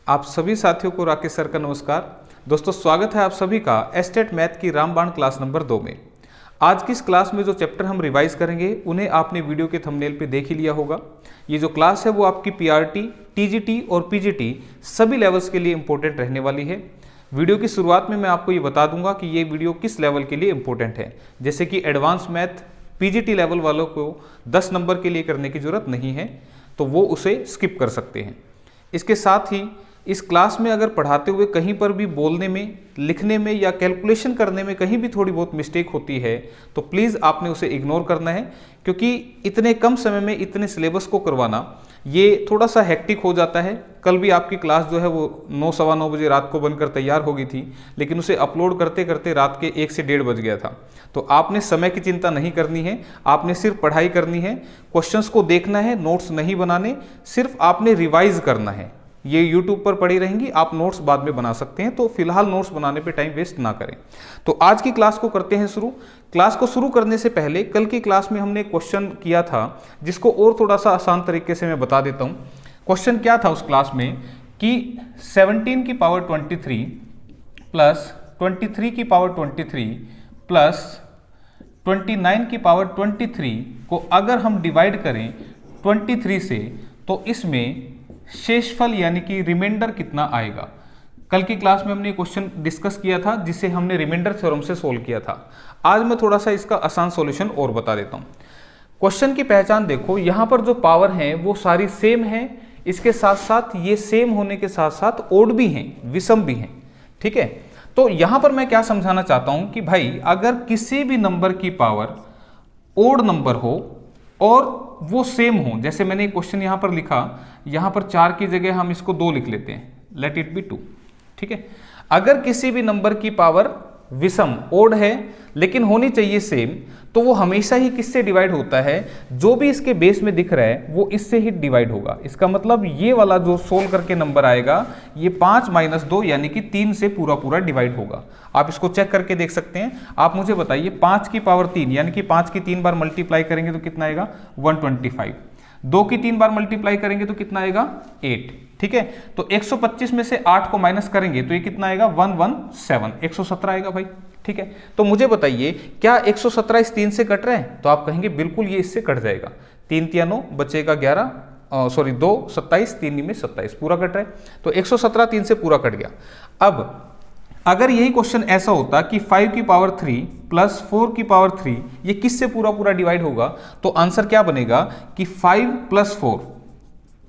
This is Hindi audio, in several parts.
आप सभी साथियों को राकेश सर का नमस्कार। दोस्तों, स्वागत है आप सभी का एस्टेट मैथ की रामबाण क्लास नंबर 2 में। आज की इस क्लास में जो चैप्टर हम रिवाइज करेंगे उन्हें आपने वीडियो के थंबनेल पे देख ही लिया होगा। ये जो क्लास है वो आपकी पीआरटी, टीजीटी और पीजीटी सभी लेवल्स के लिए इंपॉर्टेंट रहने वाली है। वीडियो की शुरुआत में मैं आपको ये बता दूंगा कि ये वीडियो किस लेवल के लिए इंपॉर्टेंट है। जैसे कि एडवांस मैथ पीजीटी लेवल वालों को 10 नंबर के लिए करने की जरूरत नहीं है, तो वो उसे स्किप कर सकते हैं। इसके साथ ही इस क्लास में अगर पढ़ाते हुए कहीं पर भी बोलने में, लिखने में या कैलकुलेशन करने में कहीं भी थोड़ी बहुत मिस्टेक होती है तो प्लीज़ आपने उसे इग्नोर करना है, क्योंकि इतने कम समय में इतने सिलेबस को करवाना ये थोड़ा सा हेक्टिक हो जाता है। कल भी आपकी क्लास जो है वो 9 सवा 9 बजे रात को बनकर तैयार हो गई थी, लेकिन उसे अपलोड करते करते रात के 1 से 1:30 बज गया था। तो आपने समय की चिंता नहीं करनी है, आपने सिर्फ पढ़ाई करनी है, क्वेश्चंस को देखना है, नोट्स नहीं बनाने, सिर्फ आपने रिवाइज करना है। ये YouTube पर पड़ी रहेंगी, आप नोट्स बाद में बना सकते हैं, तो फिलहाल नोट्स बनाने पे टाइम वेस्ट ना करें। तो आज की क्लास को करते हैं शुरू। क्लास को शुरू करने से पहले कल की क्लास में हमने क्वेश्चन किया था, जिसको और थोड़ा सा आसान तरीके से मैं बता देता हूँ। क्वेश्चन क्या था उस क्लास में कि 17 की पावर 23 प्लस 23 की पावर 23 प्लस 29 की पावर 23 को अगर हम डिवाइड करें 23 से तो इसमें शेषफल यानी कि रिमाइंडर कितना आएगा। कल की क्लास में हमने क्वेश्चन डिस्कस किया था जिसे हमने रिमाइंडर थ्योरम से सोल्व किया था। आज मैं थोड़ा सा इसका आसान सॉल्यूशन और बता देता हूं। क्वेश्चन की पहचान देखो, यहां पर जो पावर है वो सारी सेम है, इसके साथ साथ ये सेम होने के साथ साथ ओड भी हैं, विषम भी हैं। ठीक है, तो यहां पर मैं क्या समझाना चाहता हूं कि भाई अगर किसी भी नंबर की पावर ओड नंबर हो और वो सेम हो, जैसे मैंने एक क्वेश्चन यहां पर लिखा, यहां पर 4 की जगह हम इसको 2 लिख लेते हैं, लेट इट बी 2। ठीक है, अगर किसी भी नंबर की पावर विषम ओड है लेकिन होनी चाहिए सेम, तो वो हमेशा ही किससे डिवाइड होता है, जो भी इसके बेस में दिख रहा है वो इससे ही डिवाइड होगा। इसका मतलब ये वाला जो सोल्व करके नंबर आएगा ये 5 - 2 यानी कि 3 से पूरा पूरा डिवाइड होगा। आप इसको चेक करके देख सकते हैं। आप मुझे बताइए 5 की पावर 3 यानी कि 5 की 3 बार मल्टीप्लाई करेंगे तो कितना आएगा 125। 2 की 3 बार मल्टीप्लाई करेंगे तो कितना आएगा 8। ठीक है, तो 125 में से 8 को माइनस करेंगे तो ये कितना आएगा 117, 117 आएगा भाई। ठीक है, तो मुझे बताइए क्या 117 इस 3 से कट रहे हैं, तो आप कहेंगे बिल्कुल ये इससे कट जाएगा। 3 × 9 बचेगा 11, 2 27, 3 में 27 पूरा कट रहा है, तो 117 3 से पूरा कट गया। अब अगर यही क्वेश्चन ऐसा होता कि 5 की पावर 3 प्लस 4 की पावर 3 ये किससे पूरा पूरा डिवाइड होगा, तो आंसर क्या बनेगा कि 5 + 4।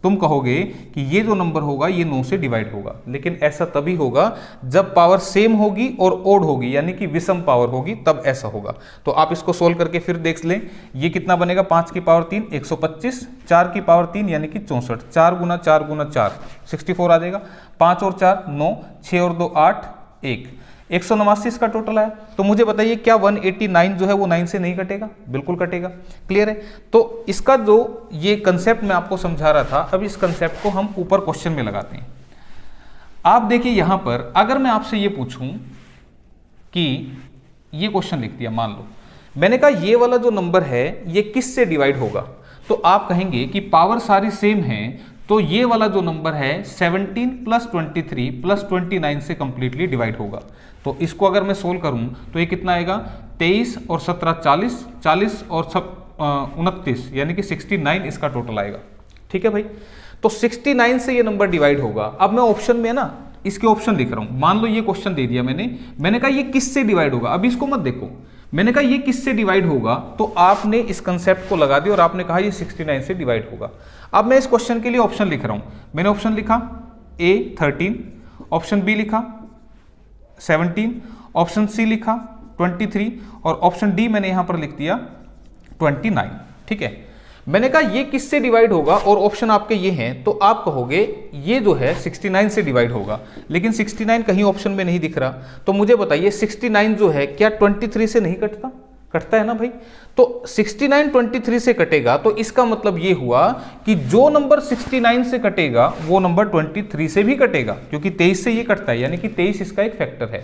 तुम कहोगे कि ये जो नंबर होगा ये 9 से डिवाइड होगा, लेकिन ऐसा तभी होगा जब पावर सेम होगी और ओड होगी, यानी कि विषम पावर होगी, तब ऐसा होगा। तो आप इसको सोल्व करके फिर देख लें, ये कितना बनेगा 5 की पावर 3 125, 4 की पावर 3 यानी कि 64, 4 × 4 × 4 64 आ जाएगा, 5 और 4 9, 6 और 2 8, 189 इसका टोटल है। तो मुझे बताइए क्या 189 जो है वो 9 से नहीं कटेगा, बिल्कुल कटेगा। क्लियर है, तो इसका जो ये कंसेप्ट मैं आपको समझा रहा था, अब इस कंसेप्ट को हम ऊपर क्वेश्चन में लगाते हैं। आप देखिए यहां पर अगर मैं आपसे ये पूछूं कि ये क्वेश्चन लिख दिया, मान लो मैंने कहा ये वाला जो नंबर है ये किस से डिवाइड होगा, तो आप कहेंगे कि पावर सारी सेम है, तो ये वाला जो नंबर है 17 + 23 + 29 से कंप्लीटली डिवाइड होगा। तो इसको अगर मैं सोल्व करूं तो ये कितना आएगा 23 और 17 40, 40 और 29 यानी कि 69 इसका टोटल आएगा। ठीक है भाई, तो 69 से ये नंबर डिवाइड होगा। अब मैं ऑप्शन में ना इसके ऑप्शन लिख रहा हूं, मान लो ये क्वेश्चन दे दिया मैंने कहा ये किससे डिवाइड होगा। अब इसको मत देखो, मैंने कहा ये किससे डिवाइड होगा, तो आपने इस कंसेप्ट को लगा दिया और आपने कहा ये 69 से डिवाइड होगा। अब मैं इस क्वेश्चन के लिए ऑप्शन लिख रहा हूं, मैंने ऑप्शन लिखा A 13, ऑप्शन B लिखा 17, ऑप्शन C लिखा 23 और ऑप्शन D मैंने यहां पर लिख दिया 29। ठीक है, मैंने कहा ये किससे डिवाइड होगा और ऑप्शन आपके ये हैं, तो आप कहोगे ये जो है 69 से डिवाइड होगा, लेकिन 69 कहीं ऑप्शन में नहीं दिख रहा। तो मुझे बताइए 69 जो है क्या 23 से नहीं कटता, कटता है ना भाई। तो 69 23 से कटेगा, तो इसका मतलब ये हुआ कि जो नंबर 69 से कटेगा वो नंबर 23 से भी कटेगा, क्योंकि 23 से ये कटता है, यानी कि 23 इसका एक फैक्टर है।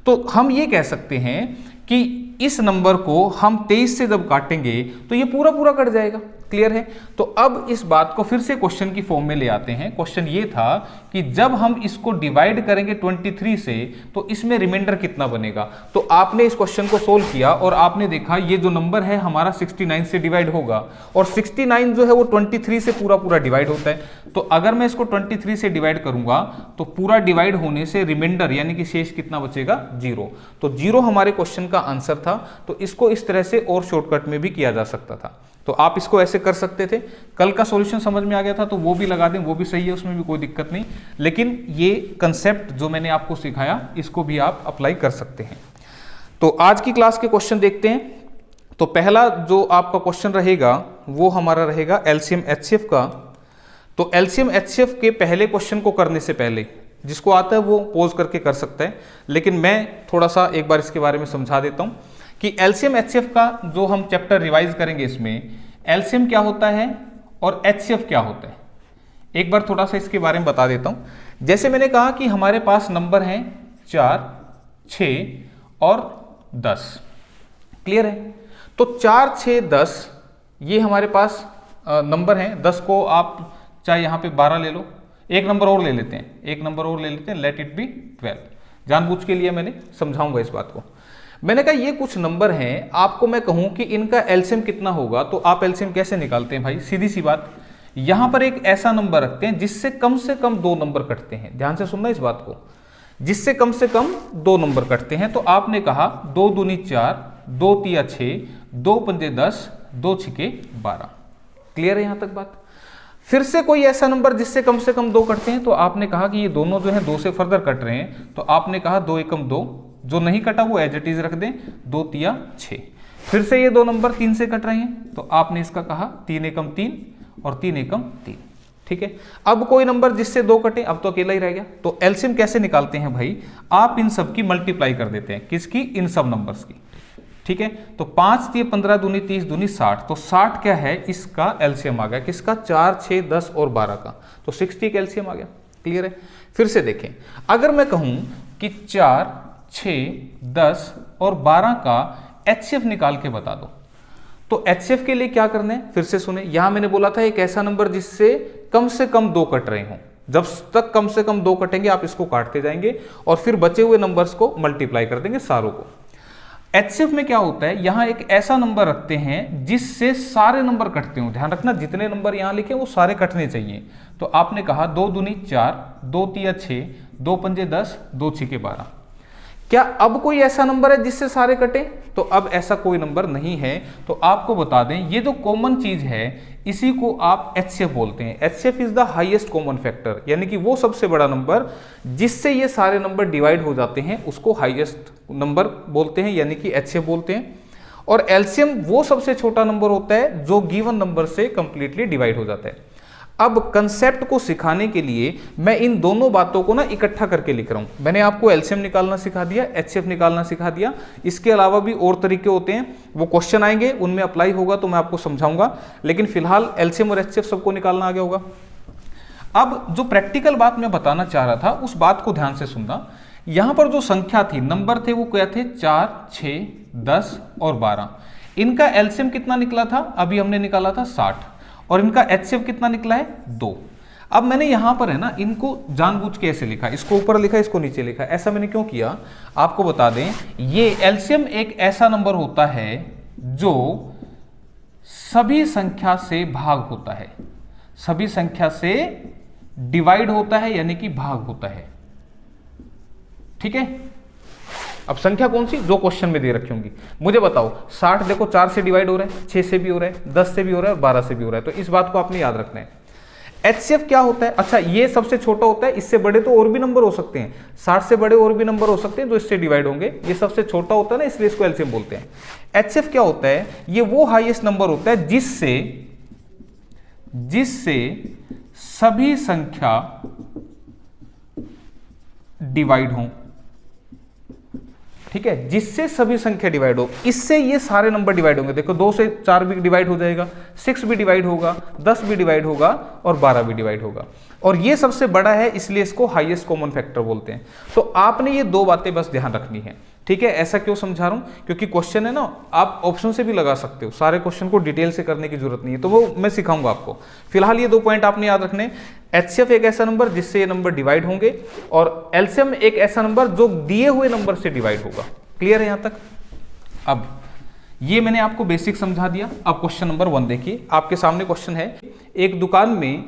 तो हम ये कह सकते हैं कि इस नंबर को हम 23 से जब काटेंगे तो ये पूरा पूरा कट जाएगा। क्लियर है। तो अब इस बात को फिर से क्वेश्चन की फॉर्म में ले आते हैं। क्वेश्चन ये था कि जब हम इसको डिवाइड करेंगे 23 से तो इसमें रिमाइंडर कितना बनेगा। तो आपने इस क्वेश्चन को सोल्व किया और आपने देखा ये जो नंबर है हमारा 69 से डिवाइड होगा, और 69 जो है वो 23 से पूरा पूरा डिवाइड होता है। तो अगर मैं इसको 23 से डिवाइड करूंगा तो पूरा डिवाइड होने से रिमाइंडर यानी कि शेष कितना बचेगा, 0। तो 0 हमारे क्वेश्चन का आंसर था। तो इसको इस तरह से और शॉर्टकट में भी किया जा सकता था। तो आप इसको ऐसे कर सकते थे। कल का सॉल्यूशन समझ में आ गया था तो वो भी लगा दें, वो भी सही है, उसमें भी कोई दिक्कत नहीं। लेकिन ये कंसेप्ट जो मैंने आपको सिखाया इसको भी आप अप्लाई कर सकते हैं। तो आज की क्लास के क्वेश्चन देखते हैं। तो पहला जो आपका क्वेश्चन रहेगा वो हमारा रहेगा एलसीएम एचसीएफ का। तो एलसीएम एचसीएफ के पहले क्वेश्चन को करने से पहले जिसको आता है वो पॉज करके कर सकता है, लेकिन मैं थोड़ा सा एक बार इसके बारे में समझा देता हूं कि एलसीएम एचसीएफ का जो हम चैप्टर रिवाइज करेंगे इसमें एलसीएम क्या होता है और एचसीएफ क्या होता है, एक बार थोड़ा सा इसके बारे में बता देता हूं। जैसे मैंने कहा कि हमारे पास नंबर हैं 4, 6 और 10, क्लियर है। तो 4, 6, 10 ये हमारे पास नंबर हैं। 10 को आप चाहे यहां पे 12 ले लो, एक नंबर और ले लेते हैं, लेट इट बी 12। जानबूझ के लिए मैंने समझाऊंगा इस बात को। मैंने कहा ये कुछ नंबर हैं, आपको मैं कहूं कि इनका एलसीएम कितना होगा, तो आप एलसीएम कैसे निकालते हैं भाई, सीधी सी बात। यहां पर एक ऐसा नंबर रखते हैं जिससे कम से कम 2 नंबर कटते हैं। ध्यान से सुनना इस बात को, जिससे कम से कम 2 नंबर कटते हैं। तो आपने कहा 2 दूनी 4, 2 तिया 6, 2 पंजे 10, 2 छिके 12। क्लियर है यहां तक बात। फिर से कोई ऐसा नंबर जिससे कम से कम 2 कटते हैं, तो आपने कहा कि ये दोनों जो है 2 से फर्दर कट रहे हैं, तो आपने कहा 2 एकम 2, जो नहीं कटा वो एज इट इज रख दें, 2 तिया 6। फिर से ये 2 नंबर 3 से कट रहे हैं, तो आपने इसका कहा 3 एकम 3 और 3 एकम 3। ठीक है। अब कोई नंबर जिससे 2 कटे, अब तो अकेला ही रह गया। तो एलसीएम कैसे निकालते हैं भाई, आप इन सब की मल्टीप्लाई कर देते हैं, किसकी, इन सब नंबर्स की। ठीक है। तो 5 तिया 15 दूनी 30 दूनी 60, तो 60 क्या है, इसका एलसीएम आ गया, किसका, 4, 6, 10 और 12 का। तो 60 का एलसीएम आ गया। क्लियर है। फिर से देखें, अगर मैं कहूं कि 4, 6, 10 और 12 का एचसीएफ निकाल के बता दो, तो एचसीएफ के लिए क्या करना है, फिर से सुने। यहां मैंने बोला था एक ऐसा नंबर जिससे कम से कम 2 कट रहे हों। जब तक कम से कम 2 कटेंगे आप इसको काटते जाएंगे और फिर बचे हुए नंबर्स को मल्टीप्लाई कर देंगे सारों को। एचसीएफ में क्या होता है, यहां एक ऐसा नंबर रखते हैं जिससे सारे नंबर कटते हो। ध्यान रखना, जितने नंबर यहां लिखे वो सारे कटने चाहिए। तो आपने कहा 2 दूनी 4, 2 तिया 6, 2 पंजे 10, 2 छिके 12। क्या अब कोई ऐसा नंबर है जिससे सारे कटे, तो अब ऐसा कोई नंबर नहीं है। तो आपको बता दें ये जो कॉमन चीज है इसी को आप एचसीएफ बोलते हैं। HCF is the highest common factor, यानी कि वो सबसे बड़ा नंबर जिससे ये सारे नंबर डिवाइड हो जाते हैं उसको हाईएस्ट नंबर बोलते हैं, यानी कि एचसीएफ बोलते हैं। और एलसीएम वो सबसे छोटा नंबर होता है जो गिवन नंबर से कंप्लीटली डिवाइड हो जाता है। अब कंसेप्ट को सिखाने के लिए मैं इन दोनों बातों को ना इकट्ठा करके लिख रहा हूं। मैंने आपको एलसीएम निकालना सिखा दिया, एचसीएफ निकालना सिखा दिया। इसके अलावा भी और तरीके होते हैं, वो क्वेश्चन आएंगे उनमें अप्लाई होगा तो मैं आपको समझाऊंगा। लेकिन फिलहाल एलसीएम और एचसीएफ सबको निकालना आ गया होगा। अब जो प्रैक्टिकल बात मैं बताना चाह रहा था उस बात को ध्यान से सुनना। यहां पर जो संख्या थी, नंबर थे, वो क्या थे, 4, 6, 10 और 12। इनका एलसीएम कितना निकला था, अभी हमने निकाला था 60, और इनका एचसीएफ कितना निकला है, 2। अब मैंने यहां पर है ना इनको जानबूझ के ऐसे लिखा, इसको ऊपर लिखा इसको नीचे लिखा। ऐसा मैंने क्यों किया आपको बता दें। ये एलसीएम एक ऐसा नंबर होता है जो सभी संख्या से भाग होता है, सभी संख्या से डिवाइड होता है, यानी कि भाग होता है। ठीक है। अब संख्या कौन सी, जो क्वेश्चन में दे रखी होंगी। मुझे बताओ 60 देखो 4 से डिवाइड हो रहा है, 6 से भी हो रहा है, 10 से भी हो रहा है और 12 से भी हो रहा है। तो इस बात को आपने याद रखना है। एचसीएफ क्या होता है, अच्छा ये सबसे छोटा होता है, इससे बड़े तो और भी नंबर हो सकते हैं, 60 से बड़े और भी नंबर हो सकते हैं जो इससे डिवाइड होंगे। ये सबसे छोटा होता है ना, इसलिए इसको एलसीएम बोलते हैं। एचसीएफ क्या होता है, ये वो हाईएस्ट नंबर होता है जिससे सभी संख्या डिवाइड हो। ठीक है, जिससे सभी संख्या डिवाइड हो, इससे ये सारे नंबर डिवाइड होंगे। देखो 2 से 4 भी डिवाइड हो जाएगा, 6 भी डिवाइड होगा, 10 भी डिवाइड होगा और 12 भी डिवाइड होगा। और ये सबसे बड़ा है इसलिए इसको हाईएस्ट कॉमन फैक्टर बोलते हैं। तो आपने ये 2 बातें बस ध्यान रखनी है। ठीक है, ऐसा क्यों समझा रहा हूं, क्योंकि क्वेश्चन है ना, आप ऑप्शन से भी लगा सकते हो, सारे क्वेश्चन को डिटेल से करने की जरूरत नहीं है, तो वो मैं सिखाऊंगा आपको। फिलहाल ये 2 पॉइंट आपने याद रखने, एचसीएफ एक ऐसा नंबर जिससे ये नंबर डिवाइड होंगे, और एलसीएम एक ऐसा नंबर जो दिए हुए नंबर से डिवाइड होगा। क्लियर है यहां तक? अब ये मैंने आपको बेसिक समझा दिया। अब क्वेश्चन नंबर 1 देखिए, आपके सामने क्वेश्चन है, एक दुकान में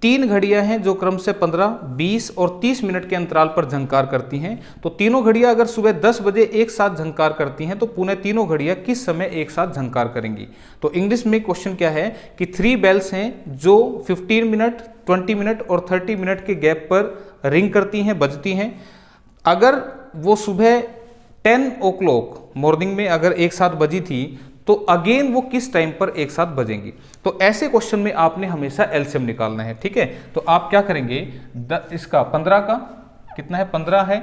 3 घड़ियां हैं जो क्रम से 15, 20 और 30 मिनट के अंतराल पर झंकार करती हैं। तो तीनों घड़ियां अगर सुबह 10 बजे एक साथ झंकार करती हैं तो पुनः तीनों घड़ियां किस समय एक साथ झंकार करेंगी? तो इंग्लिश में क्वेश्चन क्या है कि 3 बेल्स हैं जो 15 मिनट, 20 मिनट और 30 मिनट के गैप पर रिंग करती हैं, बजती हैं। अगर वो सुबह 10 o'clock मॉर्निंग में अगर एक साथ बजी थी तो अगेन वो किस टाइम पर एक साथ बजेंगी? तो ऐसे क्वेश्चन में आपने हमेशा एलसीएम निकालना है। ठीक है, तो आप क्या करेंगे, इसका 15 का कितना है, 15 है,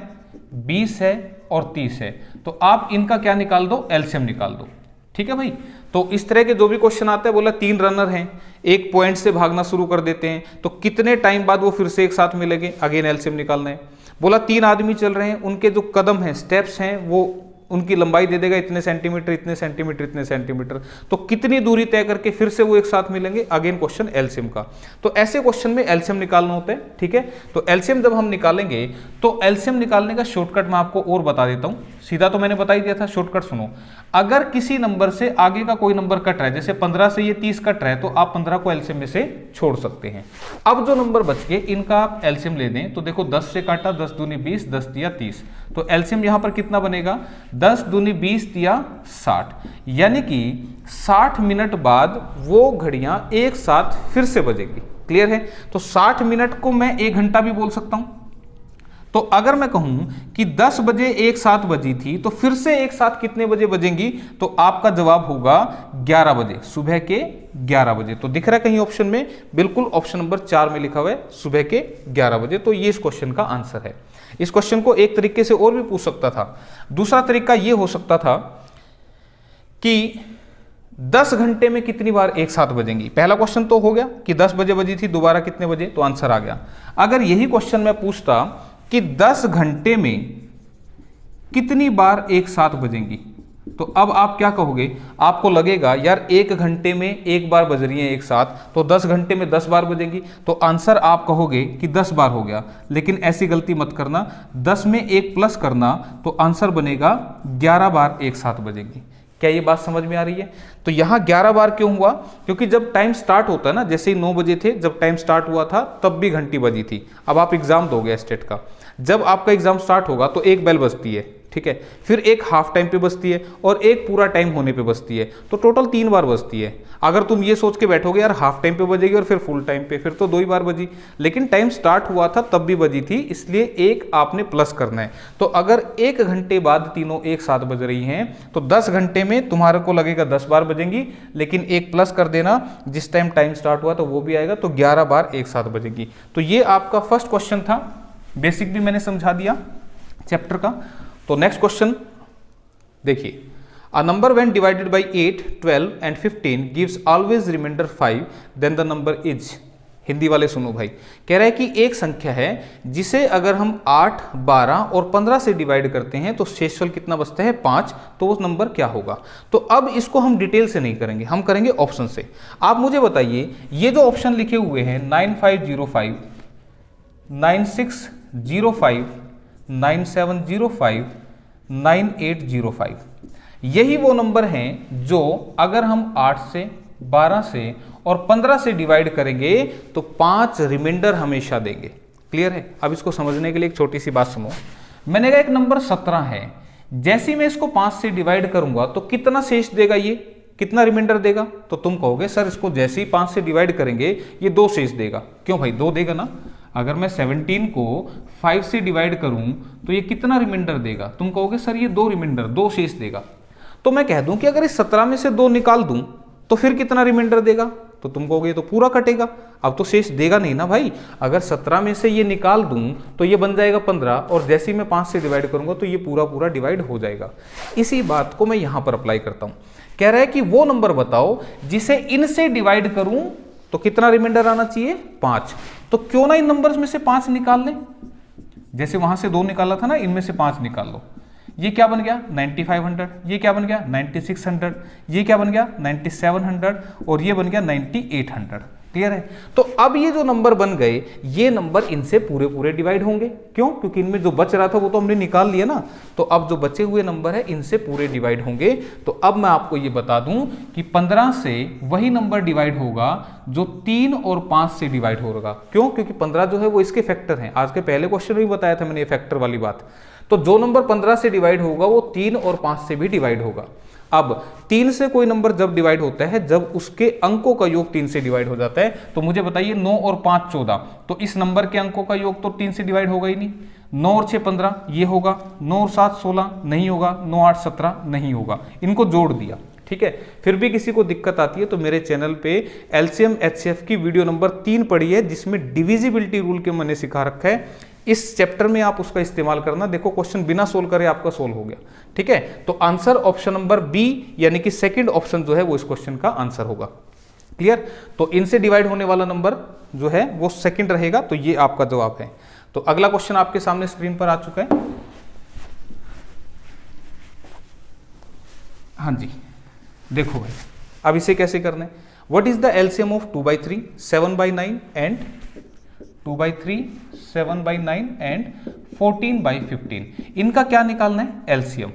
20 है और 30 है, तो आप इनका क्या निकाल दो, एलसीएम निकाल दो। ठीक है भाई, तो इस तरह के जो भी क्वेश्चन आते हैं, बोला 3 रनर हैं, एक पॉइंट से भागना शुरू कर देते हैं, तो कितने टाइम बाद वो फिर से एक साथ मिलेंगे, अगेन एलसीएम निकालना है। बोला 3 आदमी चल रहे हैं, उनके जो कदम हैं, स्टेप्स हैं, वो उनकी लंबाई दे देगा इतने सेंटीमीटर, इतने सेंटीमीटर, इतने सेंटीमीटर, तो कितनी दूरी तय करके फिर से वो एक साथ मिलेंगे, अगेन क्वेश्चन एलसीएम का। तो ऐसे क्वेश्चन में एलसीएम निकालना होता है। ठीक है, तो एलसीएम जब हम निकालेंगे तो एलसीएम निकालने का शॉर्टकट मैं आपको और बता देता हूं। सीधा तो मैंने बता ही दिया था, शॉर्टकट सुनो। अगर किसी नंबर से आगे का कोई नंबर कट रहा है, जैसे 15 से ये 30 कट रहा है, तो आप 15 को एलसीएम में से छोड़ सकते हैं। अब जो नंबर बच गए इनका आप एलसीएम ले दें, तो देखो 10 से काटा, 10 दूनी 20, 10 दिया 30, तो एलसीएम यहां पर कितना बनेगा, 10 दूनी 20 दिया 60, यानी कि 60 मिनट बाद वो घड़ियां एक साथ फिर से बजेगी। क्लियर है? तो 60 मिनट को मैं 1 घंटा भी बोल सकता हूं। तो अगर मैं कहूं कि 10 बजे एक साथ बजी थी, तो फिर से एक साथ कितने बजे बजेंगी? तो आपका जवाब होगा 11 बजे, सुबह के 11 बजे। तो दिख रहा है कहीं ऑप्शन में, बिल्कुल ऑप्शन नंबर 4 में लिखा हुआ है सुबह के 11 बजे। तो ये इस क्वेश्चन का आंसर है। इस क्वेश्चन को एक तरीके से और भी पूछ सकता था। दूसरा तरीका ये हो सकता था कि 10 घंटे में कितनी बार एक साथ बजेंगी। पहला क्वेश्चन तो हो गया कि 10 बजे बजी थी, दोबारा कितने बजे, तो आंसर आ गया। अगर यही क्वेश्चन मैं पूछता कि 10 घंटे में कितनी बार एक साथ बजेंगी, तो अब आप क्या कहोगे? आपको लगेगा यार 1 घंटे में एक बार बज रही है एक साथ, तो 10 घंटे में 10 बार बजेंगी, तो आंसर आप कहोगे कि 10 बार हो गया। लेकिन ऐसी गलती मत करना, 10 में 1 प्लस करना, तो आंसर बनेगा 11 बार एक साथ बजेंगी। क्या ये बात समझ में आ रही है? तो यहां 11 बार क्यों हुआ? क्योंकि जब टाइम स्टार्ट होता है ना, जैसे ही 9 बजे थे, जब टाइम स्टार्ट हुआ था तब भी घंटी बजी थी। अब आप एग्जाम दोगे स्टेट का, जब आपका एग्जाम स्टार्ट होगा तो एक बेल बजती है, ठीक है, फिर एक हाफ टाइम पे बजती है और एक पूरा टाइम होने पे बजती है, तो टोटल 3 बार बजती है। अगर तुम ये सोच के बैठोगे यार हाफ टाइम पे बजेगी और फिर फुल टाइम पे, फिर तो 2 ही बार बजी, लेकिन टाइम स्टार्ट हुआ था तब भी बजी थी, इसलिए एक आपने प्लस करना है। तो अगर 1 घंटे बाद तीनों एक साथ बज रही हैं, तो 10 घंटे में तुम्हारे को लगेगा 10 बार बजेंगी, लेकिन एक प्लस कर देना, जिस टाइम स्टार्ट हुआ तो वो भी आएगा, तो 11 बार एक साथ बजेगी। तो ये आपका फर्स्ट क्वेश्चन था, बेसिक भी मैंने समझा दिया चैप्टर का। तो नेक्स्ट क्वेश्चन देखिए, a number when divided by 8, 12 and 15 gives always remainder 5, then the number is. Hindi वाले सुनो भाई, कह रहा है कि एक संख्या है जिसे अगर हम 8, 12 और 15 से डिवाइड करते हैं तो शेषफल कितना बचता है, 5, तो वो नंबर क्या होगा। तो अब इसको हम डिटेल से नहीं करेंगे, हम करेंगे ऑप्शन से। आप मुझे बताइए, ये जो ऑप्शन लिखे हुए हैं 9505, 9605, 9705, 9805, यही वो नंबर हैं जो अगर हम 8 से, 12 से और 15 से डिवाइड करेंगे तो 5 रिमाइंडर हमेशा देंगे। क्लियर है? अब इसको समझने के लिए एक छोटी सी बात सुनो। मैंने कहा एक नंबर 17 है, जैसे ही मैं इसको 5 से डिवाइड करूंगा तो कितना शेष देगा, ये कितना रिमाइंडर देगा? तो तुम कहोगे सर इसको जैसे ही 5 से डिवाइड करेंगे ये 2 शेष देगा। क्यों भाई, 2 देगा ना। अगर मैं 17 को 5 से डिवाइड करूं तो ये कितना रिमाइंडर देगा? तुम कहोगे सर ये 2 रिमाइंडर, 2 शेष देगा। तो मैं कह दूं कि अगर इस 17 में से 2 निकाल दूं तो फिर कितना रिमाइंडर देगा? तो तुम कहोगे ये तो पूरा कटेगा, अब तो शेष देगा नहीं ना भाई। अगर 17 में से ये निकाल दूं तो ये बन जाएगा 15, और जैसे ही मैं 5 से डिवाइड करूंगा तो ये पूरा डिवाइड हो जाएगा। इसी बात को मैं यहां पर अप्लाई करता हूं। कह रहा है कि वो नंबर बताओ जिसे इनसे डिवाइड करूं तो कितना रिमाइंडर आना चाहिए, 5। तो क्यों ना इन नंबर्स में से 5 निकाल लें, जैसे वहां से 2 निकाला था ना, इनमें से 5 निकाल लो। ये क्या बन गया 9500, ये क्या बन गया 9600, ये क्या बन गया 9700 और ये बन गया 9800। क्लियर है? तो अब ये जो नंबर बन गए, ये नंबर इनसे पूरे पूरे डिवाइड होंगे। क्यों? क्योंकि इनमें जो बच रहा था वो तो हमने निकाल लिया ना, तो अब जो बचे हुए नंबर है इनसे पूरे डिवाइड होंगे। तो अब मैं आपको ये बता दूं कि 15 से वही नंबर डिवाइड होगा जो 3 और 5 से डिवाइड होगा। क्यों? क्योंकि 15 जो है वो इसके फैक्टर हैं। आज के पहले क्वेश्चन में भी बताया था मैंने ये फैक्टर वाली बात। तो जो नंबर 15 से डिवाइड होगा वो 3 और 5 से भी डिवाइड होगा। अब 3 से कोई नंबर जब डिवाइड होता है, जब उसके अंकों का योग 3 से डिवाइड हो जाता है, तो मुझे बताइए 9 और 5 14, तो इस नंबर के अंकों का योग तो 3 से डिवाइड होगा ही नहीं। 9 और 6 15 ये होगा, 9 और 7 16 नहीं होगा, 9 8 17 नहीं होगा। इनको जोड़ दिया, ठीक है। फिर भी किसी को दिक्कत आती है तो मेरे चैनल पे एलसीएम एचसीएफ की वीडियो नंबर 3 पड़ी है, जिसमें डिविजिबिलिटी रूल के मैंने सिखा रखा है। इस चैप्टर में आप उसका इस्तेमाल करना। देखो क्वेश्चन बिना सोल्व करे आपका सोल्व हो गया, ठीक है। तो आंसर ऑप्शन नंबर बी यानी कि सेकंड ऑप्शन जो है वो इस क्वेश्चन का आंसर होगा। क्लियर? तो इनसे डिवाइड होने वाला नंबर जो है वो सेकंड रहेगा, तो ये आपका जवाब है। तो अगला क्वेश्चन आपके सामने स्क्रीन पर आ चुका है। हाँ जी, देखो भाई, अब इसे कैसे करना है। What is the LCM of 2/3, 7/9 and 2/3, 7/9 and 14/15। इनका क्या निकालना है? एलसीएम।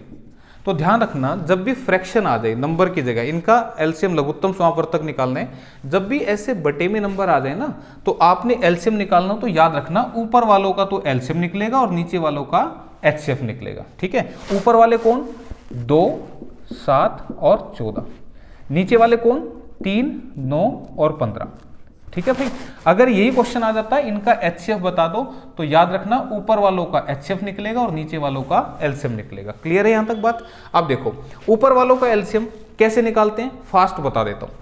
तो ध्यान रखना, जब भी फ्रैक्शन आ जाए नंबर की जगह, इनका एलसीएम लघुत्तम समापवर्तक निकालना है। जब भी ऐसे बटे में नंबर आ जाए ना, तो आपने एलसीएम निकालना, तो याद रखना ऊपर वालों का तो एलसीएम निकलेगा और नीचे वालों का एचसीएफ निकलेगा, ठीक है। ऊपर वाले कौन? 2, 7 और 14। नीचे वाले कौन? 3, 9 और 15। ठीक है भाई। अगर यही क्वेश्चन आ जाता है इनका एचसीएफ बता दो, तो याद रखना ऊपर वालों का एचसीएफ निकलेगा और नीचे वालों का एलसीएम निकलेगा। क्लियर है यहां तक बात? अब देखो ऊपर वालों का एलसीएम कैसे निकालते हैं, फास्ट बता देता हूं।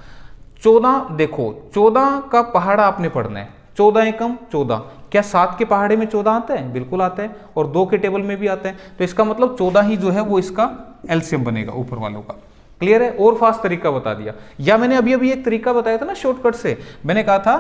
14, देखो 14 का पहाड़ा आपने पढ़ना है। 14 एकम 14, क्या 7 के पहाड़े में 14 आता है? बिल्कुल आता है, और 2 के टेबल में भी आता है। तो इसका मतलब 14 ही जो है वो इसका एलसीएम बनेगा ऊपर वालों का। क्लियर है? और फास्ट तरीका बता दिया, या मैंने अभी अभी एक तरीका बताया था ना शॉर्टकट से। मैंने कहा था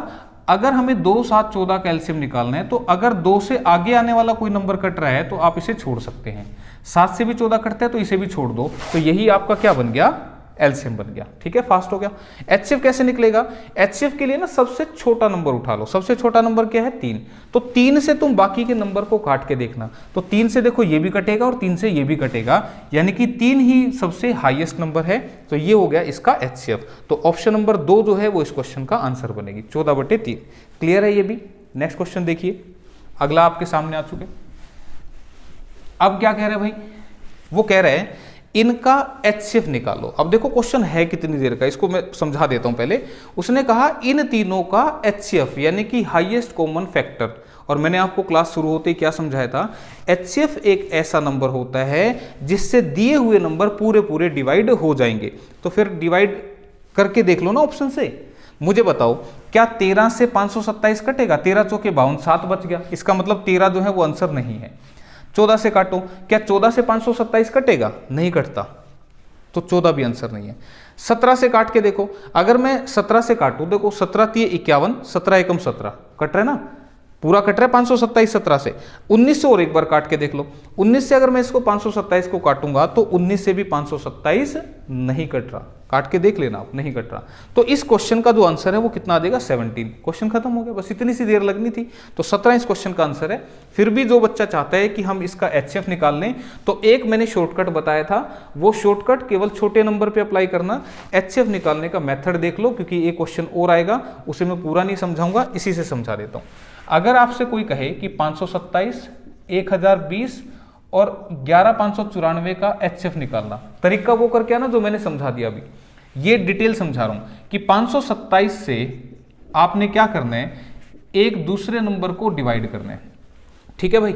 अगर हमें 2, 7, 14 का एलसीएम निकालना है, तो अगर 2 से आगे आने वाला कोई नंबर कट रहा है तो आप इसे छोड़ सकते हैं। 7 से भी 14 कटता है तो इसे भी छोड़ दो, तो यही आपका क्या बन गया? एलसीएम बन गया। ठीक है, फास्ट हो गया। एचसीएफ कैसे निकलेगा? एचसीएफ के लिए ना सबसे छोटा नंबर उठा लो। सबसे छोटा नंबर क्या है? 3। तो 3 से तुम बाकी के नंबर को काट के देखना, तो 3 से देखो ये भी कटेगा और 3 से ये भी कटेगा, यानी कि 3 ही सबसे हाईएस्ट नंबर है। तो ये हो गया इसका एचसीएफ। तो ऑप्शन नंबर 2 जो है वो इस क्वेश्चन का आंसर बनेगी, 14/3। क्लियर है ये भी? नेक्स्ट क्वेश्चन देखिए, अगला आपके सामने आ चुके। अब क्या कह रहे हैं भाई? वो कह रहे हैं इनका एचसीएफ निकालो। अब देखो क्वेश्चन है कितनी देर का, इसको मैं समझा देता हूं पहले। उसने कहा इन तीनों का एचसीएफ यानी कि हाईएस्ट कॉमन फैक्टर, और मैंने आपको क्लास शुरू होते ही क्या समझाया था? एचसीएफ एक ऐसा नंबर होता है जिससे दिए हुए नंबर पूरे पूरे डिवाइड हो जाएंगे। तो फिर डिवाइड करके देख लो ना ऑप्शन से। मुझे बताओ क्या 13 से 527 कटेगा? 13 चौके 52, 7 बच गया। इसका मतलब 13 जो है वो आंसर नहीं है। 14 से काटो, क्या 14 से 527 कटेगा? नहीं कटता, तो 14 भी आंसर नहीं है। 17 से काट के देखो, अगर मैं 17 से काटूं, देखो 17 3 51, 17 एकम 17 कट रहा है ना, पूरा कट रहा है 527 17 से। 19 से और एक बार काट के देख लो। 19 से अगर मैं इसको 527 को काटूंगा तो 19 से भी 527 नहीं कट रहा। काट के देख लेना आप, नहीं कट रहा। तो इस क्वेश्चन का जो आंसर है वो कितना आ जाएगा? 17। क्वेश्चन खत्म हो गया, बस इतनी सी देर लगनी थी। तो 17 इस क्वेश्चन का आंसर है। फिर भी जो बच्चा चाहता है कि हम इसका एचसीएफ निकाल लें, तो एक मैंने शॉर्टकट बताया था, वो शॉर्टकट केवल छोटे नंबर पे अप्लाई करना। एचसीएफ निकालने का मेथड देख लो, क्योंकि एक क्वेश्चन और आएगा, उसे मैं पूरा नहीं समझाऊंगा, इसी से समझा देता हूं। अगर आपसे कोई कहे कि 527, 1020 और 11594 का एचसीएफ निकालना, तरीका वो करके आना जो मैंने समझा दिया अभी। ये डिटेल समझा रहा हूं कि 527 से आपने क्या करना है? एक दूसरे नंबर को डिवाइड करना है। ठीक है भाई,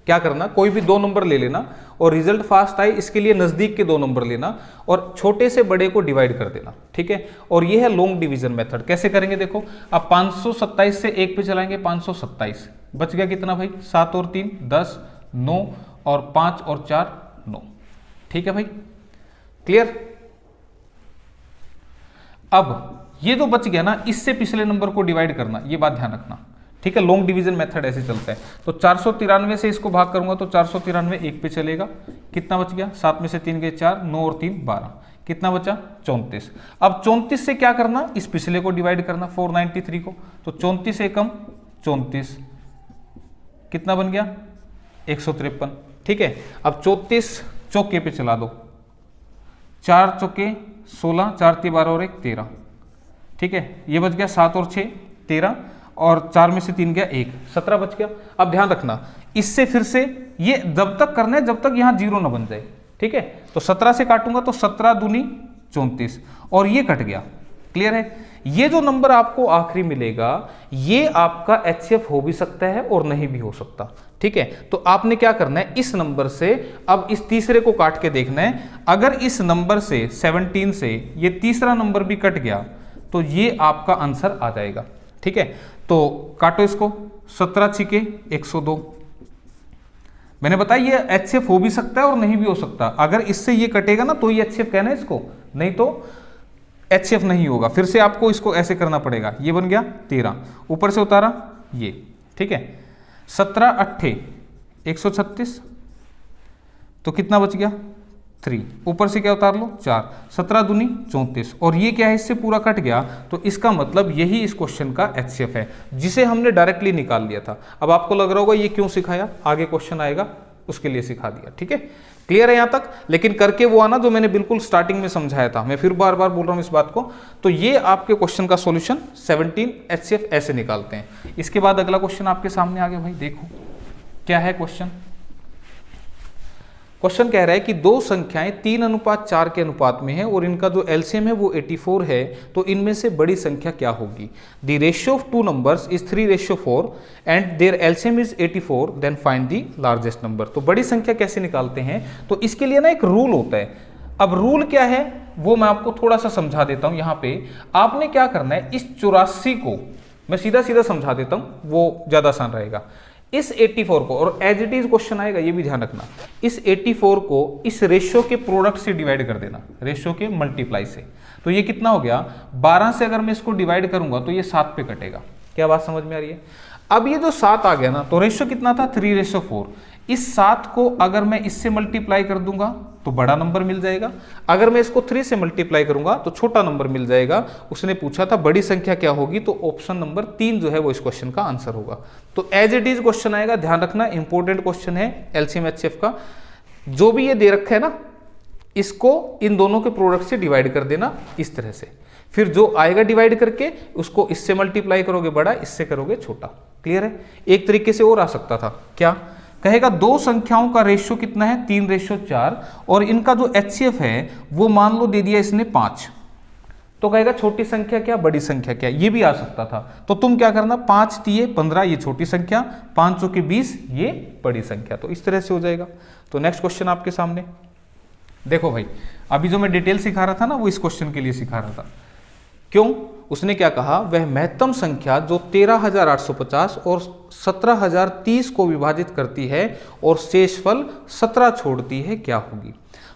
क्या करना? कोई भी 2 नंबर ले लेना और रिजल्ट फास्ट आए इसके लिए नजदीक के 2 नंबर लेना और छोटे से बड़े को डिवाइड कर देना। ठीक है, और ये है लॉन्ग डिवीजन मेथड। कैसे करेंगे देखो, अब 527 से 1 पे चलाएंगे, 527 बच गया कितना भाई? 7 और 3 10, 9 और 5 और 4 9। ठीक है भाई, क्लियर? अब ये जो बच गया ना, इससे पिछले नंबर को डिवाइड करना, ये बात ध्यान रखना। ठीक है, लॉन्ग डिवीजन मेथड ऐसे चलता है। तो 493 से इसको भाग करूंगा तो 493 1 पे चलेगा, कितना बच गया, 7 में से 3 गए 4, 9 और 3 12, कितना बचा 34। अब 34 से क्या करना, इस पिछले को डिवाइड करना 493 को, तो 34 एकम 34, कितना बन गया 153। ठीक है, अब 34 चौके पे चला दो, 4 चौके 16, 4 3 12 और 1 13। ठीक है, ये बच गया 7 और 6 13, और 4 में से 3 गया 1, 17 बच गया। अब ध्यान रखना, इससे फिर से ये जब तक करना है जब तक यहां 0 ना बन जाए। ठीक है, तो 17 से काटूंगा तो 17 दूनी 34 और ये कट गया। क्लियर है, ये जो नंबर आपको आखिरी मिलेगा ये आपका HCF हो भी सकता है और नहीं भी हो सकता। ठीक है, तो आपने क्या करना है, इस नंबर से अब इस तीसरे को काट के देखना है। अगर इस नंबर से 17 से ये तीसरा नंबर भी कट गया तो ये आपका आंसर आ जाएगा। ठीक है, तो काटो इसको, 17 छिके 102। मैंने बताया ये HCF हो भी सकता है और नहीं भी हो सकता। अगर इससे ये कटेगा ना तो ये HCF कहना है इसको, नहीं तो HCF नहीं होगा। फिर से आपको इसको ऐसे करना पड़ेगा, ये बन गया 13, ऊपर से उतारा ये। ठीक है, 17 8 136, तो कितना बच गया 3, ऊपर से क्या उतार लो 4, 17 दूनी 34, और ये क्या है इससे पूरा कट गया। तो इसका मतलब यही इस क्वेश्चन का HCF है जिसे हमने डायरेक्टली निकाल लिया था। अब आपको लग रहा होगा ये क्यों सिखाया, आगे क्वेश्चन आएगा उसके लिए सिखा दिया। ठीक है, क्लियर है यहां तक, लेकिन करके वो आना जो मैंने बिल्कुल स्टार्टिंग में समझाया था। मैं फिर बार बार बोल रहा हूं इस बात को। तो ये आपके क्वेश्चन का सॉल्यूशन 17 HCF ऐसे निकालते हैं। इसके बाद अगला क्वेश्चन आपके सामने आ गया भाई, देखो क्या है क्वेश्चन। क्वेश्चन कह रहा है कि दो संख्याएं 3:4 के अनुपात में है और इनका जो एलसीएम है वो 84 है, तो इनमें से बड़ी संख्या क्या होगी। The ratio of two numbers is 3:4 and their LCM is 84, then find the largest number. तो बड़ी संख्या कैसे निकालते हैं, तो इसके लिए ना एक रूल होता है। अब रूल क्या है वो मैं आपको थोड़ा सा समझा देता हूं। यहाँ पे आपने क्या करना है, इस 84 को मैं सीधा सीधा समझा देता हूं, वो ज्यादा आसान रहेगा। इस 84 को, और एज इट इज क्वेश्चन आएगा ये भी ध्यान रखना, इस 84 को इस रेशियो के प्रोडक्ट से डिवाइड कर देना, रेशियो के मल्टीप्लाई से। तो ये कितना हो गया, 12 से अगर मैं इसको डिवाइड करूंगा तो ये 7 पे कटेगा। क्या बात समझ में आ रही है। अब ये जो 7 आ गया ना, तो रेशियो कितना था 3:4। इस 7 को अगर मैं इससे मल्टीप्लाई कर दूंगा तो बड़ा नंबर मिल जाएगा, अगर मैं इसको 3 से मल्टीप्लाई करूंगा तो छोटा नंबर मिल जाएगा। उसने पूछा था बड़ी संख्या क्या होगी, तो ऑप्शन नंबर 3 जो है वो इस क्वेश्चन का आंसर होगा। तो एज इट इज क्वेश्चन आएगा, ध्यान रखना, इंपॉर्टेंट क्वेश्चन है एलसीएम एचसीएफ का। जो भी ये दे रखा है ना, इसको इन दोनों के प्रोडक्ट से डिवाइड कर देना इस तरह से, फिर जो आएगा डिवाइड करके उसको इससे मल्टीप्लाई करोगे बड़ा, इससे करोगे छोटा। क्लियर है। एक तरीके से और आ सकता था, क्या कहेगा, दो संख्याओं का रेशियो कितना है 3:4 और इनका जो HCF है वो मान लो दे दिया इसने 5, तो कहेगा छोटी संख्या क्या बड़ी संख्या क्या, ये भी आ सकता था। तो तुम क्या करना, 5 3 15 ये छोटी संख्या, 5 चौके 20 ये बड़ी संख्या, तो इस तरह से हो जाएगा। तो नेक्स्ट क्वेश्चन आपके सामने देखो भाई, अभी जो मैं डिटेल सिखा रहा था ना वो इस क्वेश्चन के लिए सिखा रहा था। क्यों, उसने क्या कहा, वह महत्तम संख्या जो 13,850 और 17,030 को विभाजित करती है और शेषफल 17 छोड़ती है क्या होगी।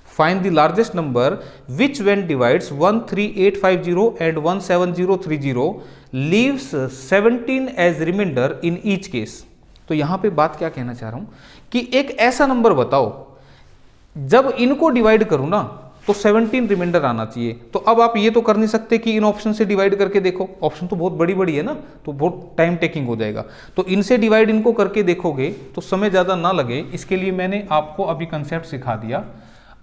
Find the largest number which when divides 13850 and 17030 leaves 17 as remainder in each case. तो यहां पे बात क्या कहना चाह रहा हूं कि एक ऐसा नंबर बताओ जब इनको डिवाइड करूं ना तो 17 रिमाइंडर आना चाहिए। तो अब आप ये तो कर नहीं सकते कि इन ऑप्शन से डिवाइड करके देखो, ऑप्शन तो बहुत बड़ी बड़ी है ना, तो बहुत टाइम टेकिंग हो जाएगा। तो इनसे डिवाइड इनको करके देखोगे तो समय ज़्यादा ना लगे, इसके लिए मैंने आपको अभी कंसेप्ट सिखा दिया।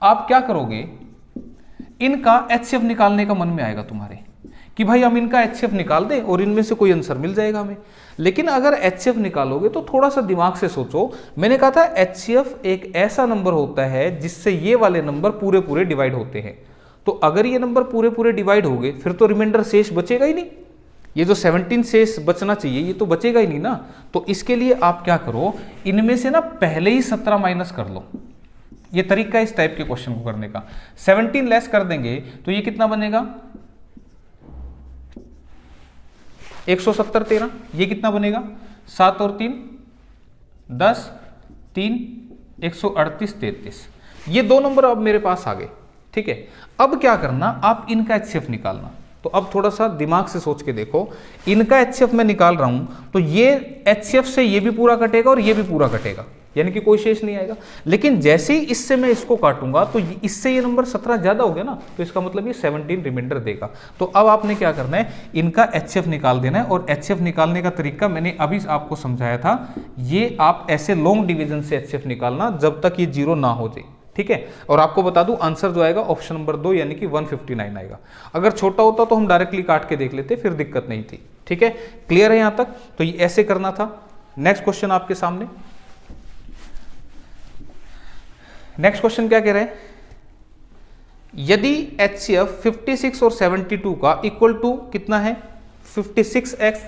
आप क्या करोगे, इनका HCF निकालने का मन में आएगा तुम्हारे कि भाई हम इनका HCF निकाल दें और इनमें से कोई आंसर मिल जाएगा हमें। लेकिन अगर HCF निकालोगे तो थोड़ा सा दिमाग से सोचो। मैंने कहा था HCF एक ऐसा नंबर होता है जिससे ये वाले नंबर पूरे पूरे डिवाइड होते हैं। तो अगर ये नंबर पूरे पूरे डिवाइड हो गए फिर तो रिमाइंडर शेष बचेगा ही नहीं, ये जो 17 शेष बचना चाहिए ये तो बचेगा ही नहीं ना। तो इसके लिए आप क्या करो, इनमें से ना पहले ही 17 माइनस कर लो। ये तरीका है इस टाइप के क्वेश्चन को करने का। 17 लेस कर देंगे तो ये कितना बनेगा 170 13, ये कितना बनेगा 7 और 3 10 3 138 33। ये दो नंबर अब मेरे पास आ गए। ठीक है, अब क्या करना, आप इनका HCF निकालना। तो अब थोड़ा सा दिमाग से सोच के देखो, इनका HCF मैं निकाल रहा हूं तो ये HCF से ये भी पूरा कटेगा और ये भी पूरा कटेगा, यानी कि कोई शेष नहीं आएगा। लेकिन जैसे ही इससे मैं इसको काटूंगा तो इससे ये नंबर 17 ज्यादा हो गया ना, तो इसका मतलब ये 17 रिमाइंडर देगा। तो अब आपने क्या करना है, इनका HCF निकाल देना है। और HCF निकालने का तरीका मैंने अभी आपको समझाया था, ये आप ऐसे लॉन्ग डिवीजन से HCF निकालना जब तक ये 0 ना हो जाए, ठीक है। और आपको बता दूं आंसर जो आएगा ऑप्शन नंबर 2 यानी कि 159 आएगा। अगर छोटा होता तो हम डायरेक्टली काट के देख लेते, फिर दिक्कत नहीं थी, ठीक है। क्लियर है यहां तक? तो ये ऐसे करना था। नेक्स्ट क्वेश्चन आपके सामने, नेक्स्ट क्वेश्चन क्या कह रहे हैं, यदि HCF 56 और 72 का इक्वल टू कितना है 56x,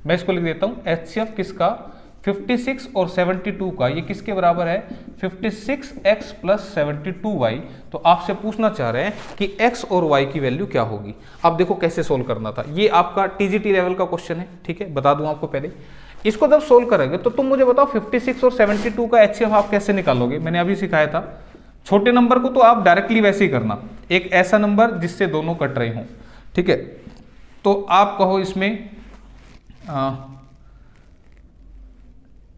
मैं इसको लिख देता हूं, HCF किसका 56 और 72 का, ये किसके बराबर है 56x प्लस 72y। तो आपसे पूछना चाह रहे हैं कि x और y की वैल्यू क्या होगी। अब देखो कैसे सोल्व करना था, ये आपका TGT लेवल का क्वेश्चन है, ठीक है। बता दूं आपको पहले, इसको जब सोल्व करेंगे तो तुम मुझे बताओ 56 और 72 का HCF आप कैसे निकालोगे। मैंने अभी सिखाया था, छोटे नंबर को तो आप डायरेक्टली वैसे ही करना, एक ऐसा नंबर जिससे दोनों कट रहे हों, ठीक है। तो आप कहो इसमें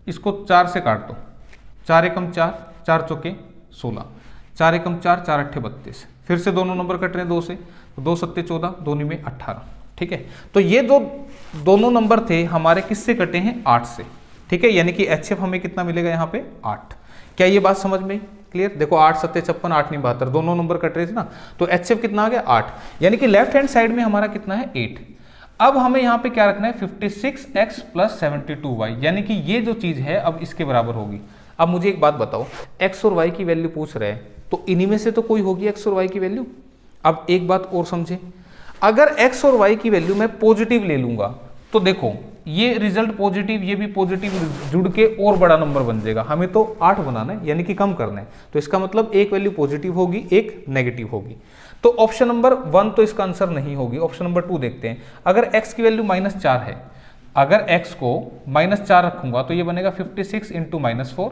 इसको 4 से काट दो, 4 एकम 4, 4 चौके 16, 4 एकम 4, 4 अट्ठे 32, फिर से दोनों नंबर कट रहे हैं 2 से, 2 सत्ते 14, 2 में 18, ठीक है। तो ये जो दोनों नंबर थे हमारे किससे कटे हैं 8 से, ठीक है। यानी कि HCF हमें कितना मिलेगा यहाँ पे 8। क्या ये बात समझ में क्लियर? देखो 8 सत्ते 56, 8 नहीं 72, दोनों नंबर कट रहे थे ना, तो HCF कितना आ गया 8, यानी कि लेफ्ट हैंड साइड में हमारा कितना है 8। अब हमें यहाँ पे क्या रखना है 56x प्लस 72y, यानी कि ये जो चीज है अब इसके बराबर होगी। अब मुझे एक बात बताओ, x और y की वैल्यू पूछ रहे हैं तो इन्हीं में से तो कोई होगी x और y की वैल्यू। अब एक बात और समझे, अगर x और y की वैल्यू मैं पॉजिटिव ले लूंगा तो देखो ये रिजल्ट पॉजिटिव, ये भी पॉजिटिव जुड़ के और बड़ा नंबर बन जाएगा। हमें तो 8 बनाना है यानी कि कम करना है, तो इसका मतलब एक वैल्यू पॉजिटिव होगी, एक नेगेटिव होगी। तो ऑप्शन नंबर 1 तो इसका आंसर नहीं होगी। ऑप्शन नंबर 2 देखते हैं, अगर x की वैल्यू -4 है, अगर x को -4 रखूंगा तो ये बनेगा 56 इंटू -4,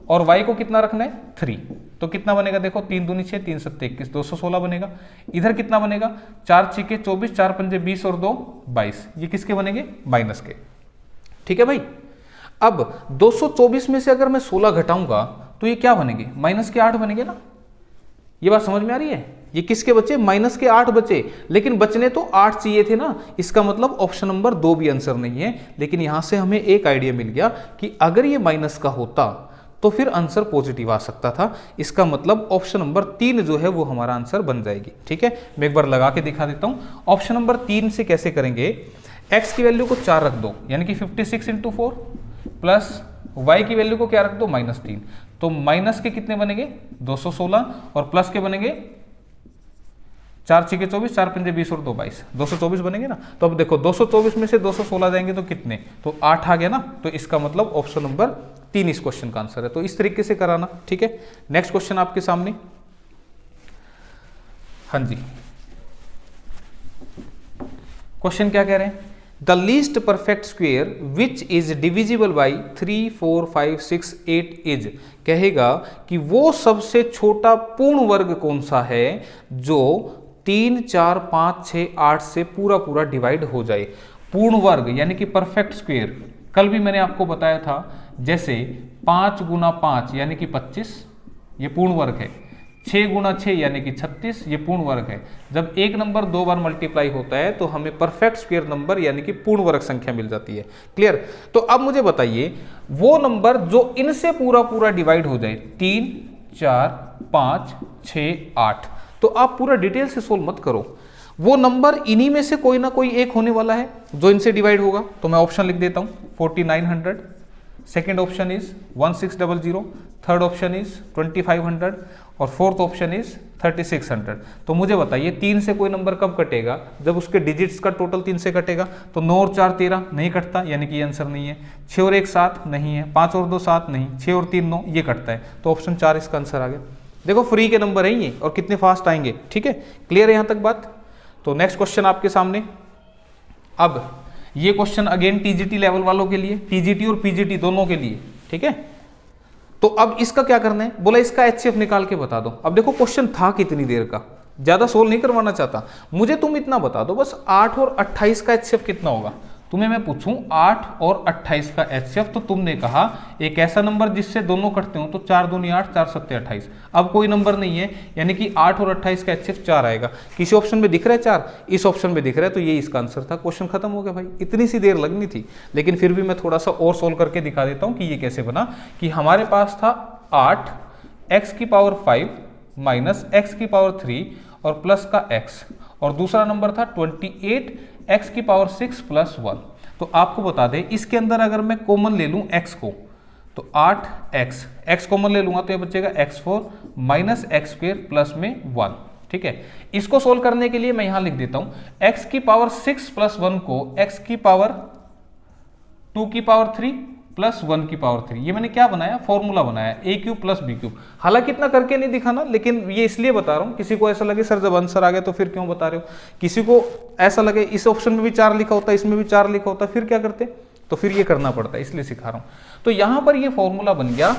और y को कितना रखना है 3, तो कितना बनेगा देखो 3 दूनी 6, 3 सत्ते 21, 216 बनेगा। इधर कितना बनेगा 4 छके 24, 4 पंजे 20 और 2 22, ये किसके बनेंगे माइनस के, ठीक है भाई। अब 224 में से अगर मैं 16 घटाऊंगा तो ये क्या बनेंगे माइनस के 8 बनेंगे ना। ये बात समझ में आ रही है? ये किसके बचे माइनस के 8 बचे, लेकिन बचने तो 8 चाहिए थे ना। इसका मतलब ऑप्शन नंबर 2 भी आंसर नहीं है। लेकिन यहां से हमें एक आइडिया मिल गया कि अगर ये माइनस का होता तो फिर आंसर पॉजिटिव आ सकता था। इसका मतलब ऑप्शन नंबर 3 जो है वो हमारा आंसर बन जाएगी, ठीक है। मैं एक बार लगा के दिखा देता हूं। ऑप्शन नंबर 3 से कैसे करेंगे, x की वैल्यू को 4 रख दो यानी कि 56 इंटू 4, प्लस y की वैल्यू को क्या रख दो -3, तो माइनस के कितने बनेंगे 216, और प्लस के बनेंगे 4 छके 24, 4 पंजे 20 और 2 22, 224 बनेंगे ना। तो अब देखो 224 में से 216 जाएंगे तो कितने, तो 8 आ गया ना। तो इसका मतलब ऑप्शन नंबर 3 इस क्वेश्चन का आंसर है। तो इस तरीके से कराना, ठीक है। नेक्स्ट क्वेश्चन आपके सामने, हाँ जी, क्वेश्चन क्या कह रहे हैं, the least perfect square which is divisible by 3, 4, 5, 6, 8 is, कहेगा कि वो सबसे छोटा पूर्ण वर्ग कौन सा है जो 3, 4, 5, 6, 8 से पूरा पूरा डिवाइड हो जाए। पूर्ण वर्ग यानी कि परफेक्ट स्क्वेयर, कल भी मैंने आपको बताया था, जैसे 5 गुना 5 यानी कि 25, ये पूर्ण वर्ग है। 6 गुना 6 यानी कि 36, ये पूर्ण वर्ग है। जब एक नंबर 2 बार मल्टीप्लाई होता है तो हमें परफेक्ट स्क्वायर नंबर यानी कि पूर्ण वर्ग संख्या मिल जाती है। क्लियर? तो अब मुझे बताइए वो नंबर जो इनसे पूरा पूरा डिवाइड हो जाए, 3, 4, 5, 6, 8। तो आप पूरा डिटेल से सोल्व मत करो, वो नंबर इन्हीं में से कोई ना कोई एक होने वाला है जो इनसे डिवाइड होगा। तो मैं ऑप्शन लिख देता हूं, 4900, second option is 1600, third option is 2500 और फोर्थ ऑप्शन इज 3600। तो मुझे बताइए 3 से कोई नंबर कब कटेगा, जब उसके डिजिट्स का टोटल 3 से कटेगा। तो 9 और 4 13 नहीं कटता, यानी कि ये आंसर नहीं है। 6 और 1 7 नहीं है, 5 और 2 7 नहीं, 6 और 3 9, ये कटता है। तो ऑप्शन 4 इसका आंसर आ गया। देखो फ्री के नंबर हैं ये और कितने फास्ट आएंगे, ठीक है। क्लियर है यहां तक बात? तो नेक्स्ट क्वेश्चन आपके सामने। अब ये क्वेश्चन अगेन टीजीटी लेवल वालों के लिए, टीजीटी और पीजीटी दोनों के लिए, ठीक है। तो अब इसका क्या करना है, बोला इसका एचसीएफ निकाल के बता दो। अब देखो क्वेश्चन था कितनी देर का, ज़्यादा सोल्व नहीं करवाना चाहता, मुझे तुम इतना बता दो बस 8 और 28 का HCF कितना होगा। तुम्हें मैं पूछूं 8 और 28 का HCF, तो तुमने कहा एक ऐसा नंबर जिससे दोनों कटते हो, तो 4 दूनी 8, 4 सत्ते 28। अब कोई नंबर नहीं है, यानी कि 8 और 28 का HCF 4 आएगा। किसी ऑप्शन में दिख रहा है 4, इस ऑप्शन में दिख रहा है, तो ये इसका आंसर था। क्वेश्चन खत्म हो गया भाई, इतनी सी देर लगनी थी, लेकिन फिर भी मैं थोड़ा सा और सोल्व करके दिखा देता हूँ कि ये कैसे बना। कि हमारे पास था 8 x की पावर 5 माइनस x की पावर 3 और प्लस का x, और दूसरा नंबर था 28 x की पावर 6 प्लस 1। तो आपको बता दें इसके अंदर अगर मैं कॉमन ले लूं x को, तो 8x कॉमन ले लूंगा तो ये बचेगा x4 minus x square plus में 1। ठीक है, इसको सोल्व करने के लिए मैं यहां लिख देता हूं x की पावर 6 प्लस 1 को x की पावर 2 की पावर 3 प्लस 1 की पावर 3, ये मैंने क्या बनाया, फॉर्मूला बनाया a cube plus b cube. हालांकि इतना करके नहीं दिखाना, लेकिन ये इसलिए बता रहा हूं, किसी को ऐसा लगे सर जब आंसर आ गया तो फिर क्यों बता रहे हो, किसी को ऐसा लगे इस ऑप्शन में भी 4 लिखा होता, इसमें भी 4 लिखा होता, फिर क्या करते, तो फिर ये करना पड़ता है, इसलिए सिखा रहा हूं। तो यहां पर ये फॉर्मूला बन गया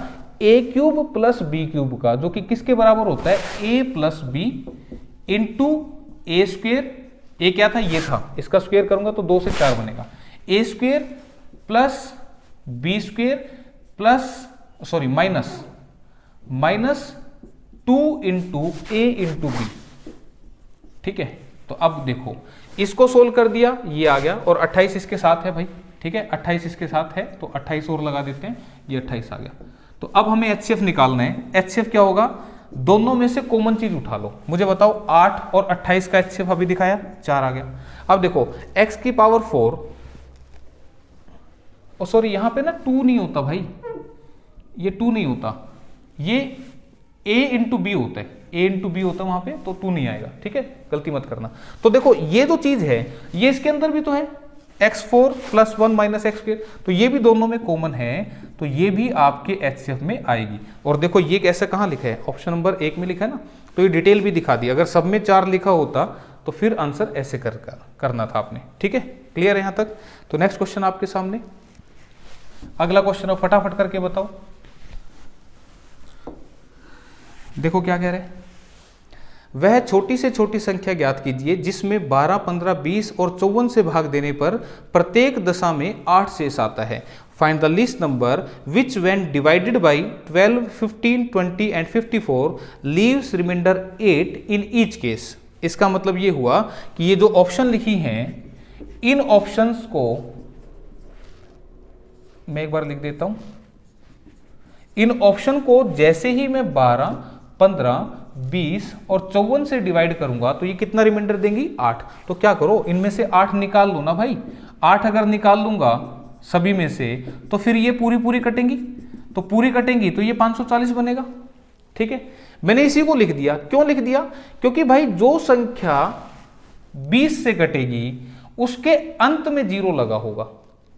a cube plus b cube का, जो कि किसके बराबर होता है, a plus b into a square. A क्या था, ये था, इसका स्क्वेयर करूंगा तो 2 से 4 बनेगा, a square plus b square plus minus 2 into a into b. ठीक है, तो अब देखो इसको सोल्व कर दिया, ये आ गया, और 28 इसके साथ है भाई। ठीक है, 28 इसके साथ है, तो 28 और लगा देते हैं, ये 28 आ गया। तो अब हमें HCF निकालना है। HCF क्या होगा, दोनों में से कॉमन चीज उठा लो। मुझे बताओ 8 और 28 का HCF अभी दिखाया 4 आ गया। अब देखो x की पावर 4, और सॉरी यहां पे ना 2 नहीं होता भाई, ये 2 नहीं होता, ये a इंटू बी होता है, a इंटू बी होता है वहां पे, तो 2 नहीं आएगा। ठीक है, गलती मत करना। तो देखो ये जो चीज है ये इसके अंदर भी तो है, x4 plus 1 minus x square, तो ये भी दोनों में कॉमन है, तो ये भी आपके HCF में आएगी। और देखो ये कैसे कहां लिखा है, ऑप्शन नंबर 1 में लिखा है ना, तो ये डिटेल भी दिखा दी। अगर सब में 4 लिखा होता तो फिर आंसर ऐसे करना था आपने। ठीक है, क्लियर है यहां तक। तो नेक्स्ट क्वेश्चन आपके सामने, अगला क्वेश्चन अब फटाफट करके बताओ। देखो क्या कह रहे हैं, वह छोटी से छोटी संख्या ज्ञात कीजिए जिसमें 12, 15, 20 और 54 से भाग देने पर प्रत्येक दशा में 8 शेष आता है। Find the least number which when divided by 12, 15, 20 and 54 leaves remainder 8 in each case. इसका मतलब ये हुआ कि ये जो ऑप्शन लिखी हैं, इन ऑप्शंस को मैं एक बार लिख देता हूं। इन ऑप्शन को जैसे ही मैं 12, 15, 20 और 54 से डिवाइड करूंगा तो ये कितना रिमाइंडर देंगी, 8। तो क्या करो, इनमें से 8 निकाल लो ना भाई। 8 अगर निकाल लूंगा सभी में से, तो फिर ये पूरी कटेंगी, तो पूरी कटेंगी तो ये 540 बनेगा। ठीक है, मैंने इसी को लिख दिया। क्यों लिख दिया, क्योंकि भाई जो संख्या 20 से कटेगी उसके अंत में 0 लगा होगा।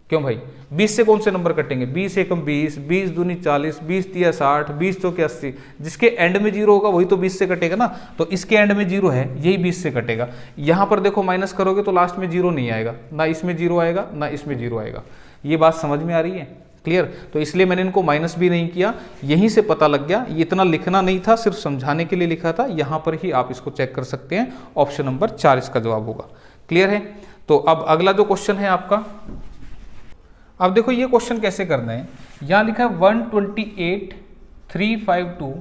क्यों भाई, 20 से कौन से नंबर कटेंगे, 20 एकम 20, 20 दूनी 40, 20 तिया 60, 20 चौके 80, जिसके एंड में 0 होगा वही तो 20 से कटेगा ना। तो इसके एंड में 0 है, यही 20 से कटेगा। यहां पर देखो माइनस करोगे तो लास्ट में 0 नहीं आएगा, ना इसमें 0 आएगा ना इसमें 0 आएगा। ये बात समझ में आ रही है, क्लियर। तो इसलिए मैंने इनको माइनस भी नहीं किया, यहीं से पता लग गया। ये इतना लिखना नहीं था, सिर्फ समझाने के लिए लिखा था। यहां पर ही आप इसको चेक कर सकते हैं, ऑप्शन नंबर 4 इसका जवाब होगा। क्लियर है। तो अब अगला जो क्वेश्चन है आपका, अब देखो ये क्वेश्चन कैसे करना है। यहां लिखा है 128,352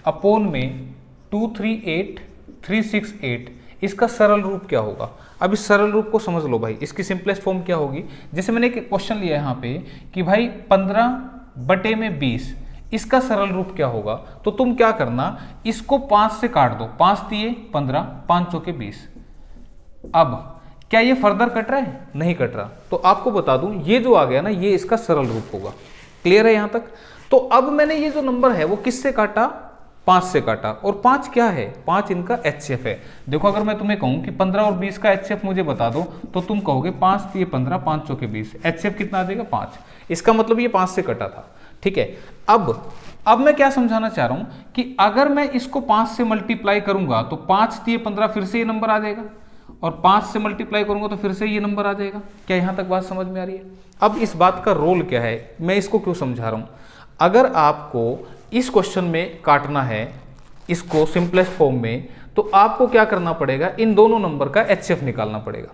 अपॉन में 238,368, इसका सरल रूप क्या होगा। अब इस सरल रूप को समझ लो भाई, इसकी सिंपलेस्ट फॉर्म क्या होगी। जैसे मैंने एक क्वेश्चन लिया यहाँ पे कि भाई 15/20, इसका सरल रूप क्या होगा। तो तुम क्या करना, इसको 5 से काट दो, 5 दिए 15, 5 चौके 20। अब क्या ये फर्दर कट रहा है, नहीं कट रहा। तो आपको बता दूं ये जो आ गया ना, ये इसका सरल रूप होगा। क्लियर है यहां तक। तो अब मैंने ये जो नंबर है वो किससे काटा, 5 से काटा। और 5 क्या है, 5 इनका HCF है। देखो अगर मैं तुम्हें कहूं कि 15 और 20 का HCF मुझे बता दो, तो तुम कहोगे 5 दिए 15, 5 चौके 20, HCF कितना आ जाएगा, 5। इसका मतलब ये 5 से कटा था। ठीक है, अब मैं क्या समझाना चाह रहा हूं कि अगर मैं इसको 5 से मल्टीप्लाई करूंगा तो 5 दिए 15, फिर से ये नंबर आ जाएगा, और 5 से मल्टीप्लाई करूंगा तो फिर से ये नंबर आ जाएगा। क्या यहां तक बात समझ में आ रही है। अब इस बात का रोल क्या है, मैं इसको क्यों समझा रहा हूं। अगर आपको इस क्वेश्चन में काटना है इसको सिंपलेस्ट फॉर्म में, तो आपको क्या करना पड़ेगा, इन दोनों नंबर का HCF निकालना पड़ेगा।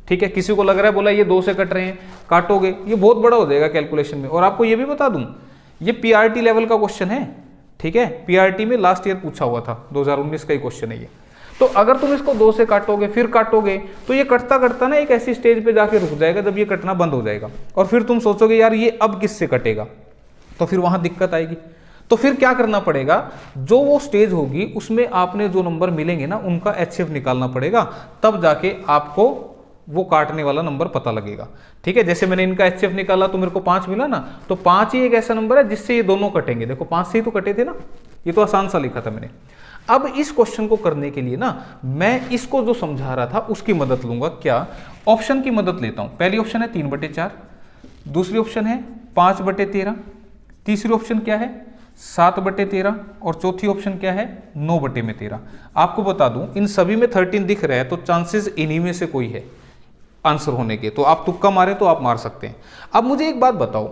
ठीक है, किसी को लग रहा है बोला ये 2 से कट रहे हैं, काटोगे, ये बहुत बड़ा हो जाएगा कैलकुलेशन में। और आपको ये भी बता दूं, ये PRT लेवल का क्वेश्चन है। ठीक है, PRT में लास्ट ईयर पूछा हुआ था, 2019 का ही क्वेश्चन है ये। तो अगर तुम इसको 2 से काटोगे फिर काटोगे तो ये कटता कटता ना एक ऐसी स्टेज पे जाके रुक जाएगा जब ये कटना बंद हो जाएगा, और फिर तुम सोचोगे यार ये अब किससे कटेगा, तो फिर वहां दिक्कत आएगी। तो फिर क्या करना पड़ेगा, जो वो स्टेज होगी उसमें आपने जो नंबर मिलेंगे ना उनका HCF निकालना पड़ेगा, तब जाके आपको वो काटने वाला नंबर पता लगेगा। ठीक है, जैसे मैंने इनका HCF निकाला तो मेरे को 5 मिला ना, तो 5 ही एक ऐसा नंबर है जिससे ये दोनों कटेंगे। देखो 5 से ही तो कटे थे ना, ये तो आसान सा लिखा था मैंने। अब इस क्वेश्चन को करने के लिए ना मैं इसको जो समझा रहा था उसकी मदद लूंगा। क्या, ऑप्शन की मदद लेता हूं। पहली ऑप्शन है 3/4, दूसरी ऑप्शन है 5/13, तीसरी ऑप्शन क्या है 7/13, और चौथी ऑप्शन क्या है 9/13। आपको बता दूं इन सभी में 13 दिख रहा है, तो चांसेस इन्हीं में से कोई है आंसर होने के। तो आप तुक्का मारे तो आप मार सकते हैं। अब मुझे एक बात बताओ,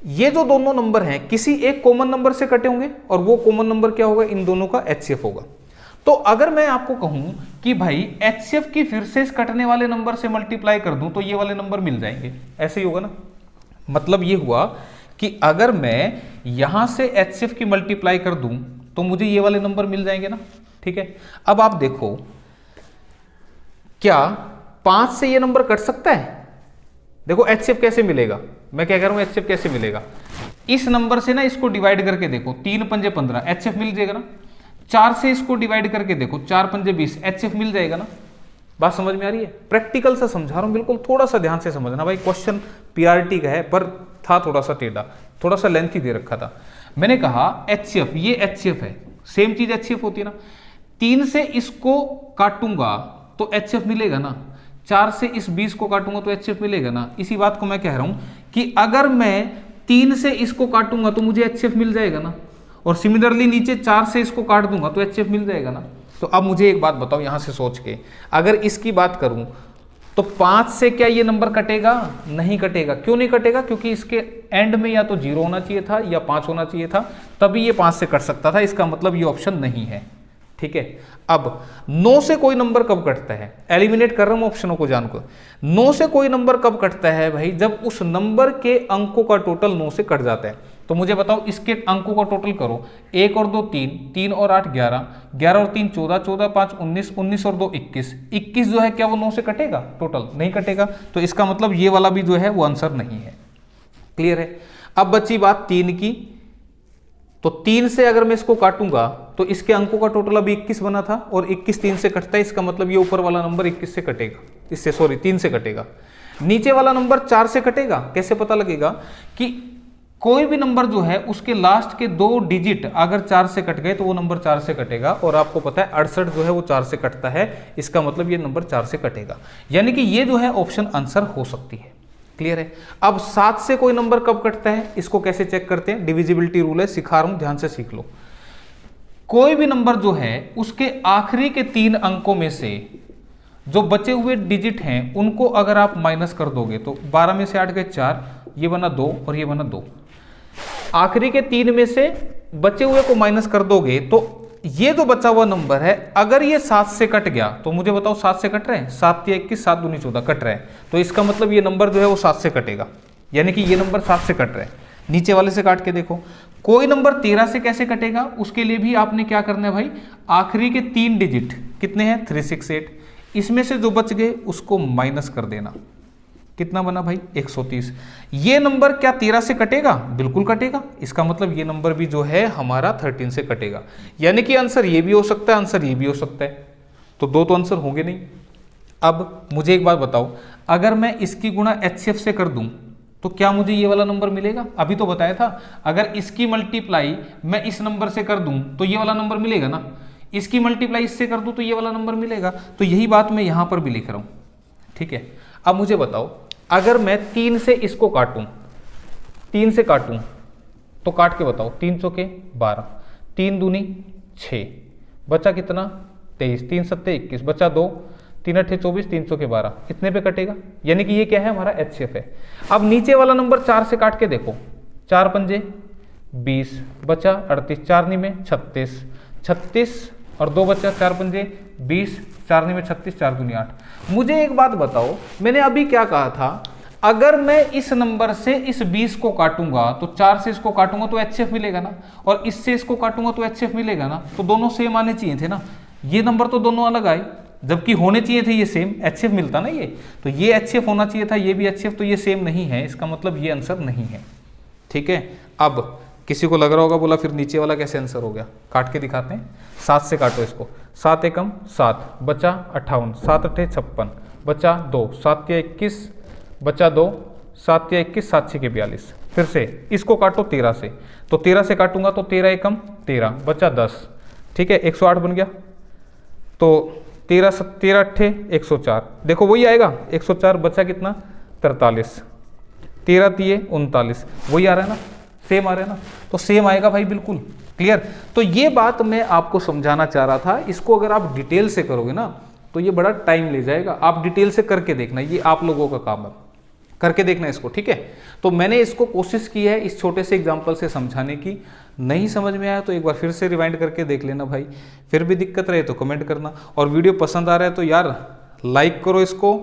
ये जो दोनों नंबर हैं किसी एक कॉमन नंबर से कटे होंगे, और वो कॉमन नंबर क्या होगा, इन दोनों का HCF होगा। तो अगर मैं आपको कहूं कि भाई HCF की फिर से इस कटने वाले नंबर से मल्टीप्लाई कर दूं तो ये वाले नंबर मिल जाएंगे, ऐसे ही होगा ना। मतलब ये हुआ कि अगर मैं यहां से HCF की मल्टीप्लाई कर दूं तो मुझे ये वाले नंबर मिल जाएंगे ना। ठीक है, अब आप देखो क्या 5 से ये नंबर कट सकता है। देखो HCF कैसे मिलेगा, मैं क्या कह रहा हूं HCF कैसे मिलेगा, इस नंबर से ना इसको डिवाइड करके देखो, 3 पंजे 15 HCF मिल जाएगा ना। 4 से इसको डिवाइड करके देखो, 4 पंजे 20 HCF मिल जाएगा ना। बात समझ में आ रही है, प्रैक्टिकल से समझा रहा हूं, बिल्कुल थोड़ा सा ध्यान से समझना भाई। क्वेश्चन PRT का है पर था थोड़ा सा टेढ़ा, थोड़ा सा लेंथी दे रखा था। मैंने कहा HCF, ये HCF है, सेम चीज HCF होती है ना। 3 से इसको काटूंगा तो HCF मिलेगा ना, 4 से इस 20 को काटूंगा तो HCF मिलेगा ना। इसी बात को मैं कह रहा हूं कि अगर मैं 3 से इसको काटूंगा तो मुझे HCF मिल जाएगा ना, और सिमिलरली नीचे 4 से इसको काट दूंगा तो HCF मिल जाएगा ना। तो अब मुझे एक बात बताओ यहां से सोच के, अगर इसकी बात करूं तो 5 से क्या ये नंबर कटेगा, नहीं कटेगा। क्यों नहीं कटेगा, क्योंकि इसके एंड में या तो 0 होना चाहिए था या 5 होना चाहिए था, तभी ये 5 से कट सकता था। इसका मतलब ये ऑप्शन नहीं है। ठीक है, अब 9 से कोई नंबर कब कटता है, एलिमिनेट कर रहा हूं ऑप्शनों को जानकर। 9 से कोई नंबर कब कटता है भाई, जब उस नंबर के अंकों का टोटल 9 से कट जाता है। तो मुझे बताओ इसके अंकों का टोटल करो, 1 और 2 3, 3 और 8 11, 11 और 3 14, 14 5 19, 19 और 2 21, 21 जो है क्या वो 9 से कटेगा, टोटल नहीं कटेगा। तो इसका मतलब ये वाला भी जो है वो आंसर नहीं है। क्लियर है। अब बची बात 3 की, तो 3 से अगर मैं इसको काटूंगा तो इसके अंकों का टोटल अभी 21 बना था, और 21 3 से कटता है, इसका मतलब ये ऊपर वाला नंबर 21 से कटेगा, इससे सॉरी 3 से कटेगा। नीचे वाला नंबर 4 से कटेगा। कैसे पता लगेगा कि कोई भी नंबर जो है उसके लास्ट के 2 डिजिट अगर 4 से कट गए तो वो नंबर 4 से कटेगा, और आपको पता है 68 जो है वो 4 से कटता है, इसका मतलब ये नंबर 4 से कटेगा। यानी कि ये जो है ऑप्शन आंसर हो सकती है। क्लियर है। अब 7 से कोई नंबर कब कटता है, इसको कैसे चेक करते हैं, डिविजिबिलिटी रूल है, सिखा रहा हूं, ध्यान से सीख लो। कोई भी नंबर जो है उसके आखिरी के 3 अंकों में से जो बचे हुए डिजिट हैं उनको अगर आप माइनस कर दोगे तो 12 में से 8 गए 4, ये बना 2 और ये बना 2। आखिरी के 3 में से बचे हुए को माइनस कर दोगे तो ये जो बचा हुआ नंबर है अगर ये 7 से कट गया तो मुझे बताओ 7 से कट रहे हैं, 7 या 21, 7 दूनी 14 कट रहे हैं, तो इसका मतलब ये नंबर जो है वो 7 से कटेगा, यानी कि ये नंबर 7 से कट रहे हैं। नीचे वाले से काट के देखो। कोई नंबर 13 से कैसे कटेगा, उसके लिए भी आपने क्या करना है भाई, आखिरी के 3 डिजिट कितने हैं 368, इसमें से जो बच गए उसको माइनस कर देना। कितना बना भाई 130। ये नंबर क्या 13 से कटेगा, बिल्कुल कटेगा, इसका मतलब ये नंबर भी जो है हमारा 13 से कटेगा, यानी कि आंसर ये भी हो सकता है, आंसर ये भी हो सकता है, तो 2 तो आंसर होंगे नहीं। अब मुझे एक बात बताओ, अगर मैं इसकी गुणा HCF से कर दूं तो क्या मुझे ये वाला नंबर मिलेगा, अभी तो बताया था अगर इसकी मल्टीप्लाई मैं इस नंबर से कर दूं तो ये वाला नंबर मिलेगा ना, इसकी मल्टीप्लाई इससे कर दूं तो ये वाला नंबर मिलेगा, तो यही बात मैं यहां पर भी लिख रहा हूं। ठीक है, अब मुझे बताओ अगर मैं 3 से इसको काटूं, 3 से काटूं तो काट के बताओ, 3 चौके 12, 3 दूनी 6, बचा कितना 23, 3 सत्ते 21, बचा 2, 3 अट्ठे 24, 3 चौके 12, इतने पे कटेगा, यानी कि ये क्या है हमारा HCF है। अब नीचे वाला नंबर 4 से काट के देखो, 4 पंजे 20, बचा 38, 4 नी में 36, 36 और 2 बच्चा 4 पंजे 20, 4 में 36, 4 दूनी 8। मुझे एक बात बताओ, मैंने अभी क्या कहा था, अगर मैं इस नंबर से इस 20 को काटूंगा तो 4 से इसको काटूंगा तो HCF मिलेगा ना, और इससे इसको काटूंगा तो HCF मिलेगा ना, तो दोनों सेम आने चाहिए थे ना। ये नंबर तो दोनों अलग आए, जबकि होने चाहिए थे ये सेम, HCF मिलता ना ये, तो ये HCF होना चाहिए था, ये भी HCF, तो ये सेम नहीं है, इसका मतलब ये आंसर नहीं है। ठीक है, अब किसी को लग रहा होगा बोला फिर नीचे वाला कैसे आंसर हो गया, काट के दिखाते हैं। 7 से काटो इसको, 7 एकम 7, बचा 58, 7 अट्ठे 56, बचा 2, 7 या 21, बचा 2, 7 या 21, 7 6 के 42। फिर से इसको काटो 13 से, तो 13 से काटूंगा तो 13 एकम 13, बचा 10। ठीक है, 108 बन गया, तो 13 अट्ठे 104, देखो वही आएगा 104, बचा कितना 43, 13 तिये 39, वही आ रहा है ना, सेम आ रहा है ना, तो सेम आएगा भाई, बिल्कुल क्लियर। तो ये बात मैं आपको समझाना चाह रहा था, इसको अगर आप डिटेल से करोगे ना तो ये बड़ा टाइम ले जाएगा, आप डिटेल से करके देखना, ये आप लोगों का काम है, करके देखना इसको। ठीक है, तो मैंने इसको कोशिश की है इस छोटे से एग्जाम्पल से समझाने की, नहीं समझ में आया तो एक बार फिर से रिवाइंड करके देख लेना भाई, फिर भी दिक्कत रहे तो कमेंट करना, और वीडियो पसंद आ रहा है तो यार लाइक करो इसको,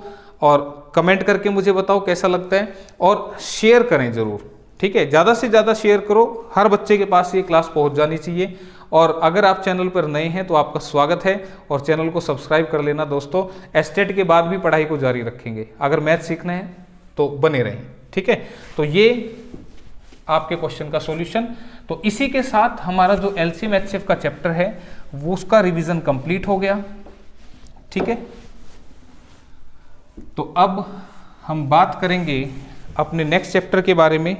और कमेंट करके मुझे बताओ कैसा लगता है, और शेयर करें जरूर। ठीक है, ज़्यादा से ज़्यादा शेयर करो, हर बच्चे के पास ये क्लास पहुंच जानी चाहिए। और अगर आप चैनल पर नए हैं तो आपका स्वागत है, और चैनल को सब्सक्राइब कर लेना दोस्तों। एस्टेट के बाद भी पढ़ाई को जारी रखेंगे, अगर मैथ सीखना है तो बने रहें। ठीक है, तो ये आपके क्वेश्चन का सॉल्यूशन। तो इसी के साथ हमारा जो LCM HCF का चैप्टर है वो उसका रिवीजन कंप्लीट हो गया। ठीक है, तो अब हम बात करेंगे अपने नेक्स्ट चैप्टर के बारे में।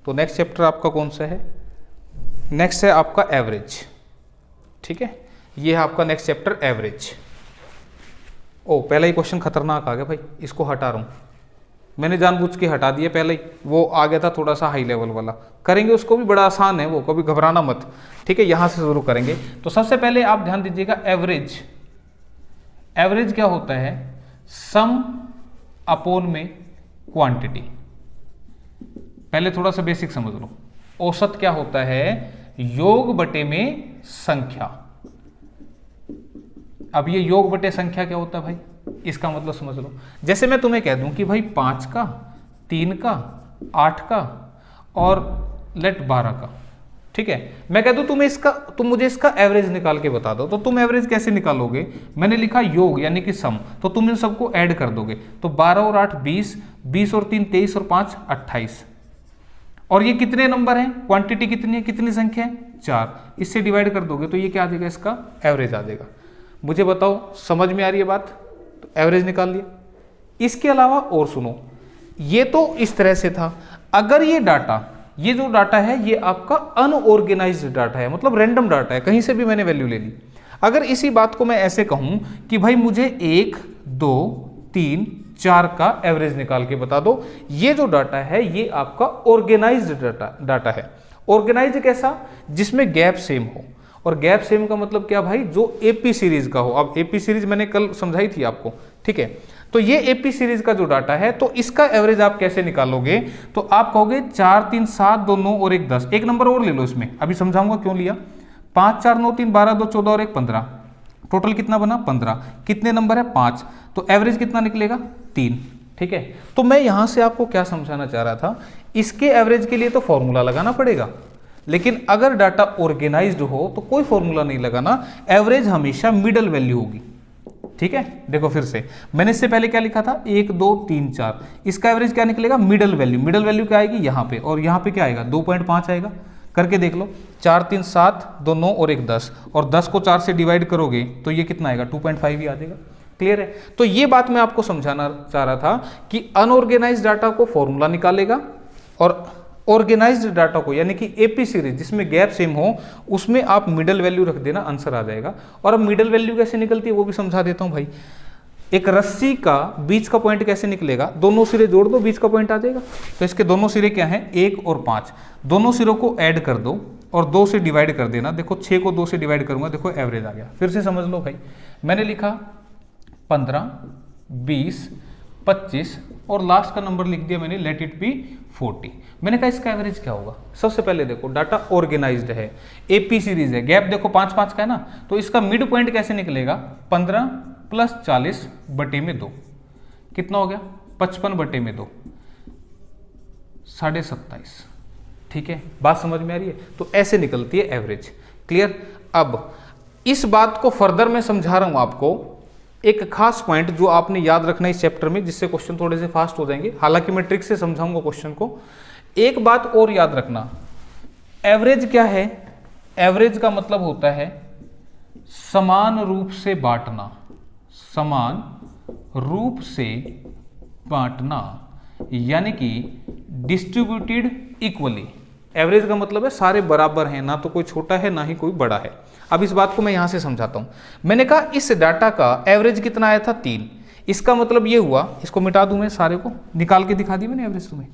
तो नेक्स्ट चैप्टर आपका कौन सा है? नेक्स्ट है आपका एवरेज। ठीक है, ये है आपका नेक्स्ट चैप्टर एवरेज। ओ, पहला ही क्वेश्चन खतरनाक आ गया भाई, इसको हटा रहा हूँ, मैंने जानबूझ के हटा दिया, पहले ही वो आ गया था थोड़ा सा हाई लेवल वाला, करेंगे उसको भी, बड़ा आसान है वो, कभी घबराना मत। ठीक है, यहाँ से शुरू करेंगे। तो सबसे पहले आप ध्यान दीजिएगा, एवरेज, एवरेज क्या होता है? सम अपोन में क्वांटिटी। पहले थोड़ा सा बेसिक समझ लो। औसत क्या होता है? योग बटे में संख्या। अब ये योग बटे संख्या क्या होता है भाई, इसका मतलब समझ लो। जैसे मैं तुम्हें कह दूं कि भाई 5 का, 3 का, 8 का और लेट 12 का। ठीक है, मैं कह दूं तुम मुझे इसका एवरेज निकाल के बता दो, तो तुम एवरेज कैसे निकालोगे? मैंने लिखा योग यानी कि सम, तो तुम इन सबको ऐड कर दोगे, तो 12 और 8 20, 20 और 3 23 और 5 28। और ये कितने नंबर हैं? क्वांटिटी कितनी है, कितनी संख्या है? 4। इससे डिवाइड कर दोगे तो ये क्या आ जाएगा? इसका एवरेज आ जाएगा। मुझे बताओ, समझ में आ रही है बात? तो एवरेज निकाल लिया। इसके अलावा और सुनो, ये तो इस तरह से था। अगर ये डाटा, ये जो डाटा है ये आपका अनऑर्गेनाइज्ड डाटा है, मतलब रैंडम डाटा है, कहीं से भी मैंने वैल्यू ले ली। अगर इसी बात को मैं ऐसे कहूं कि भाई मुझे 1 2 3 4 का एवरेज निकाल के बता दो, ये जो डाटा है ये आपका ऑर्गेनाइज्ड डाटा है। ऑर्गेनाइज्ड कैसा? जिसमें गैप सेम हो। और गैप सेम का मतलब क्या भाई? जो एपी सीरीज का हो। अब एपी सीरीज मैंने कल समझाई थी आपको। ठीक है, तो ये एपी सीरीज का जो डाटा है, तो इसका एवरेज आप कैसे निकालोगे? तो आप कहोगे 4 3 7 2 9 और 1 10। एक नंबर और ले लो इसमें, अभी समझाऊंगा क्यों लिया। 5 4 9 3 12 2 14 और 1 15। टोटल कितना बना? 15। कितने नंबर है? 5। तो एवरेज कितना निकलेगा? 3। ठीक है, तो मैं यहां से आपको क्या समझाना चाह रहा था, इसके एवरेज के लिए तो फॉर्मूला लगाना पड़ेगा, लेकिन अगर डाटा ऑर्गेनाइज्ड हो तो कोई फॉर्मूला नहीं लगाना, एवरेज हमेशा मिडल वैल्यू होगी। ठीक है, देखो फिर से, मैंने इससे पहले क्या लिखा था? 1 2 3 4। इसका एवरेज क्या निकलेगा? Middle value. मिडल वैल्यू क्या आएगी? यहाँ पे, और यहाँ पे क्या आएगा? 2.5 आएगा। करके देख लो, 4 3 7 2 9 और 1 10, और 10 को 4 से डिवाइड करोगे तो ये कितना आएगा? 2.5 ही आ जाएगा। क्लियर है? तो ये बात मैं आपको समझाना चाह रहा था कि अनऑर्गेनाइज्ड डाटा को फॉर्मूला निकालेगा, और ऑर्गेनाइज्ड डाटा को यानी कि एपी सीरीज जिसमें गैप सेम हो, उसमें आप मिडल वैल्यू रख देना, आंसर आ जाएगा। और अब मिडल वैल्यू कैसे निकलती है वो भी समझा देता हूं भाई। एक रस्सी का बीच का पॉइंट कैसे निकलेगा? दोनों सिरे जोड़ दो, बीच का पॉइंट आ जाएगा। तो इसके दोनों सिरे क्या हैं? 1 और 5। दोनों सिरों को ऐड कर दो और 2 से डिवाइड कर देना। देखो 6 को 2 से डिवाइड करूंगा, देखो एवरेज आ गया। फिर से समझ लो भाई, मैंने लिखा 15 20 25 और लास्ट का नंबर लिख दिया मैंने लेट इट बी 40। मैंने कहा इसका एवरेज क्या होगा। सबसे पहले देखो डाटा ऑर्गेनाइज्ड है, एपी सीरीज है, गैप देखो 5-5 का है ना, तो इसका मिड पॉइंट कैसे निकलेगा 15 + 40 बटे में 2 कितना हो गया 55 बटे में 2 27.5। ठीक है, बात समझ में आ रही है। तो ऐसे निकलती है एवरेज। क्लियर। अब इस बात को फर्दर मैं समझा रहा हूं आपको, एक खास पॉइंट जो आपने याद रखना है इस चैप्टर में, जिससे क्वेश्चन थोड़े से फास्ट हो जाएंगे। हालांकि मैं ट्रिक से समझाऊंगा क्वेश्चन को। एक बात और याद रखना, एवरेज क्या है, एवरेज का मतलब होता है समान रूप से बांटना, समान रूप से बांटना, यानी कि डिस्ट्रीब्यूटेड इक्वली। एवरेज का मतलब है सारे बराबर हैं, ना तो कोई छोटा है ना ही कोई बड़ा है। अब इस बात को मैं यहां से समझाता हूं। मैंने कहा इस डाटा का एवरेज कितना आया था 3। इसका मतलब ये हुआ, इसको मिटा दूं मैं, सारे को निकाल के दिखा दी मैंने एवरेज तुम्हें।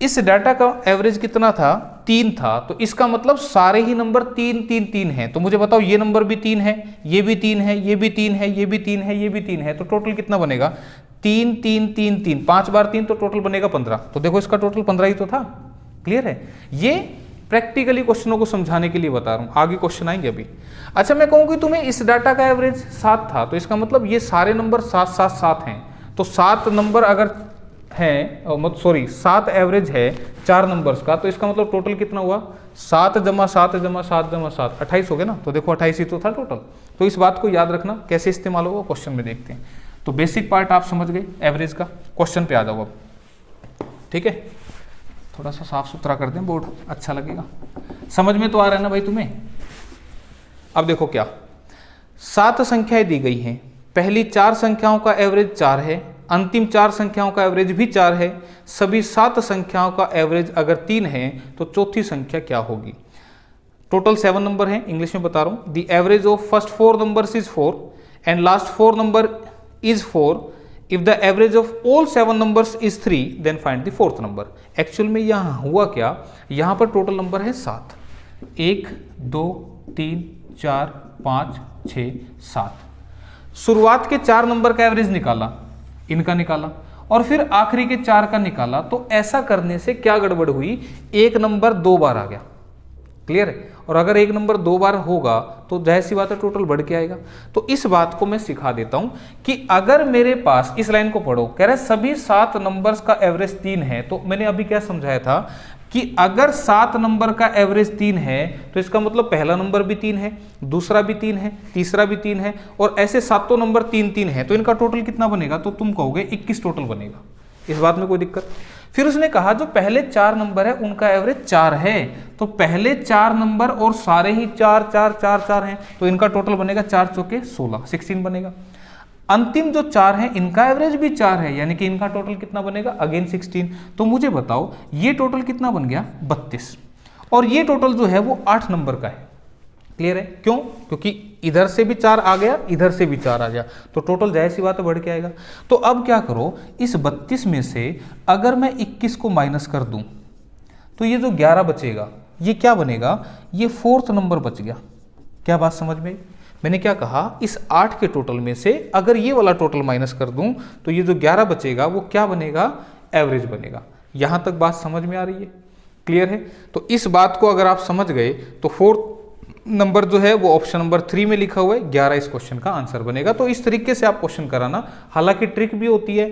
इस डाटा का एवरेज कितना था 3 था, तो इसका मतलब सारे ही नंबर 3 3 3 हैं। तो मुझे बताओ ये नंबर भी 3 है, ये भी 3 है, ये भी 3 है, ये भी 3 है, ये भी 3 है, तो टोटल कितना बनेगा 3 3 3 3, 5 बार 3 तो टोटल बनेगा 15। तो देखो इसका टोटल 15 ही तो था। क्लियर है। ये प्रैक्टिकली क्वेश्चनों को समझाने के लिए बता रहा हूं, आगे क्वेश्चन आएंगे अभी। अच्छा, मैं कहूं कि तुम्हें इस डाटा का एवरेज 7 था, तो इसका मतलब ये सारे नंबर 7 7 7 हैं। तो 7 नंबर अगर है, सॉरी 7 एवरेज है 4 नंबर्स का, तो इसका मतलब टोटल कितना हुआ 7 + 7 + 7 + 7 28 हो गया ना। तो देखो 28 ही तो था टोटल। तो इस बात को याद रखना, कैसे इस्तेमाल होगा क्वेश्चन में देखते हैं। तो बेसिक पार्ट आप समझ गए एवरेज का। क्वेश्चन पे आ जाओ अब। ठीक है, थोड़ा सा साफ सुथरा कर दें बोर्ड, अच्छा लगेगा। समझ में तो आ रहा है ना भाई तुम्हें। अब देखो क्या, 7 संख्याएं दी गई हैं। पहली 4 संख्याओं का एवरेज 4 है, अंतिम 4 संख्याओं का एवरेज भी 4 है। सभी 7 संख्याओं का एवरेज अगर 3 है तो चौथी संख्या क्या होगी। टोटल 7 नंबर हैं, इंग्लिश में बता रहा हूं। The average of first 4 numbers is 4 and last 4 number is 4। If the average of all 7 numbers is 3, then find the fourth number. Actual में यहाँ हुआ क्या, यहाँ पर टोटल नंबर है 7, 1 2 3 4 5 6 7। शुरुआत के 4 नंबर का एवरेज निकाला, इनका निकाला, और फिर आखिरी के 4 का निकाला। तो ऐसा करने से क्या गड़बड़ हुई, एक नंबर 2 बार आ गया। क्लियर है। और अगर एक नंबर 2 बार होगा तो जाहिर सी बात है टोटल बढ़ के आएगा। तो इस बात को मैं सिखा देता हूं कि अगर मेरे पास, इस लाइन को पढ़ो, कह रहे सभी 7 नंबर्स का एवरेज 3 है। तो मैंने अभी क्या समझाया था कि अगर 7 नंबर का एवरेज 3 है तो इसका मतलब पहला नंबर भी 3 है, दूसरा भी 3 है, तीसरा भी 3 है, और ऐसे 7 नंबर 3 3 है। तो इनका टोटल कितना बनेगा, तो तुम कहोगे 21 टोटल बनेगा। इस बात में कोई दिक्कत। फिर उसने कहा जो पहले 4 नंबर है उनका एवरेज 4 है, तो पहले 4 नंबर और सारे ही 4 4 4 4 हैं, तो इनका टोटल बनेगा 4 चौके 16, 16 बनेगा। अंतिम जो 4 हैं इनका एवरेज भी 4 है, यानी कि इनका टोटल कितना बनेगा, अगेन 16। तो मुझे बताओ ये टोटल कितना बन गया 32, और ये टोटल जो है वो 8 नंबर का है। क्लियर है। क्यों, क्योंकि इधर से भी 4 आ गया, इधर से भी 4 आ गया, तो टोटल जाहिर सी बात है बढ़ के आएगा। तो अब क्या करो, इस 32 में से अगर मैं 21 को माइनस कर दूं तो ये जो 11 बचेगा ये क्या बनेगा, ये 4th नंबर बच गया। क्या बात समझ में आई। मैंने क्या कहा, इस 8 के टोटल में से अगर ये वाला टोटल माइनस कर दूं तो ये जो 11 बचेगा वो क्या बनेगा, एवरेज बनेगा। यहां तक बात समझ में आ रही है। क्लियर है। तो इस बात को अगर आप समझ गए तो 4th नंबर जो है वो ऑप्शन नंबर 3 में लिखा हुआ है, 11 इस क्वेश्चन का आंसर बनेगा। तो इस तरीके से आप क्वेश्चन कराना। हालांकि ट्रिक भी होती है,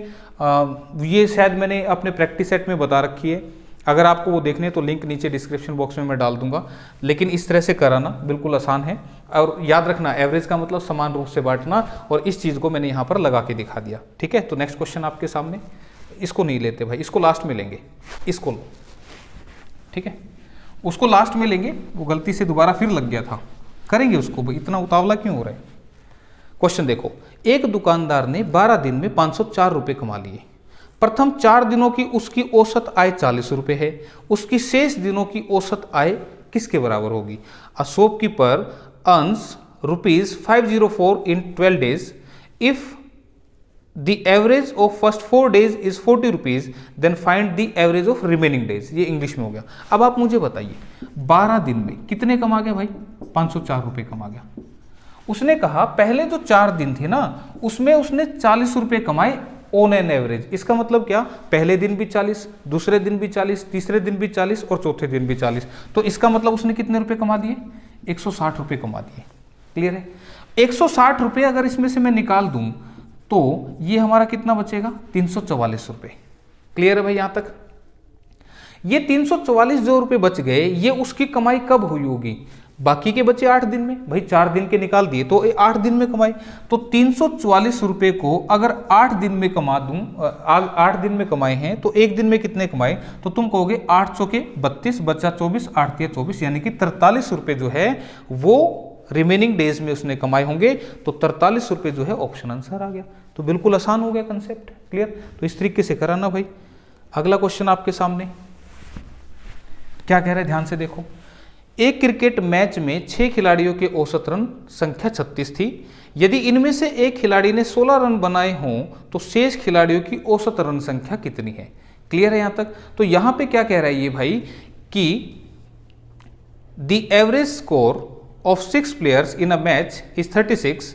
ये शायद मैंने अपने प्रैक्टिस सेट में बता रखी है। अगर आपको वो देखने तो लिंक नीचे डिस्क्रिप्शन बॉक्स में मैं डाल दूंगा। लेकिन इस तरह से कराना बिल्कुल आसान है। और याद रखना एवरेज का मतलब समान रूप से बांटना, और इस चीज़ को मैंने यहाँ पर लगा के दिखा दिया। ठीक है। तो नेक्स्ट क्वेश्चन आपके सामने, इसको नहीं लेते भाई, इसको लास्ट में लेंगे, इसको लो। ठीक है, उसको लास्ट में लेंगे, वो गलती से दोबारा फिर लग गया था, करेंगे उसको भाई, इतना उतावला क्यों हो रहा है। क्वेश्चन देखो, एक दुकानदार ने 12 दिन में 504 रुपए कमा लिए। प्रथम 4 दिनों की उसकी औसत आय 40 रुपए है। उसकी शेष दिनों की औसत आय किसके बराबर होगी। A shopkeeper earns ₹504 in 12 days. If the average of first 4 days is 40 rupees, then find the average of remaining days. ये इंग्लिश में हो गया। अब आप मुझे बताइए 12 दिन में कितने कमा गया भाई, 504 रुपए कमा गया। उसने कहा पहले जो 4 दिन थे ना उसमें उसने 40 रुपए कमाए ऑन एन एवरेज। इसका मतलब क्या, पहले दिन भी 40, दूसरे दिन भी 40, तीसरे दिन भी 40 और चौथे दिन भी 40। तो इसका मतलब उसने कितने रुपए कमा दिए, 160 रुपए कमा दिए। क्लियर है। 160 रुपए अगर इसमें से मैं निकाल दूं तो ये हमारा कितना बचेगा, 344 रुपए। क्लियर है भाई यहां तक। ये 344 जो रुपए बच गए, ये उसकी कमाई कब हुई होगी, बाकी के बचे 8 दिन में। भाई 4 दिन के निकाल दिए तो 8 दिन में कमाए। तो 344 रुपए को अगर 8 दिन में कमा दूं, 8 दिन में कमाए हैं तो एक दिन में कितने कमाए, तो तुम कहोगे 8 चौके 32 बचा 24, 8 तिया 24, यानी कि 43 रुपए जो है वो रिमेनिंग डेज में उसने कमाए होंगे। तो 43 रुपए जो है ऑप्शन आंसर आ गया। तो बिल्कुल आसान हो गया कंसेप्ट। क्लियर। तो इस तरीके से कराना भाई। अगला क्वेश्चन आपके सामने क्या कह रहे हैं, ध्यान से देखो। एक क्रिकेट मैच में 6 खिलाड़ियों के औसत रन संख्या 36 थी। यदि इनमें से एक खिलाड़ी ने 16 रन बनाए हों तो शेष खिलाड़ियों की औसत रन संख्या कितनी है। क्लियर है यहां तक। तो यहां पे क्या कह रहा है ये भाई कि the average score of 6 players in a match is 36।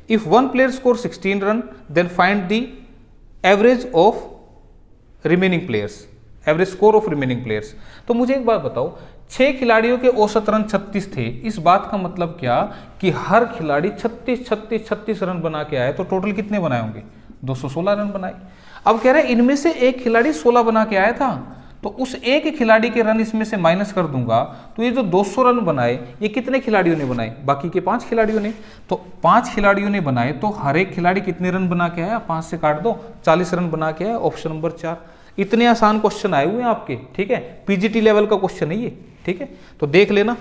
If one player score 16 run then find the average of remaining players, average score of remaining players. तो मुझे एक बात बताओ, 6 खिलाड़ियों के औसत रन 36 थे। इस बात का मतलब क्या कि हर खिलाड़ी 36 रन बना के आए, तो टोटल कितने बनाए होंगे, 216 रन बनाए। अब कह रहे हैं इनमें से एक खिलाड़ी 16 बना के आया था, तो उस एक खिलाड़ी के रन इसमें से माइनस कर दूंगा तो ये जो 200 रन बनाए ये कितने खिलाड़ियों ने बनाए, बाकी के 5 खिलाड़ियों ने। तो 5 खिलाड़ियों ने बनाए तो हर एक खिलाड़ी कितने रन बना के आया, 5 से काट दो, 40 रन बना के आया। Option number 4। इतने आसान क्वेश्चन आए हुए हैं आपके, ठीक है, पीजीटी लेवल का क्वेश्चन है ये, ठीक है। तो देख लेना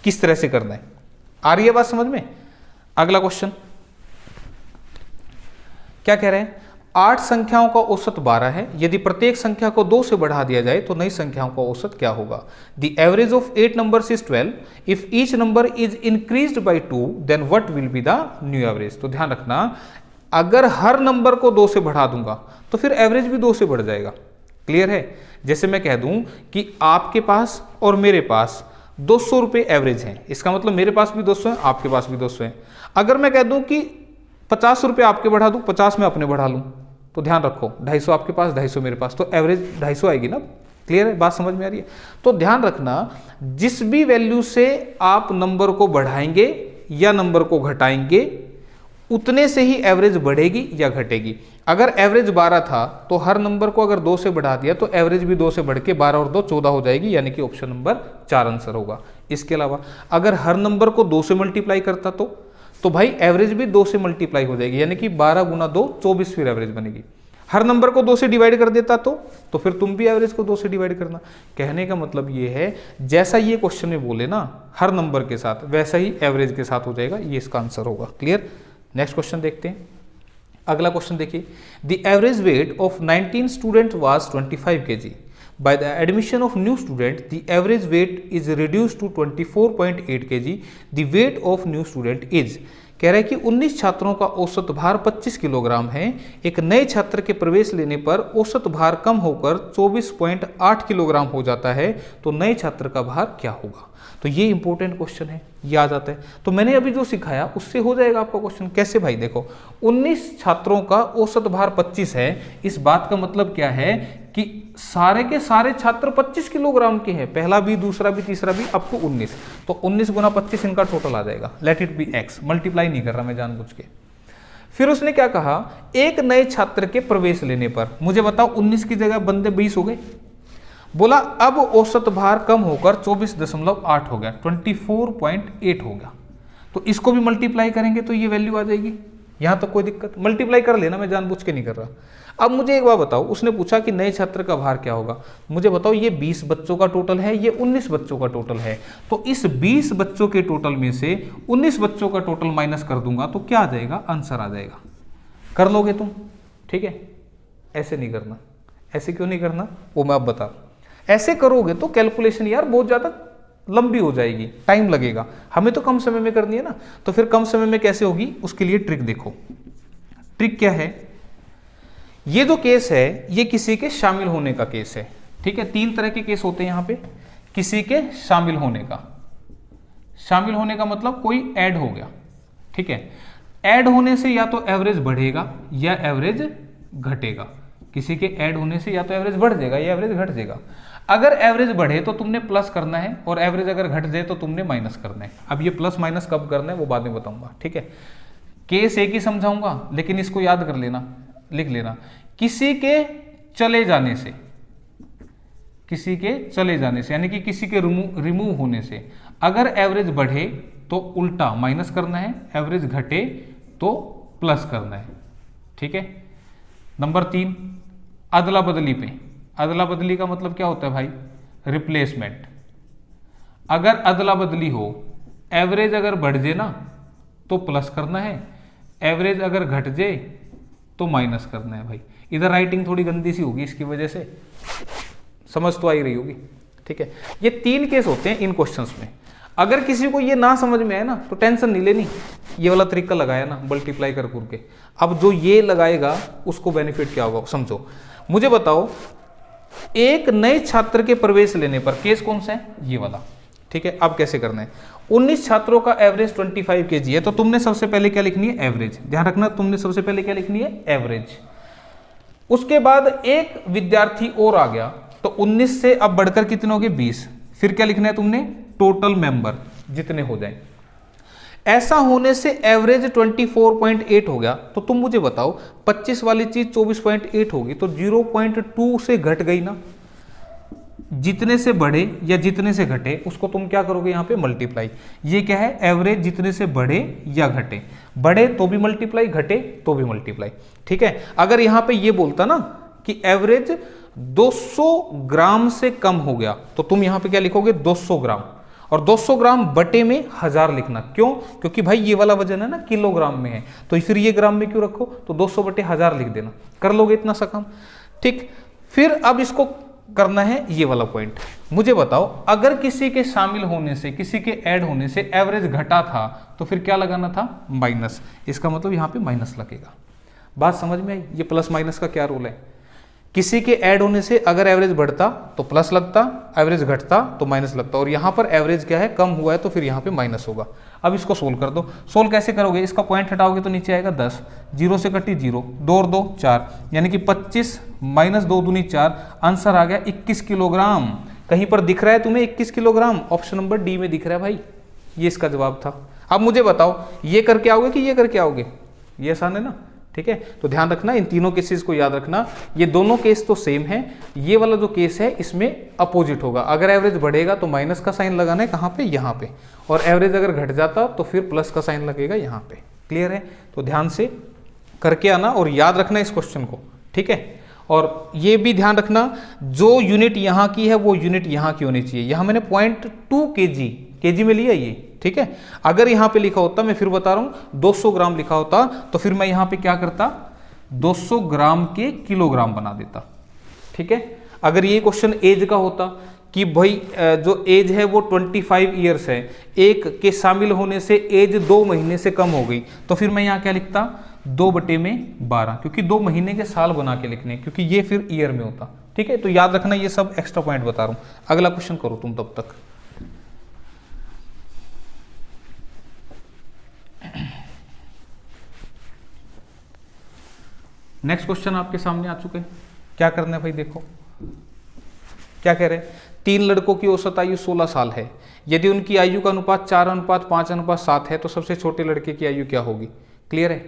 किस तरह से करना है। आ रही है बात समझ में। अगला क्वेश्चन क्या कह रहे हैं, 8 संख्याओं का औसत 12 है। यदि प्रत्येक संख्या को 2 से बढ़ा दिया जाए तो नई संख्याओं का औसत क्या होगा। The average of 8 numbers is 12। If each number is increased by 2 then what will be the new average. तो ध्यान रखना, अगर हर नंबर को 2 से बढ़ा दूंगा तो फिर एवरेज भी 2 से बढ़ जाएगा। क्लियर है। जैसे मैं कह दूं कि आपके पास और मेरे पास 200 रुपए एवरेज है, इसका मतलब मेरे पास भी 200 है, आपके पास भी 200 है। अगर मैं कह दूं कि 50 रुपए आपके बढ़ा दूं, 50 मैं अपने बढ़ा लूं, तो ध्यान रखो 250 आपके पास, 250 मेरे पास, तो एवरेज 250 आएगी ना। क्लियर है, बात समझ में आ रही है। तो ध्यान रखना, जिस भी वैल्यू से आप नंबर को बढ़ाएंगे या नंबर को घटाएंगे उतने से ही एवरेज बढ़ेगी या घटेगी। अगर एवरेज 12 था तो हर नंबर को अगर 2 से बढ़ा दिया तो एवरेज भी 2 से बढ़ के 12 और 2 14 हो जाएगी, यानी कि ऑप्शन नंबर 4 आंसर होगा। इसके अलावा अगर हर नंबर को 2 से मल्टीप्लाई करता तो भाई एवरेज भी 2 से मल्टीप्लाई हो जाएगी, यानी कि 12 गुना 2 24 फिर एवरेज बनेगी। हर नंबर को 2 से डिवाइड कर देता तो फिर तुम भी एवरेज को 2 से डिवाइड करना। कहने का मतलब ये है, जैसा ये क्वेश्चन में बोले ना हर नंबर के साथ, वैसा ही एवरेज के साथ हो जाएगा, ये इसका आंसर होगा। क्लियर। नेक्स्ट क्वेश्चन देखते हैं। अगला क्वेश्चन देखिए, the average weight of 19 student was 25 kg। By the admission of new student the average weight is reduced to 24.8 kg। The weight of new student is, कह रहा है कि 19 छात्रों का औसत भार 25 किलोग्राम है। एक नए छात्र के प्रवेश लेने पर औसत भार कम होकर 24.8 किलोग्राम हो जाता है, तो नए छात्र का भार क्या होगा। तो ये इंपॉर्टेंट क्वेश्चन है, ये आ जाता है। तो मैंने अभी जो सिखाया उससे हो जाएगा आपका क्वेश्चन। कैसे भाई, देखो 19 छात्रों का औसत भार 25 है, इस बात का मतलब क्या है कि सारे के सारे छात्र 25 किलोग्राम के हैं, पहला भी दूसरा भी तीसरा भी, आपको 19, तो 19 गुना 25 इनका टोटल आ जाएगा। Let it be x, multiply नहीं कर रहा मैं जानबूझ के। फिर उसने क्या कहा, एक नए छात्र के प्रवेश लेने पर, मुझे बताओ 19 की जगह बंदे 20 हो गए, बोला अब औसत भार कम होकर 24.8 हो गया, 24.8 हो गया। तो इसको भी मल्टीप्लाई करेंगे तो ये वैल्यू आ जाएगी। यहां तक कोई दिक्कत, मल्टीप्लाई कर लेना, मैं जानबूझ के नहीं कर रहा। अब मुझे एक बात बताओ, उसने पूछा कि नए छात्र का भार क्या होगा। मुझे बताओ ये 20 बच्चों का टोटल है, ये 19 बच्चों का टोटल है, तो इस 20 बच्चों के टोटल में से 19 बच्चों का टोटल माइनस कर दूंगा तो क्या आ जाएगा, आंसर आ जाएगा। कर लोगे तुम, ठीक है। ऐसे नहीं करना। ऐसे क्यों नहीं करना वो मैं अब बता रहा हूं। ऐसे करोगे तो कैलकुलेशन यार बहुत ज्यादा लंबी हो जाएगी, टाइम लगेगा, हमें तो कम समय में करनी है ना। तो फिर कम समय में कैसे होगी, उसके लिए ट्रिक देखो। ट्रिक क्या है, ये जो केस है ये किसी के शामिल होने का केस है, ठीक है। 3 तरह के केस होते हैं यहां पे। किसी के शामिल होने का, शामिल होने का मतलब कोई ऐड हो गया, ठीक है। ऐड होने से या तो एवरेज बढ़ेगा या एवरेज घटेगा। किसी के ऐड होने से या तो एवरेज बढ़ जाएगा या एवरेज घट जाएगा। अगर एवरेज बढ़े तो तुमने प्लस करना है और एवरेज अगर घट जाए तो तुमने माइनस करना है। अब ये प्लस माइनस कब करना है वो बाद में बताऊंगा, ठीक है। केस एक ही समझाऊंगा लेकिन इसको याद कर लेना, लिख लेना। किसी के चले जाने से, किसी के चले जाने से यानी कि किसी के रिमूव होने से अगर एवरेज बढ़े तो उल्टा माइनस करना है, एवरेज घटे तो प्लस करना है, ठीक है। नंबर 3, अदला बदली पे। अदला बदली का मतलब क्या होता है भाई? रिप्लेसमेंट। अगर अदला बदली हो, एवरेज अगर बढ़ जाए ना तो प्लस करना है, एवरेज अगर घट जाए तो माइनस करना है भाई। इधर राइटिंग थोड़ी गंदी सी होगी, इसकी वजह से समझ तो आ ही रही होगी, ठीक है। ये 3 केस होते हैं इन क्वेश्चंस में। अगर किसी को ये ना समझ में आए ना तो टेंशन नहीं लेनी, ये वाला तरीका लगाया ना मल्टीप्लाई कर के। अब जो ये लगाएगा उसको बेनिफिट क्या होगा समझो। मुझे बताओ, एक नए छात्र के प्रवेश लेने पर, केस कौन सा है? ये वाला, ठीक है। अब कैसे करना है? 19 छात्रों का एवरेज 25 kg है, तो तुमने सबसे पहले क्या लिखनी है? एवरेज। ध्यान रखना, तुमने सबसे पहले क्या लिखनी है? एवरेज। उसके बाद एक विद्यार्थी और आ गया तो 19 से अब बढ़कर कितने हो गए? 20। फिर क्या लिखना है तुमने? टोटल मेंबर जितने हो जाए। ऐसा होने से एवरेज 24.8 हो गया। तो तुम मुझे बताओ 25 वाली चीज 24.8 होगी तो 0.2 से घट गई ना। जितने से बढ़े या जितने से घटे उसको तुम क्या करोगे? यहाँ पे मल्टीप्लाई। ये क्या है? एवरेज जितने से बढ़े या घटे, बढ़े तो भी मल्टीप्लाई, घटे तो भी मल्टीप्लाई, ठीक है। अगर यहाँ पे ये बोलता ना कि एवरेज 200 ग्राम से कम हो गया तो तुम यहाँ पे क्या लिखोगे? 200 ग्राम। और 200 ग्राम बटे में 1000 लिखना। क्यों? क्योंकि भाई ये वाला वजन है ना किलोग्राम में है, तो फिर ये ग्राम में क्यों रखो? तो 200 बटे 1000 लिख देना। कर लोगे इतना सा काम, ठीक। फिर अब इसको करना है ये वाला पॉइंट। मुझे बताओ, अगर किसी के शामिल होने से, किसी के ऐड होने से एवरेज घटा था तो फिर क्या लगाना था? माइनस। इसका मतलब यहाँ पे माइनस लगेगा। बात समझ में आई? ये प्लस माइनस का क्या रोल है? किसी के ऐड होने से अगर एवरेज बढ़ता तो प्लस लगता, एवरेज घटता तो माइनस लगता, और यहाँ पर एवरेज क्या है? कम हुआ है तो फिर यहाँ पे माइनस होगा। अब इसको सोल्व कर दो। सोल्व कैसे करोगे? इसका पॉइंट हटाओगे तो नीचे आएगा 10, 0 से कटी 0, 2 और 2 4, यानी कि 25 माइनस 2 दूनी 4, आंसर आ गया 21 किलोग्राम। कहीं पर दिख रहा है तुम्हें 21 किलोग्राम? ऑप्शन नंबर डी में दिख रहा है भाई, ये इसका जवाब था। अब मुझे बताओ, ये करके आओगे कि ये करके आओगे? ये आसान है ना, ठीक है। तो ध्यान रखना, इन तीनों केसेस को याद रखना। ये दोनों केस तो सेम है, ये वाला जो केस है इसमें अपोजिट होगा। अगर एवरेज बढ़ेगा तो माइनस का साइन लगाना है, कहाँ पे? यहाँ पे। और एवरेज अगर घट जाता तो फिर प्लस का साइन लगेगा यहाँ पे। क्लियर है? तो ध्यान से करके आना और याद रखना इस क्वेश्चन को, ठीक है। और ये भी ध्यान रखना, जो यूनिट यहाँ की है वो यूनिट यहाँ की होनी चाहिए। यहाँ मैंने 0.2 kg में लिया ये, ठीक है। अगर यहाँ पे लिखा होता, मैं फिर बता रहा हूँ, 200 ग्राम लिखा होता तो फिर मैं यहाँ पे क्या करता? 200 ग्राम के किलोग्राम बना देता, ठीक है। अगर ये क्वेश्चन एज का होता कि भाई जो एज है वो 25 ईयर्स है, एक के शामिल होने से एज 2 महीने से कम हो गई, तो फिर मैं यहाँ क्या लिखता? 2/12, क्योंकि 2 महीने के साल बना के लिखने, क्योंकि ये फिर ईयर में होता, ठीक है। तो याद रखना, ये सब एक्स्ट्रा पॉइंट बता रहा हूँ। अगला क्वेश्चन करो तुम तब तक। नेक्स्ट क्वेश्चन आपके सामने आ चुके हैं। क्या करना है भाई? देखो क्या कह रहे हैं। 3 लड़कों की औसत आयु 16 साल है। यदि उनकी आयु का अनुपात 4:5:7 है तो सबसे छोटे लड़के की आयु क्या होगी? क्लियर है?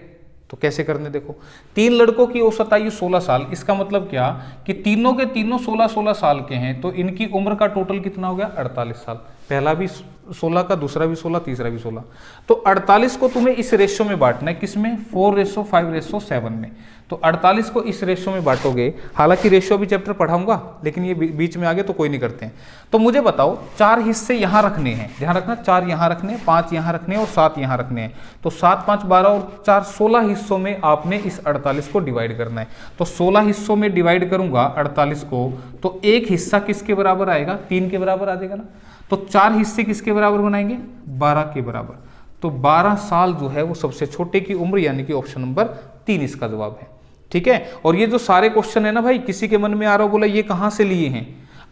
तो कैसे करने, देखो 3 लड़कों की औसत आयु 16 साल, इसका मतलब क्या कि तीनों के तीनों 16-16 साल के हैं, तो इनकी उम्र का टोटल कितना हो गया? 48 साल। पहला भी 16 का, दूसरा भी 16, तीसरा भी 16। तो 48 को तुम्हें इस रेशो में बांटना है, किसमें? 4:5:7 में। तो 48 को इस रेशो में बांटोगे, हालांकि रेशो भी चैप्टर पढ़ाऊंगा लेकिन ये बीच में आगे तो कोई नहीं करते हैं। तो मुझे बताओ, 4 हिस्से यहाँ रखने हैं, ध्यान रखना, 4 यहाँ रखने हैं, 5 यहाँ रखने हैं और 7 यहाँ रखने हैं। तो 7, 5, 12 और 4 16 हिस्सों में आपने इस 48 को डिवाइड करना है। तो 16 हिस्सों में डिवाइड करूंगा 48 को, तो एक हिस्सा किसके बराबर आएगा? 3 के बराबर आ जाएगा ना। तो 4 हिस्से किसके बराबर बनाएंगे? 12 के बराबर। तो 12 साल जो है वो सबसे छोटे की उम्र, यानी कि ऑप्शन नंबर 3 इसका जवाब है, ठीक है। और ये जो सारे क्वेश्चन है ना भाई, किसी के मन में आ रहा हो बोला ये कहाँ से लिए हैं,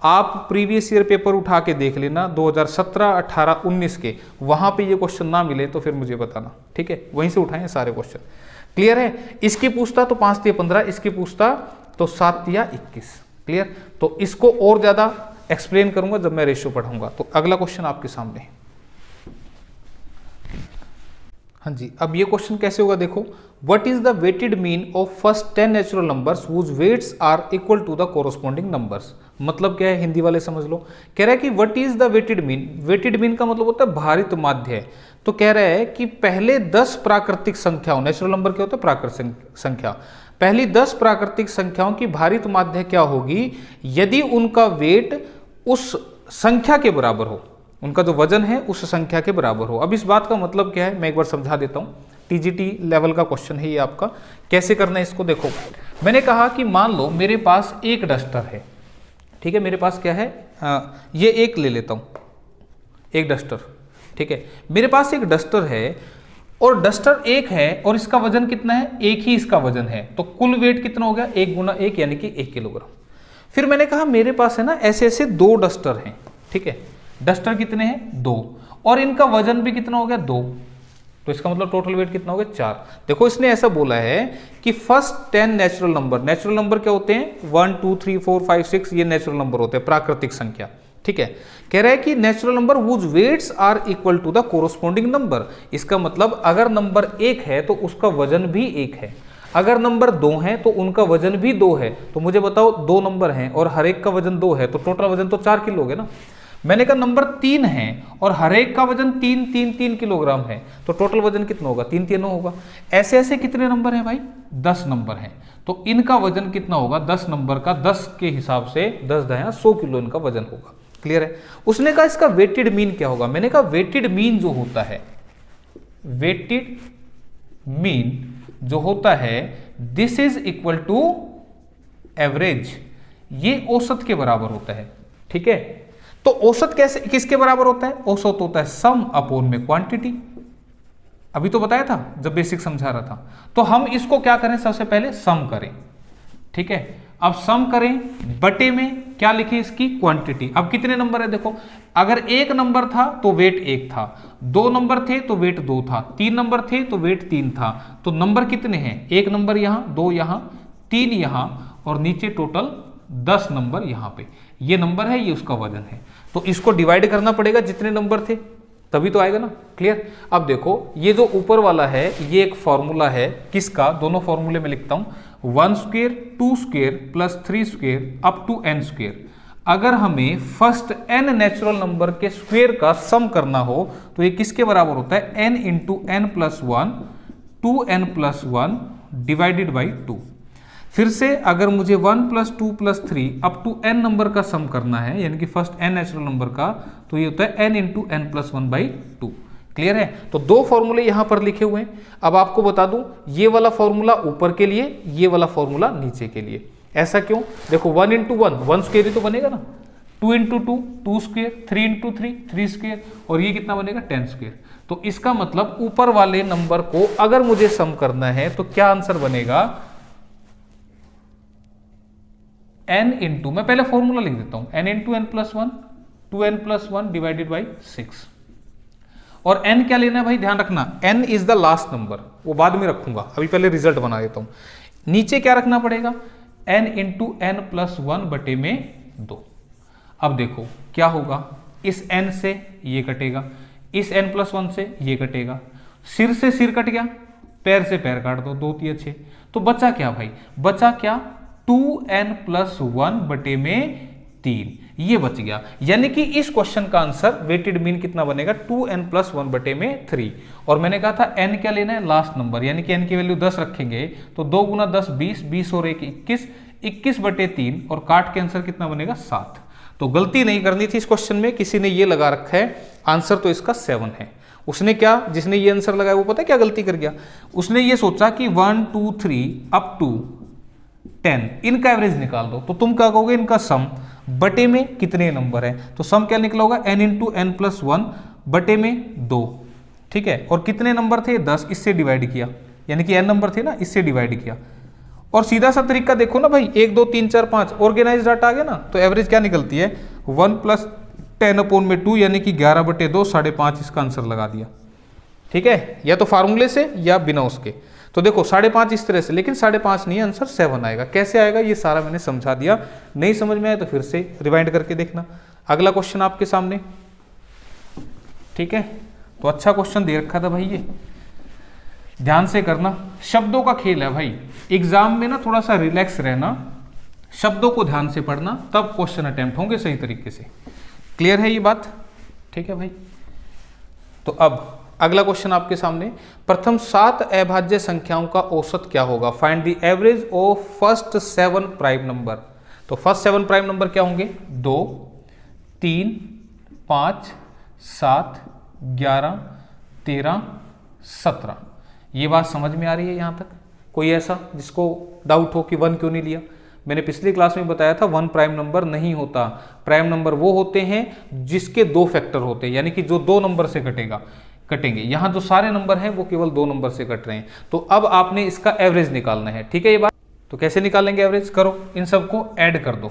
आप प्रीवियस ईयर पेपर उठा के देख लेना 2017, 18, 19 के, वहां पे ये क्वेश्चन ना मिले तो फिर मुझे बताना, ठीक है। वहीं से उठाए सारे क्वेश्चन। क्लियर है? इसकी पूछता तो 5 3 15, इसकी पूछता तो 7 3 21। क्लियर? तो इसको और ज्यादा एक्सप्लेन करूंगा जब मैं रेशियो पढ़ाऊंगा। तो अगला क्वेश्चन आपके सामने। हाँ जी, अब ये क्वेश्चन कैसे होगा देखो, what is the weighted mean of first 10 natural numbers whose weights are equal to the corresponding numbers. मतलब क्या है, हिंदी वाले समझ लो। कह रहा है कि what is the weighted mean. Weighted mean का मतलब होता है भारित माध्य। तो कह रहा है कि पहले 10 प्राकृतिक संख्याओं, नेचुरल नंबर क्या होता है, प्राकृतिक संख्या, पहली 10 प्राकृतिक संख्याओं की भारित माध्य क्या होगी यदि उनका वेट उस संख्या के बराबर हो, उनका जो वजन है उस संख्या के बराबर हो। अब इस बात का मतलब क्या है मैं एक बार समझा देता हूं। टीजीटी लेवल का क्वेश्चन है ये आपका। कैसे करना है इसको देखो, मैंने कहा कि मान लो मेरे पास एक डस्टर है, ठीक है, मेरे पास क्या है, ये एक ले लेता हूं, एक डस्टर, ठीक है, मेरे पास एक डस्टर है और डस्टर एक है और इसका वजन कितना है, एक ही इसका वजन है, तो कुल वेट कितना हो गया, 1 गुना 1 यानी कि 1 किलोग्राम। फिर मैंने कहा मेरे पास है ना ऐसे ऐसे 2 डस्टर हैं, ठीक है, डस्टर कितने हैं 2 और इनका वजन भी कितना हो गया 2, तो इसका मतलब टोटल वेट कितना हो गया 4। देखो इसने ऐसा बोला है कि first 10 natural number, natural number क्या होते हैं 1 2 3 4 5 6, ये नेचुरल नंबर होते हैं, प्राकृतिक संख्या, ठीक है। कह रहा है कि natural number whose weights are equal to the corresponding number. इसका मतलब अगर नंबर 1 है तो उसका वजन भी 1 है, अगर नंबर 2 है तो उनका वजन भी 2 है। तो मुझे बताओ 2 नंबर हैं और हर एक का वजन 2 है तो टोटल वजन तो 4 किलो हो गया ना। मैंने कहा नंबर 3 है और हर एक का वजन 3 किलोग्राम है तो टोटल वजन कितना होगा 3 3 होगा। ऐसे ऐसे कितने नंबर हैं भाई 10 नंबर हैं, तो इनका वजन कितना होगा 10 नंबर का 10 के हिसाब से 10 10 100 किलो इनका वजन होगा। क्लियर है? उसने कहा इसका वेटेड मीन क्या होगा। मैंने कहा वेटेड मीन जो होता है, वेटेड मीन जो होता है this is equal to average, ये औसत के बराबर होता है, ठीक है। तो औसत कैसे किसके बराबर होता है, औसत होता है सम अपॉन में क्वांटिटी। अभी तो बताया था जब बेसिक समझा रहा था। तो हम इसको क्या करें, सबसे पहले सम करें, ठीक है। अब सम करें बटे में क्या लिखे इसकी क्वांटिटी। अब कितने नंबर है देखो, अगर 1 नंबर था तो वेट 1 था, 2 नंबर थे तो वेट 2 था, 3 नंबर थे तो वेट 3 था। तो नंबर कितने हैं, 1 नंबर यहां, 2 यहां, 3 यहां और नीचे टोटल 10 नंबर यहां पे। ये नंबर है, ये उसका वजन है। तो इसको डिवाइड करना पड़ेगा जितने नंबर थे तभी तो आएगा ना। क्लियर? अब देखो ये जो ऊपर वाला है ये एक फॉर्मूला है किसका, दोनों फॉर्मूले में लिखता हूं 1 square 2 square plus 3 square up to n square. अगर हमें फर्स्ट n नेचुरल नंबर के स्क्वायर का सम करना हो तो ये किसके बराबर होता है, n into n plus 1 2n plus 1 divided by 2। फिर से अगर मुझे 1 plus 2 plus 3 up to n number का सम करना है यानी कि फर्स्ट n नेचुरल नंबर का, तो ये होता है n into n plus 1 by 2। Clear है? तो 2 फॉर्मूले यहां पर लिखे हुए हैं। अब आपको बता दूं ये वाला फॉर्मूला ऊपर के लिए, ये वाला फॉर्मूला नीचे के लिए। ऐसा क्यों? देखो 1 इंटू 1 स्क्वायर ही तो बनेगा ना, 2 इंटू 2 स्क्वायर, 3 इंटू 3 स्क्वायर और ये कितना बनेगा 10 स्क्वायर। तो इसका मतलब ऊपर वाले नंबर को अगर मुझे सम करना है तो क्या आंसर बनेगा, n इंटू, मैं पहले फॉर्मूला लिख देता हूं, n into n plus 1 2n plus 1 divided by 6। और n क्या लेना है भाई, ध्यान रखना n is the last number, वो बाद में रखूंगा, अभी पहले रिजल्ट बना देता हूं। नीचे क्या रखना पड़ेगा, n इंटू n प्लस 1 बटे में 2। अब देखो क्या होगा, इस n से ये कटेगा, इस n प्लस 1 से ये कटेगा, सिर से सिर कट गया, पैर से पैर काट दो, 2 3 6, तो बचा क्या भाई, बचा क्या 2n प्लस 1 बटे में 3, ये बच गया। यानी कि इस क्वेश्चन का आंसर वेटेड मीन कितना बनेगा 2n प्लस 1 बटे में 3। और मैंने कहा था n क्या लेना है, लास्ट नंबर, यानी कि n की वैल्यू 10 रखेंगे तो 2 गुना 10 20, 20 और 1 21, 21 बटे 3 और काट के आंसर कितना बनेगा 7। तो गलती नहीं करनी थी इस क्वेश्चन में, किसी ने ये लगा रखा है, आंसर तो इसका 7 है। उसने क्या, जिसने ये आंसर लगाया वो पता है क्या गलती कर गया, उसने ये सोचा कि 1 2 3 अप टू 10 इनका एवरेज निकाल दो। तो तुम क्या कहोगे, इनका सम बटे में कितने नंबर है, तो सम क्या निकला होगा n इंटू n प्लस 1 बटे में 2, ठीक है। और कितने नंबर थे 10, इससे डिवाइड किया, यानी कि n नंबर थे ना, इससे डिवाइड किया। और सीधा सा तरीका देखो ना भाई, 1 2 3 4 5 ऑर्गेनाइज डाटा आ गया ना, तो एवरेज क्या निकलती है 1 प्लस 10 अपॉन में 2 यानी कि 11 बटे 2 5.5, इसका आंसर लगा दिया। ठीक है, या तो फार्मूले से या बिना उसके। तो देखो 5.5 इस तरह से, लेकिन 5.5 नहीं है, आंसर 7 आएगा। कैसे आएगा ये सारा मैंने समझा दिया, नहीं समझ में आया तो फिर से रिवाइंड करके देखना। अगला क्वेश्चन आपके सामने, ठीक है। तो अच्छा क्वेश्चन दे रखा था भाई, ये ध्यान से करना, शब्दों का खेल है भाई। एग्जाम में ना थोड़ा सा रिलैक्स रहना, शब्दों को ध्यान से पढ़ना, तब क्वेश्चन अटेम्प्ट होंगे सही तरीके से। क्लियर है ये बात? ठीक है भाई। तो अब अगला क्वेश्चन आपके सामने, प्रथम 7 अभाज्य संख्याओं का औसत क्या होगा? Find the average of first 7 prime number. तो फर्स्ट 7 प्राइम नंबर क्या होंगे? 2, 3, 5, 7, 11, 13, 17। ये बात समझ में आ रही है यहाँ तक? कोई ऐसा जिसको डाउट हो कि 1 क्यों नहीं लिया? मैंने पिछली क्लास में बताया था 1 प्राइम नंबर नहीं होता। प्राइम नंबर वो होते हैं जिसके 2 फैक्टर होते हैं, यानी कि जो 2 नंबर से कटेंगे। यहाँ जो सारे नंबर हैं वो केवल 2 नंबर से कट रहे हैं। तो अब आपने इसका एवरेज निकालना है, ठीक है ये बात? तो कैसे निकालेंगे एवरेज? करो, इन सबको ऐड कर दो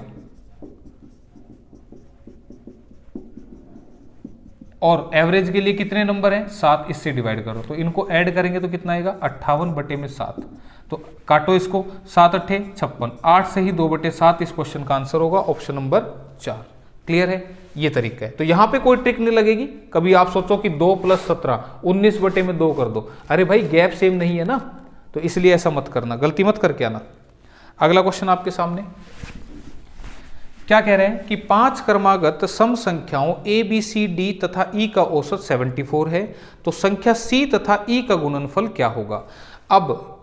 और एवरेज के लिए कितने नंबर हैं? 7, इससे डिवाइड करो। तो इनको ऐड करेंगे तो कितना आएगा? 58/7। तो काटो इसको, 7 8 56, 8 से ही 2/7 इस क्वेश्चन का आंसर होगा, ऑप्शन नंबर 4। क्लियर है? ये तरीका है। तो यहां पे कोई ट्रिक नहीं लगेगी। कभी आप सोचो कि 2 + 17 19/2 कर दो, अरे भाई गैप सेम नहीं है ना, तो इसलिए ऐसा मत करना, गलती मत करके आना। अगला क्वेश्चन आपके सामने क्या कह रहे हैं कि 5 क्रमागत सम संख्याओं ए बी सी डी तथा ई का औसत 74 है, तो संख्या सी तथा ई का गुणनफल क्या होगा? अब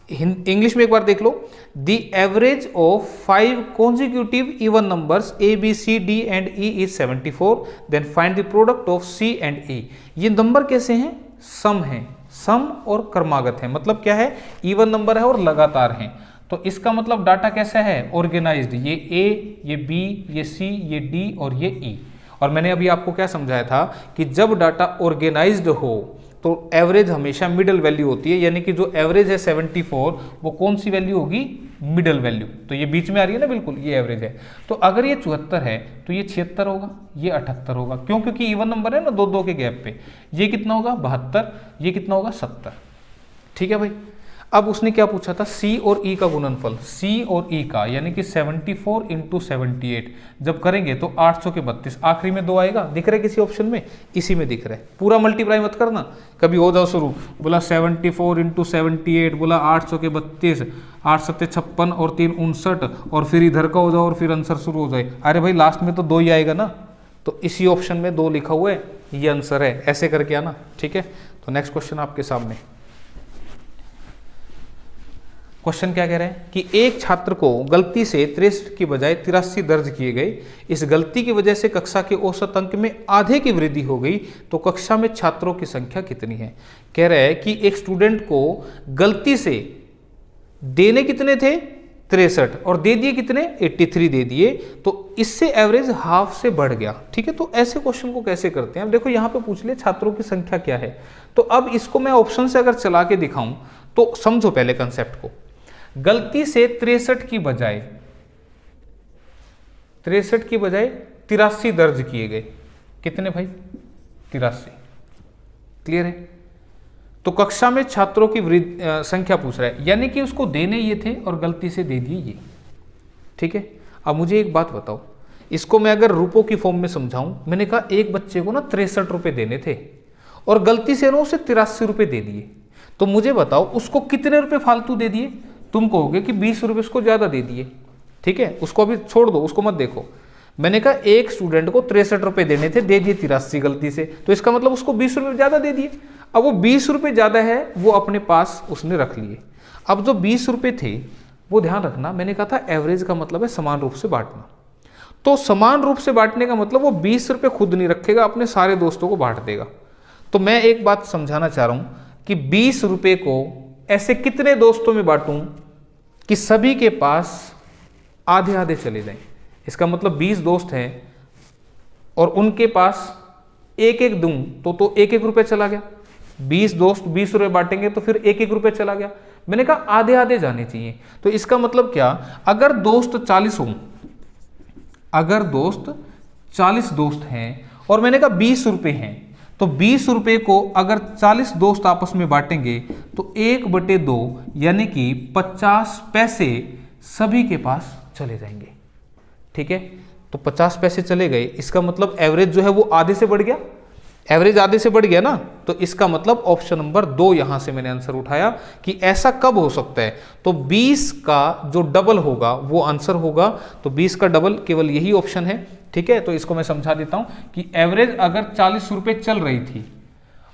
इंग्लिश में एक बार देख लो, the average of 5 consecutive even numbers a b c d and e is 74, then find the product of c and e। ये नंबर कैसे हैं? सम हैं, सम और क्रमागत है। मतलब क्या है? इवन नंबर है और लगातार हैं। तो इसका मतलब डाटा कैसा है? ऑर्गेनाइज्ड। ये ए, ये बी, ये सी, ये डी और ये ई। और मैंने अभी आपको क्या समझाया था कि जब डाटा ऑर्गेनाइज्ड हो तो एवरेज हमेशा मिडल वैल्यू होती है, यानी कि जो एवरेज है 74 वो कौन सी वैल्यू होगी? Middle value. तो ये बीच में आ रही है ना, बिल्कुल ये एवरेज है। तो अगर ये 74 है तो ये 76 होगा, ये 78 होगा। क्यों? क्योंकि इवन नंबर है ना, 2 के गैप पे। ये कितना होगा? 72। ये कितना होगा? 70। ठीक है भाई। अब उसने क्या पूछा था? सी और ई का गुणनफल, सी और ई का, यानी कि 74 × 78 जब करेंगे तो 800 के 32, आखिरी में 2 आएगा। दिख रहा है किसी ऑप्शन में? इसी में दिख रहा है। पूरा मल्टीप्लाई मत करना, कभी हो जाओ शुरू, बोला 74 × 78, बोला 800 के 32, 8 7 56 और 3 59, और फिर इधर का हो जाओ और फिर आंसर शुरू हो जाए। अरे भाई लास्ट में तो 2 ही आएगा ना, तो इसी ऑप्शन में 2 लिखा हुआ है, ये आंसर है। ऐसे करके आना, ठीक है। तो नेक्स्ट क्वेश्चन आपके सामने, क्वेश्चन क्या कह रहे हैं कि एक छात्र को गलती से 63 की बजाय 83 दर्ज किए गए। इस गलती की वजह से कक्षा के औसत अंक में आधे की वृद्धि हो गई, तो कक्षा में छात्रों की संख्या कितनी है? कह रहा है कि एक स्टूडेंट को गलती से देने कितने थे? 63 और दे दिए कितने? 83 दे दिए, तो इससे एवरेज हाफ से बढ़ गया। ठीक है, तो ऐसे क्वेश्चन को कैसे करते हैं? अब देखो यहाँ पे पूछ ले छात्रों की संख्या क्या है, तो अब इसको मैं ऑप्शन से अगर चला के दिखाऊं तो समझो पहले कंसेप्ट को। गलती से 63 की बजाय 83 दर्ज किए गए। कितने भाई? 83। क्लियर है? तो कक्षा में छात्रों की संख्या पूछ रहा है, यानी कि उसको देने ये थे और गलती से दे दिए ये। ठीक है, अब मुझे एक बात बताओ, इसको मैं अगर रुपयों की फॉर्म में समझाऊं, मैंने कहा एक बच्चे को ना 63 रुपए देने थे और गलती से ना उसे 83 रुपए दे दिए, तो मुझे बताओ उसको कितने रुपए फालतू दे दिए? तुम कहोगे कि 20 रुपए उसको ज्यादा दे दिए। ठीक है, उसको अभी छोड़ दो, उसको मत देखो। मैंने कहा एक स्टूडेंट को 63 रुपए देने थे, दे दिए 83 गलती से, तो इसका मतलब उसको 20 रुपए ज्यादा दे दिए। अब वो 20 रुपए ज्यादा है वो अपने पास उसने रख लिए। अब जो 20 रुपए थे वो ध्यान रखना, मैंने कहा था एवरेज का मतलब है समान रूप से बांटना। तो समान रूप से बांटने का मतलब वो 20 रुपए खुद नहीं रखेगा, अपने सारे दोस्तों को बांट देगा। तो मैं एक बात समझाना चाह रहा हूं कि 20 रुपए को ऐसे कितने दोस्तों में बांटूं कि सभी के पास आधे आधे चले जाएं। इसका मतलब 20 दोस्त हैं और उनके पास एक एक दूं तो 1-1 रुपए चला गया। 20 दोस्त 20 रुपए बांटेंगे तो फिर 1-1 रुपए चला गया। मैंने कहा आधे आधे जाने चाहिए। तो इसका मतलब क्या, अगर दोस्त 40 हों, अगर दोस्त 40 दोस्त हैं और मैंने कहा 20 रुपए हैं, तो 20 रुपए को अगर 40 दोस्त आपस में बांटेंगे तो 1/2 यानी कि 50 पैसे सभी के पास चले जाएंगे। ठीक है, तो 50 पैसे चले गए, इसका मतलब एवरेज जो है वो आधे से बढ़ गया, एवरेज आधे से बढ़ गया ना, तो इसका मतलब ऑप्शन नंबर 2 यहां से मैंने आंसर उठाया कि ऐसा कब हो सकता है। तो 20 का जो डबल होगा वो आंसर होगा, तो 20 का डबल केवल यही ऑप्शन है। ठीक है, तो इसको मैं समझा देता हूं कि एवरेज अगर 40 रुपए चल रही थी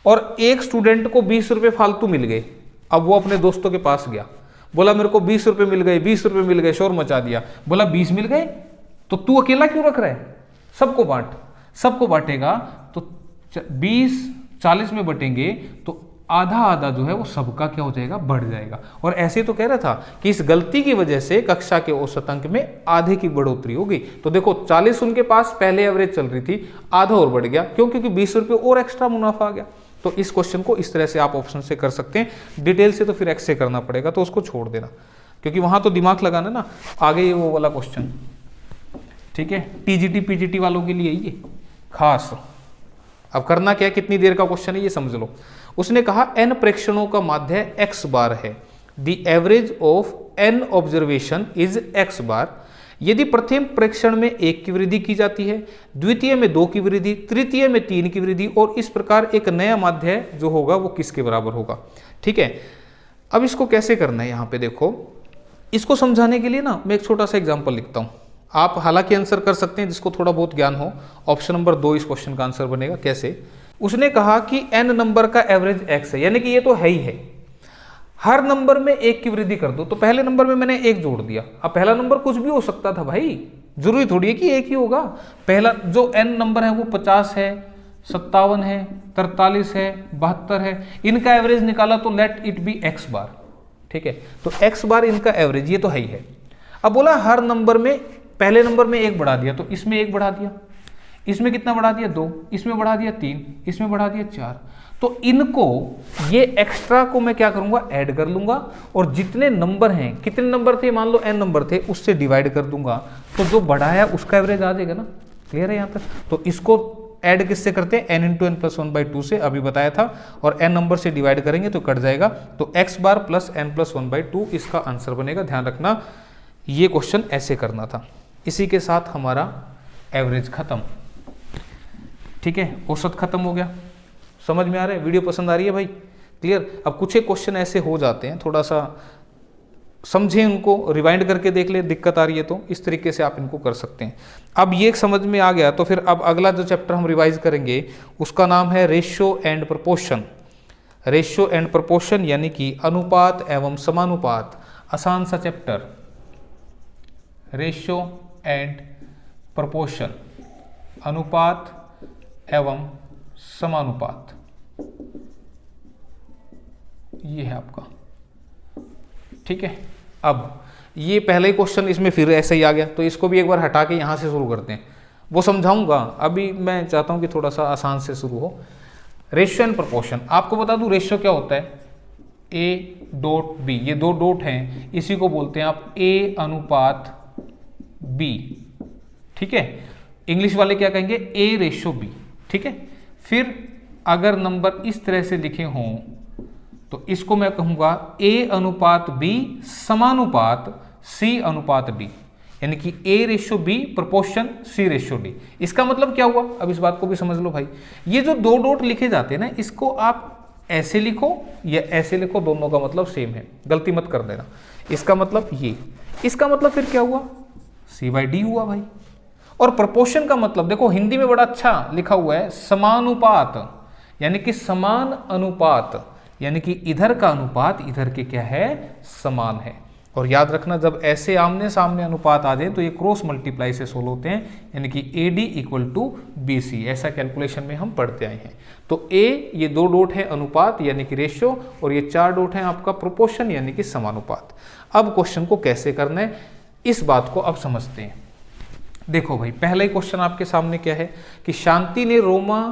और एक स्टूडेंट को 20 रुपए फालतू मिल गए, अब वो अपने दोस्तों के पास गया, बोला मेरे को 20 रुपए मिल गए, 20 रुपए मिल गए, शोर मचा दिया, बोला 20 मिल गए तो तू अकेला क्यों रख रहा है, सबको बांट, सबको बांटेगा तो 20 40 में बटेंगे तो आधा आधा जो है वो सबका क्या हो जाएगा, बढ़ जाएगा। और ऐसे तो कह रहा था कि इस गलती की वजह से कक्षा के औसत अंक में आधे की बढ़ोतरी होगी। तो देखो 40 उनके पास पहले एवरेज चल रही थी, आधा और बढ़ गया, क्यों, क्योंकि 20 रुपये और एक्स्ट्रा मुनाफा आ गया। तो इस क्वेश्चन को इस तरह से आप ऑप्शन से कर सकते हैं। डिटेल से तो फिर एक्स से करना पड़ेगा, तो उसको छोड़ देना, क्योंकि वहां तो दिमाग लगाना ना, आगे वो वाला क्वेश्चन। ठीक है, टीजीटी पीजीटी वालों के लिए ये खास। अब करना क्या है, कितनी देर का क्वेश्चन है ये समझ लो। उसने कहा n प्रेक्षणों का माध्य x बार है, the average of n observation is x बार। यदि प्रथम प्रेक्षण में 1 की वृद्धि की जाती है, द्वितीय में 2 की वृद्धि, तृतीय में 3 की वृद्धि, और इस प्रकार एक नया माध्य जो होगा वो किसके बराबर होगा। ठीक है, अब इसको कैसे करना है, यहाँ पे देखो, इसको समझाने के लिए ना मैं एक छोटा सा एग्जाम्पल लिखता हूँ। आप हालांकि आंसर कर सकते हैं जिसको थोड़ा बहुत ज्ञान हो। ऑप्शन नंबर 2 इस क्वेश्चन का आंसर बनेगा। कैसे, उसने कहा कि n नंबर का एवरेज x है, यानी कि ये तो है ही है, हर नंबर में 1 की वृद्धि कर दो। तो पहले नंबर में मैंने 1 जोड़ दिया। अब पहला नंबर कुछ भी हो सकता था भाई, जरूरी थोड़ी है कि 1 ही होगा। पहला जो n नंबर है वो 50 है, 57 है, 43 है, 72 है, इनका एवरेज निकाला तो लेट इट बी x बार। ठीक है, तो x बार इनका एवरेज, ये तो है ही है। अब बोला हर नंबर में, पहले नंबर में 1 बढ़ा दिया तो इसमें 1 बढ़ा दिया, इसमें कितना बढ़ा दिया 2, इसमें बढ़ा दिया 3, इसमें बढ़ा दिया 4। तो इनको, ये एक्स्ट्रा को मैं क्या करूंगा, ऐड कर लूंगा, और जितने नंबर हैं, कितने नंबर थे, मान लो n नंबर थे, उससे डिवाइड कर दूंगा, तो जो बढ़ाया उसका एवरेज आ जाएगा ना। क्लियर है यहाँ तक। तो इसको ऐड किससे करते हैं, n इंटू एन प्लस 1/2 से, अभी बताया था, और n नंबर से डिवाइड करेंगे तो कट जाएगा। तो x बार प्लस n प्लस 1/2 इसका आंसर बनेगा। ध्यान रखना, ये क्वेश्चन ऐसे करना था। इसी के साथ हमारा एवरेज खत्म। ठीक है, औसत खत्म हो गया। समझ में आ रहा है, वीडियो पसंद आ रही है भाई, क्लियर। अब कुछ एक क्वेश्चन ऐसे हो जाते हैं, थोड़ा सा समझें उनको, रिवाइंड करके देख ले, दिक्कत आ रही है तो इस तरीके से आप इनको कर सकते हैं। अब ये समझ में आ गया तो फिर अब अगला जो चैप्टर हम रिवाइज करेंगे उसका नाम है ratio and proportion. Ratio and proportion यानी कि अनुपात एवं समानुपात। आसान सा चैप्टर, रेशियो एंड प्रोपोर्शन, अनुपात एवं समानुपात, ये है आपका। ठीक है, अब ये पहले ही क्वेश्चन इसमें फिर ऐसे ही आ गया, तो इसको भी एक बार हटा के यहाँ से शुरू करते हैं, वो समझाऊंगा। अभी मैं चाहता हूँ कि थोड़ा सा आसान से शुरू हो। रेशियो एंड प्रोपोर्शन, आपको बता दूं रेशियो क्या होता है, ए डॉट बी, ये 2 डॉट हैं, इसी को बोलते हैं आप ए अनुपात बी। ठीक है, इंग्लिश वाले क्या कहेंगे, ए रेशियो बी। ठीक है, फिर अगर नंबर इस तरह से लिखे हों तो इसको मैं कहूंगा ए अनुपात बी समानुपात सी अनुपात डी, यानी कि A ratio B proportion C ratio D. इसका मतलब क्या हुआ, अब इस बात को भी समझ लो भाई। ये जो 2 डॉट लिखे जाते हैं ना, इसको आप ऐसे लिखो या ऐसे लिखो, दोनों का मतलब सेम है, गलती मत कर देना। इसका मतलब ये, इसका मतलब फिर क्या हुआ, सी बाई डी हुआ भाई। और प्रोपोर्शन का मतलब देखो, हिंदी में बड़ा अच्छा लिखा हुआ है समानुपात, यानी कि समान अनुपात, यानी कि इधर का अनुपात इधर के क्या है, समान है। और याद रखना, जब ऐसे आमने सामने अनुपात आ जाए तो ये क्रॉस मल्टीप्लाई से सोल्व होते हैं, यानी कि AD इक्वल टू BC, ऐसा कैलकुलेशन में हम पढ़ते आए हैं। तो A, ये 2 डॉट है अनुपात यानी कि रेशियो, और ये 4 डॉट है आपका प्रोपोर्शन यानी कि समानुपात। अब क्वेश्चन को कैसे करना है, इस बात को अब समझते हैं। देखो भाई, पहला ही क्वेश्चन आपके सामने क्या है कि शांति ने रोमा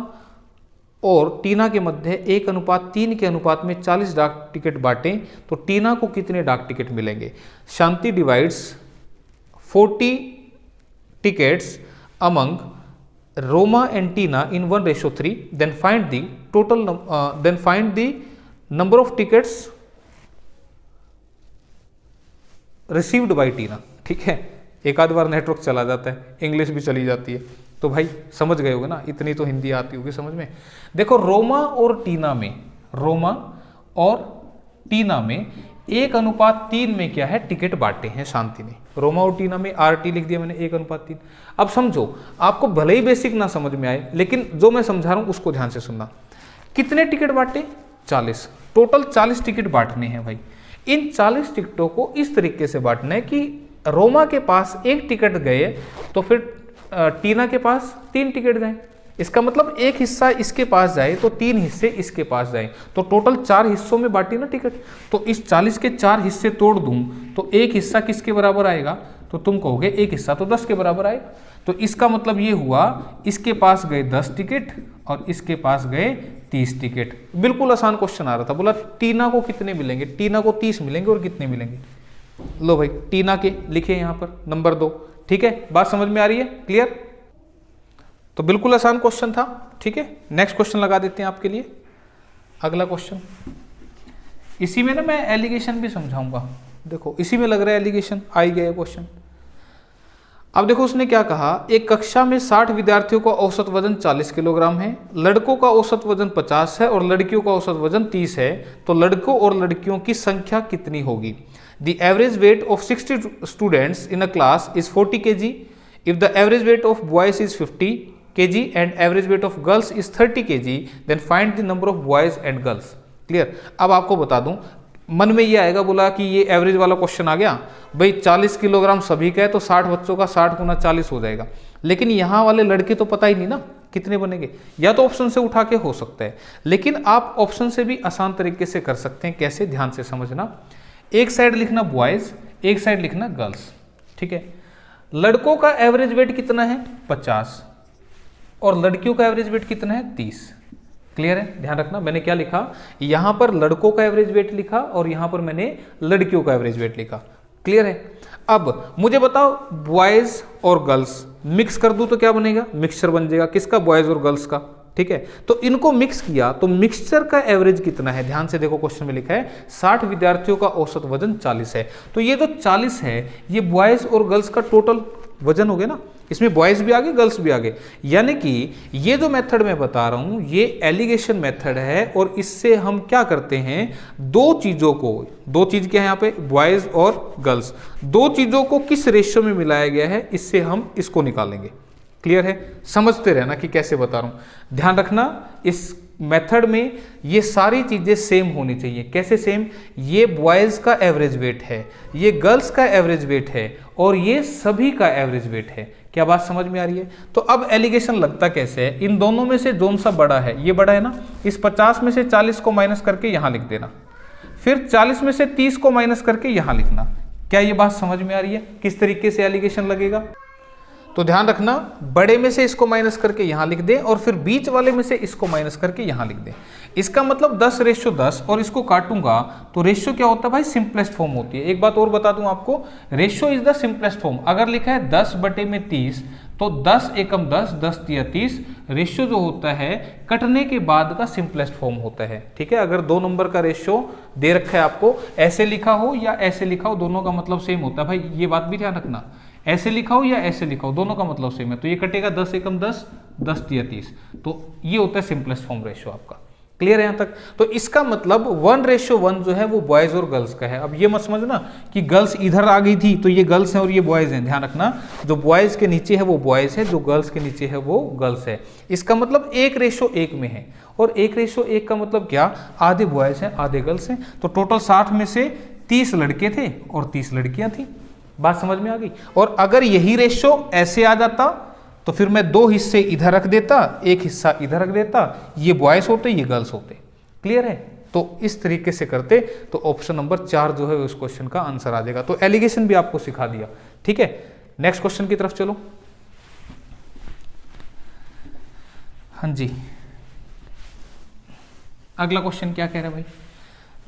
और टीना के मध्य 1:3 के अनुपात में 40 डाक टिकट बांटे, तो टीना को कितने डाक टिकट मिलेंगे। Shanti divides 40 tickets among Roma and Tina in 1:3, then find the total, then find the number of tickets received by Tina, ठीक है। एक आध बार नेटवर्क चला जाता है, इंग्लिश भी चली जाती है, तो भाई समझ गए होगे ना, इतनी तो हिंदी आती होगी समझ में। देखो रोमा और टीना में 1:3 में क्या है, टिकट बांटे हैं शांति ने। रोमा और टीना में RT लिख दिया मैंने 1:3। अब समझो, आपको भले ही बेसिक ना समझ में आए, लेकिन जो मैं समझा रहा हूं उसको ध्यान से सुनना। कितने टिकट बांटे, 40, टोटल 40 टिकट बांटने हैं भाई। इन 40 टिकटों को इस तरीके से बांटना है कि रोमा के पास 1 टिकट गए तो फिर टीना के पास 3 टिकट जाए। इसका मतलब एक हिस्सा इसके पास जाए तो 3 हिस्से इसके पास जाए, तो टोटल 4 हिस्सों में बांटी ना टिकट। तो इस 40 के 4 हिस्से तोड़ दूं तो एक हिस्सा किसके बराबर आएगा, तो तुम कहोगे एक हिस्सा तो 10 के बराबर आएगा। तो इसका मतलब ये हुआ, इसके पास गए 10 टिकट और इसके पास गए 30 टिकट। बिल्कुल आसान क्वेश्चन आ रहा था। बोला टीना को कितने मिलेंगे, टीना को 30 मिलेंगे और कितने मिलेंगे, लो भाई टीना के लिखे यहां पर नंबर 2, ठीक है। बात समझ में आ रही है, क्लियर। तो बिल्कुल आसान क्वेश्चन था, ठीक है। नेक्स्ट क्वेश्चन लगा देते हैं आपके लिए, अगला क्वेश्चन। इसी में ना मैं एलिगेशन भी समझाऊंगा, देखो इसी में लग रहा है एलिगेशन, आ ही गया क्वेश्चन। अब देखो उसने क्या कहा, एक कक्षा में 60 विद्यार्थियों का औसत वजन 40 किलोग्राम है, लड़कों का औसत वजन 50 है और लड़कियों का औसत वजन 30 है, तो लड़कों और लड़कियों की संख्या कितनी होगी। The average weight of 60 students in a class is 40 kg. If the average weight of boys is 50 kg and average weight of girls is 30 kg, then find the number of boys and girls. Clear? अब आपको बता दूं, मन में ये आएगा, बोला कि ये एवरेज वाला क्वेश्चन आ गया भाई, 40 किलोग्राम सभी का है तो 60 बच्चों का 60 गुना 40 हो जाएगा। लेकिन यहाँ वाले लड़के तो पता ही नहीं ना कितने बनेंगे, या तो ऑप्शन से उठा के हो सकता है, लेकिन आप ऑप्शन से भी आसान तरीके से कर सकते हैं। कैसे, ध्यान से समझना। एक साइड लिखना बॉयज, एक साइड लिखना गर्ल्स, ठीक है। लड़कों का एवरेज वेट कितना है 50 और लड़कियों का एवरेज वेट कितना है 30। क्लियर है, ध्यान रखना। मैंने क्या लिखा, यहां पर लड़कों का एवरेज वेट लिखा और यहां पर मैंने लड़कियों का एवरेज वेट लिखा। क्लियर है। अब मुझे बताओ, बॉयज और गर्ल्स मिक्स कर दूं तो क्या बनेगा, मिक्सचर बन जाएगा, किसका, बॉयज और गर्ल्स का, ठीक है। तो इनको मिक्स किया तो मिक्सचर का एवरेज कितना है, ध्यान से देखो क्वेश्चन में लिखा है 60 विद्यार्थियों का औसत वजन 40 है, तो ये जो 40 है ये बॉयज और गर्ल्स का टोटल वजन हो गया ना, इसमें बॉयज भी आगे गर्ल्स भी आगे। यानी कि ये जो मेथड मैं बता रहा हूं ये एलिगेशन मेथड है, और इससे हम क्या करते हैं, दो चीजों को, दो चीज क्या है यहाँ पे, बॉयज और गर्ल्स, दो चीजों को किस रेशियो में मिलाया गया है, इससे हम इसको निकालेंगे। क्लियर है, समझते रहना कि कैसे बता रहा हूं। ध्यान रखना, इस मेथड में ये सारी चीजें सेम होनी चाहिए। कैसे सेम, ये बॉयज का एवरेज वेट है, ये गर्ल्स का एवरेज वेट है और ये सभी का एवरेज वेट है। क्या बात समझ में आ रही है। तो अब एलिगेशन लगता कैसे है, इन दोनों में से कौन सा बड़ा है, ये बड़ा है ना, इस 50 में से 40 को माइनस करके यहां लिख देना, फिर 40 में से 30 को माइनस करके यहां लिखना। क्या ये बात समझ में आ रही है, किस तरीके से एलिगेशन लगेगा। तो ध्यान रखना, बड़े में से इसको माइनस करके यहां लिख दें और फिर बीच वाले में से इसको माइनस करके यहां लिख दें। इसका मतलब 10:10 और इसको काटूंगा तो रेशियो क्या होता है भाई, सिंपलेस्ट फॉर्म होती है। एक बात और बता दूं आपको, ratio is the simplest form. अगर लिखा है 10/30 तो 10 एकम 10, 10 तिया 30, रेशियो जो होता है कटने के बाद का सिंपलेस्ट फॉर्म होता है। ठीक है, अगर दो नंबर का रेशियो दे रखा है आपको, ऐसे लिखा हो या ऐसे लिखा हो, दोनों का मतलब सेम होता है भाई, ये बात भी ध्यान रखना। ऐसे लिखा हो या ऐसे लिखा हो, दोनों का मतलब सेम है, तो ये कटेगा 10 एकम 10, 10 तिया 30, तो ये होता है सिंपलेस्ट फॉर्म रेशियो आपका। क्लियर है यहां तक। तो इसका मतलब 1:1 जो है वो बॉयज और गर्ल्स का है। अब ये मत समझना कि गर्ल्स इधर आ गई थी तो ये गर्ल्स हैं और ये बॉयज हैं, ध्यान रखना, जो बॉयज के नीचे है वो बॉयज है, जो गर्ल्स के नीचे है वो गर्ल्स है। इसका मतलब 1:1 में है, और 1:1 का मतलब क्या, आधे बॉयज हैं आधे गर्ल्स हैं। तो टोटल 60 में से 30 लड़के थे और 30 लड़कियां थी। बात समझ में आ गई। और अगर यही रेशियो ऐसे आ जाता तो फिर मैं 2 हिस्से इधर रख देता, 1 हिस्सा इधर रख देता, ये बॉयज होते ये गर्ल्स होते। क्लियर है। तो इस तरीके से करते तो ऑप्शन नंबर 4 जो है उस क्वेश्चन का आंसर आ जाएगा। तो एलिगेशन भी आपको सिखा दिया। ठीक है, नेक्स्ट क्वेश्चन की तरफ चलो। हाँ जी, अगला क्वेश्चन क्या कह रहा है भाई,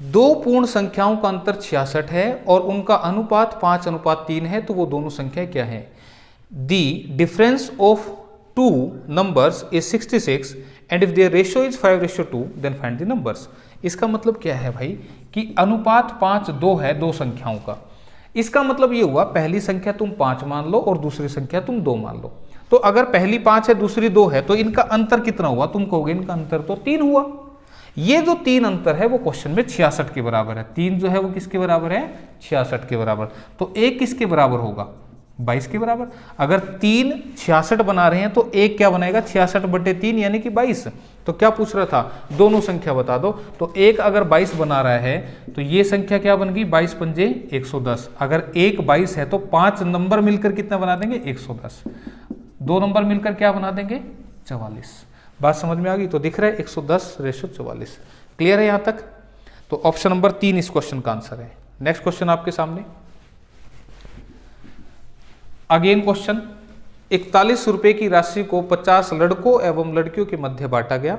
दो पूर्ण संख्याओं का अंतर 66 है और उनका अनुपात 5:3 है, तो वो दोनों संख्या क्या है। The difference of two numbers is 66 and if their ratio is 5:2 then find the numbers। इसका मतलब क्या है भाई कि अनुपात 5:2 है दो संख्याओं का, इसका मतलब ये हुआ पहली संख्या तुम 5 मान लो और दूसरी संख्या तुम 2 मान लो। तो अगर पहली 5 है दूसरी 2 है तो इनका अंतर कितना हुआ, तुम कहोगे इनका अंतर तो 3 हुआ। ये जो 3 अंतर है वो क्वेश्चन में 66 के बराबर है। 3 जो है वो किसके बराबर है, 66 के बराबर। तो एक किसके बराबर होगा, 22 के बराबर। अगर 3 66 बना रहे हैं तो एक क्या बनाएगा, 66/3 यानी कि 22। तो क्या पूछ रहा था, दोनों संख्या बता दो। तो एक अगर 22 बना रहा है तो ये संख्या क्या बन गई, 22 पंजे 110। अगर एक 22 है तो 5 नंबर मिलकर कितना बना देंगे, 110। 2 नंबर मिलकर क्या बना देंगे, 44। बात समझ में आ गई। तो दिख रहा है 110/44। क्लियर है यहां तक। तो ऑप्शन नंबर 3 इस क्वेश्चन का आंसर है। नेक्स्ट क्वेश्चन आपके सामने अगेन क्वेश्चन। 41 रुपए की राशि को 50 लड़कों एवं लड़कियों के मध्य बांटा गया।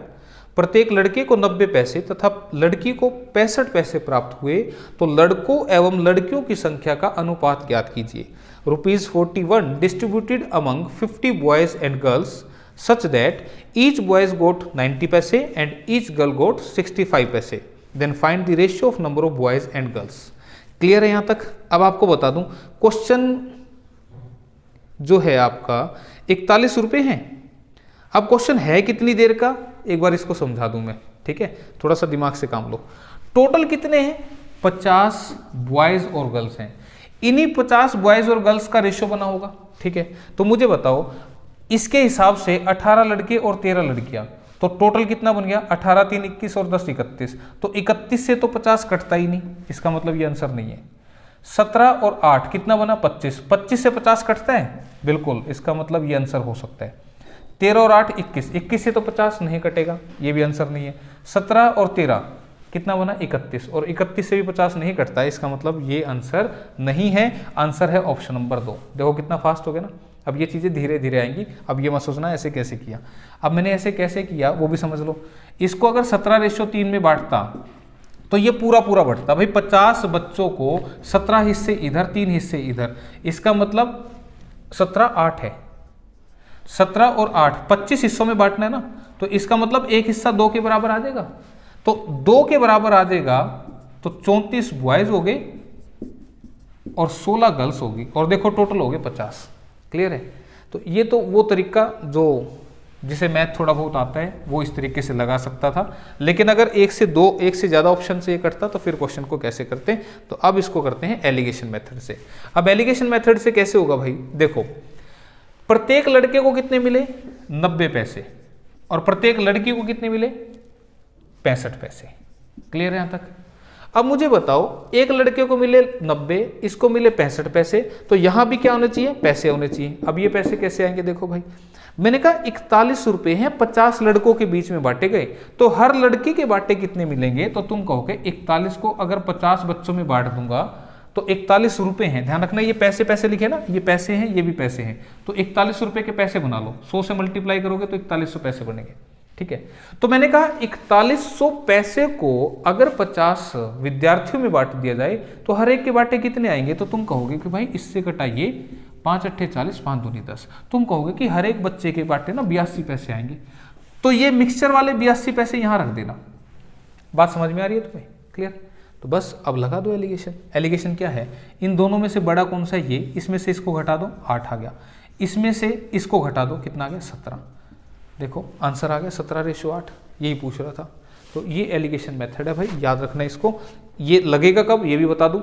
प्रत्येक लड़के को 90 पैसे तथा लड़की को 65 पैसे प्राप्त हुए। तो लड़कों एवं लड़कियों की संख्या का अनुपात ज्ञात कीजिए। ₹41 distributed among 50 boys and girls such that each boys got 90 paise and each girl got 65 paise. Then find the ratio of number of boys and girls. Clear है यहां तक। अब आपको बता दूं क्वेश्चन जो है आपका 41 रुपए हैं। अब क्वेश्चन है कितनी देर का, एक बार इसको समझा दूं मैं, ठीक है, थोड़ा सा दिमाग से काम लो। टोटल कितने हैं, 50 बॉयज और गर्ल्स हैं। इन्हीं 50 बॉयज और गर्ल्स का रेशियो बना होगा, ठीक है। तो मुझे बताओ इसके हिसाब से 18 लड़के और 13 लड़कियां, तो टोटल कितना बन गया, 18 3 21 और 10 31। तो 31 से तो 50 कटता ही नहीं, इसका मतलब ये आंसर नहीं है। 17 और 8 कितना बना, 25। 25 से 50 कटता है, बिल्कुल, इसका मतलब ये आंसर हो सकता है। 13 और 8 21, 21 से तो 50 नहीं कटेगा, ये भी आंसर नहीं है। 17 और 13 कितना बना, 31, और 31 से भी 50 नहीं कटता है, इसका मतलब ये आंसर नहीं है। आंसर है ऑप्शन नंबर 2। देखो कितना फास्ट हो गया ना। अब ये चीज़ें धीरे धीरे आएंगी। अब ये मत सोचना ऐसे कैसे किया। अब मैंने ऐसे कैसे किया वो भी समझ लो। इसको अगर 17:3 में बांटता तो ये पूरा पूरा बढ़ता। भाई 50 बच्चों को 17 हिस्से इधर 3 हिस्से इधर, इसका मतलब 17 8 है। 17 और 8 25 हिस्सों में बांटना है ना, तो इसका मतलब एक हिस्सा 2 के बराबर आ जाएगा। तो 2 के बराबर आ जाएगा तो 34 बॉयज हो गए और 16 गर्ल्स होगी, और देखो टोटल हो गए 50। क्लियर है। तो ये तो वो तरीका जो जिसे मैथ थोड़ा बहुत आता है वो इस तरीके से लगा सकता था, लेकिन अगर एक से ज़्यादा ऑप्शन से ये करता तो फिर क्वेश्चन को कैसे करते हैं। तो अब इसको करते हैं एलिगेशन मेथड से। अब एलिगेशन मेथड से कैसे होगा भाई, देखो प्रत्येक लड़के को कितने मिले, 90 पैसे, और प्रत्येक लड़की को कितने मिले, 65 पैसे। क्लियर है यहां तक। अब मुझे बताओ एक लड़के को मिले 90, इसको मिले 65 पैसे, तो यहां भी क्या होने चाहिए, पैसे होने चाहिए। अब ये पैसे कैसे आएंगे, देखो भाई मैंने कहा 41 रुपए हैं, 50 लड़कों के बीच में बांटे गए, तो हर लड़के के बांटे कितने मिलेंगे। तो तुम कहोगे 41 को अगर 50 बच्चों में बांट दूंगा तो 41 रुपए हैं। ध्यान रखना ये पैसे पैसे लिखे ना, ये पैसे हैं ये भी पैसे हैं, तो 41 रुपए के पैसे बना लो। 100 से मल्टीप्लाई करोगे तो 4100 पैसे बनेंगे, ठीक है। तो मैंने कहा 4100 पैसे को अगर 50 विद्यार्थियों में बांट दिया जाए तो हर एक के बांटे कितने आएंगे। तो तुम कहोगे कि भाई इससे घटाइए 5 8 40, 5 दूनी 10। तुम कहोगे कि हर एक बच्चे के बांटे ना 82 पैसे आएंगे, तो ये मिक्सचर वाले 82 पैसे यहां रख देना। बात समझ में आ रही है तुम्हें, क्लियर। तो बस अब लगा दो एलिगेशन। एलिगेशन क्या है, इन दोनों में से बड़ा कौन सा है, ये, इसमें से इसको घटा दो 8 आ गया, इसमें से इसको घटा दो कितना आ गया 17। देखो आंसर आ गया 17:8, यही पूछ रहा था। तो ये एलिगेशन मेथड है भाई, याद रखना इसको। ये लगेगा कब ये भी बता दूं,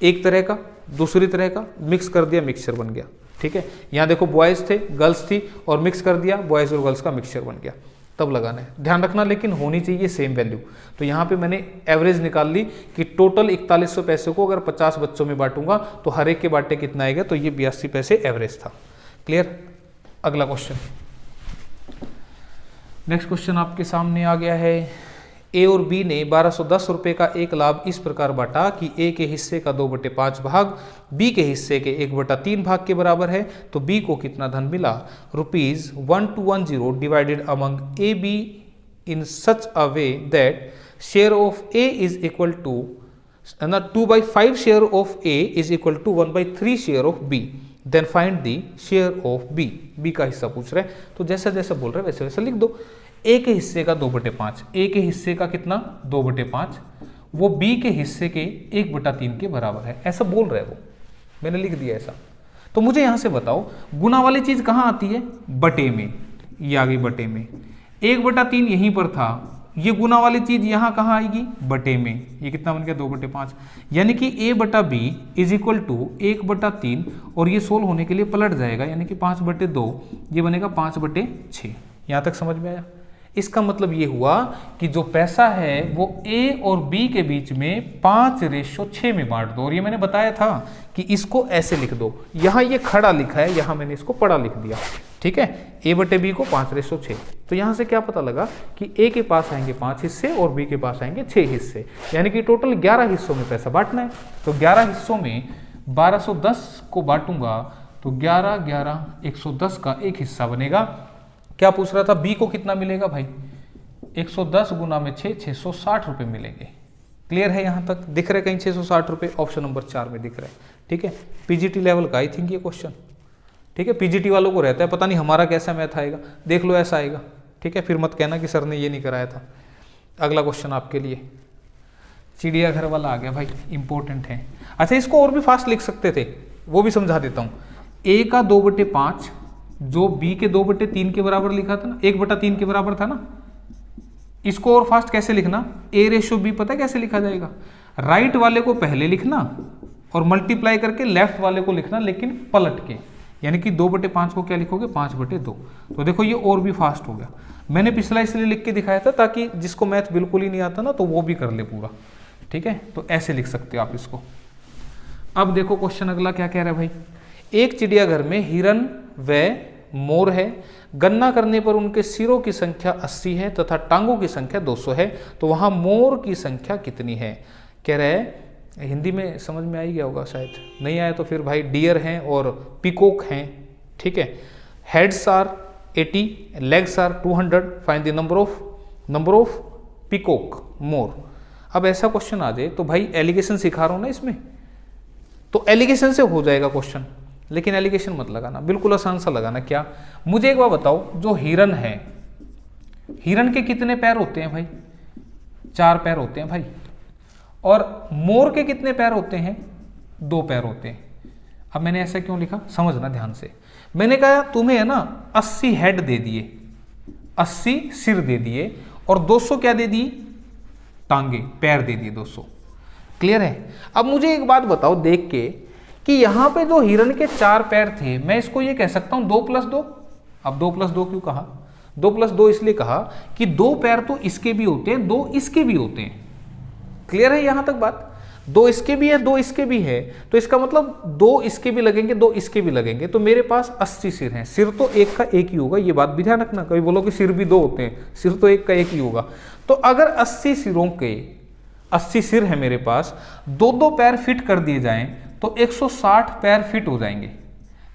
एक तरह का दूसरी तरह का मिक्स कर दिया, मिक्सचर बन गया, ठीक है। यहाँ देखो बॉयज थे गर्ल्स थी और मिक्स कर दिया, बॉयज और गर्ल्स का मिक्सचर बन गया, तब लगाना है। ध्यान रखना लेकिन होनी चाहिए सेम वैल्यू। तो यहाँ पे मैंने एवरेज निकाल ली कि टोटल 4100 पैसे को अगर 50 बच्चों में बांटूंगा तो हर एक के बांटे कितना आएगा, तो ये 82 पैसे एवरेज था। क्लियर। अगला क्वेश्चन, नेक्स्ट क्वेश्चन आपके सामने आ गया है। ए और बी ने 1210 रुपये का एक लाभ इस प्रकार बांटा कि ए के हिस्से का 2/5 भाग बी के हिस्से के 1/3 भाग के बराबर है। तो बी को कितना धन मिला, ₹1210 divided among A B in such a way that share of A is equal to 2/5 share of A is equal to 1/3 share of B. Then find the share of B. B का हिस्सा पूछ रहे हैं, तो जैसा जैसा बोल रहे हैं वैसे वैसे लिख दो। ए के हिस्से का 2/5, ए के हिस्से का कितना 2/5, वो बी के हिस्से के 1/3 के बराबर है, ऐसा बोल रहे हैं वो। मैंने लिख दिया ऐसा। तो मुझे यहां से बताओ गुना वाली चीज कहां आती है, बटे में, ये आ गई बटे में, 1/3 यहीं पर था, ये गुना वाली चीज यहां कहां आएगी, बटे में, ये कितना बन गया 2/5, यानी कि a/b इज इक्वल टू 1/3, और ये सोल्व होने के लिए पलट जाएगा, यानी कि 5/2, ये बनेगा 5/6। यहां तक समझ में आया। इसका मतलब ये हुआ कि जो पैसा है वो A और B के बीच में 5/6 में बांट दो। और ये मैंने बताया था कि इसको ऐसे लिख दो, यहां ये खड़ा लिखा है, यहां मैंने इसको पड़ा लिख दिया, ठीक है, A/B को 5/6। तो यहां से क्या पता लगा कि A के पास आएंगे 5 हिस्से और B के पास आएंगे 6 हिस्से, यानी कि टोटल 11 हिस्सों में पैसा बांटना है। तो 11 हिस्सों में 1210 को बांटूंगा तो 11 11 110 का एक हिस्सा बनेगा। क्या पूछ रहा था, बी को कितना मिलेगा भाई, 110 गुना में 6, 660 रुपये मिलेंगे। क्लियर है, यहां तक दिख रहे कहीं 660 रुपये, ऑप्शन नंबर 4 में दिख रहा है, ठीक है। पीजीटी लेवल का आई थिंक ये क्वेश्चन, ठीक है, पीजीटी वालों को रहता है, पता नहीं हमारा कैसा मैथ आएगा, देख लो ऐसा आएगा, ठीक है, फिर मत कहना कि सर ने ये नहीं कराया था। अगला क्वेश्चन आपके लिए चिड़ियाघर वाला आ गया भाई, इंपॉर्टेंट है। अच्छा, इसको और भी फास्ट लिख सकते थे, वो भी समझा देता हूं। ए का 2/5 जो बी के 2/3 के बराबर लिखा था ना, 1/3 के बराबर था ना, इसको और फास्ट कैसे लिखना, A/B पता है कैसे लिखा जाएगा, राइट वाले को पहले लिखना और मल्टीप्लाई करके लेफ्ट वाले को लिखना, लेकिन पलट के, यानी कि 2/5 को क्या लिखोगे, 5/2। तो देखो ये और भी फास्ट हो गया। मैंने पिछला इसलिए लिख के दिखाया था ताकि जिसको मैथ बिल्कुल ही नहीं आता ना तो वो भी कर ले पूरा, ठीक है। तो ऐसे लिख सकते हो आप इसको। अब देखो क्वेश्चन अगला क्या कह रहा है भाई, एक चिड़ियाघर में हिरन व मोर है, गणना करने पर उनके सिरों की संख्या 80 है तथा टांगों की संख्या 200 है, तो वहां मोर की संख्या कितनी है। कह रहे हैं, हिंदी में समझ में आई गया होगा, शायद नहीं आया तो फिर भाई डियर हैं और पिकॉक हैं, ठीक है। Heads are 80, legs are 200, find the number of peacock mor. अब ऐसा क्वेश्चन आ जाए तो भाई एलिगेशन सिखा रहा हूं ना इसमें, तो एलिगेशन से हो जाएगा क्वेश्चन, लेकिन एलिगेशन मत लगाना, बिल्कुल आसान सा लगाना। क्या, मुझे एक बार बताओ, जो हिरन है, हिरन के कितने पैर होते हैं भाई, 4 पैर होते हैं भाई, और मोर के कितने पैर होते हैं, 2 पैर होते हैं। अब मैंने ऐसा क्यों लिखा, समझना ध्यान से। मैंने कहा तुम्हें है ना 80 हेड दे दिए, 80 सिर दे दिए, और 200 क्या दे दिए, टांगे, पैर दे दिए 200। क्लियर है। अब मुझे एक बात बताओ देख के कि यहां पे जो हिरन के 4 पैर थे, मैं इसको ये कह सकता हूं 2+2। अब 2+2 क्यों कहा, 2+2 इसलिए कहा कि 2 पैर तो इसके भी होते हैं, 2 इसके भी होते हैं। क्लियर है यहां तक बात, 2 इसके भी है, 2 इसके भी है, तो इसका मतलब 2 इसके भी लगेंगे, 2 इसके भी लगेंगे, तो मेरे पास 80 सिर हैं। सिर तो एक का एक ही होगा, ये बात भी ध्यान रखना, कभी बोलो कि सिर भी 2 होते हैं, सिर तो एक का एक ही होगा। तो अगर 80 सिरों के 80 सिर है मेरे पास, 2-2 पैर फिट कर दिए जाएं तो 160 पैर फिट हो जाएंगे।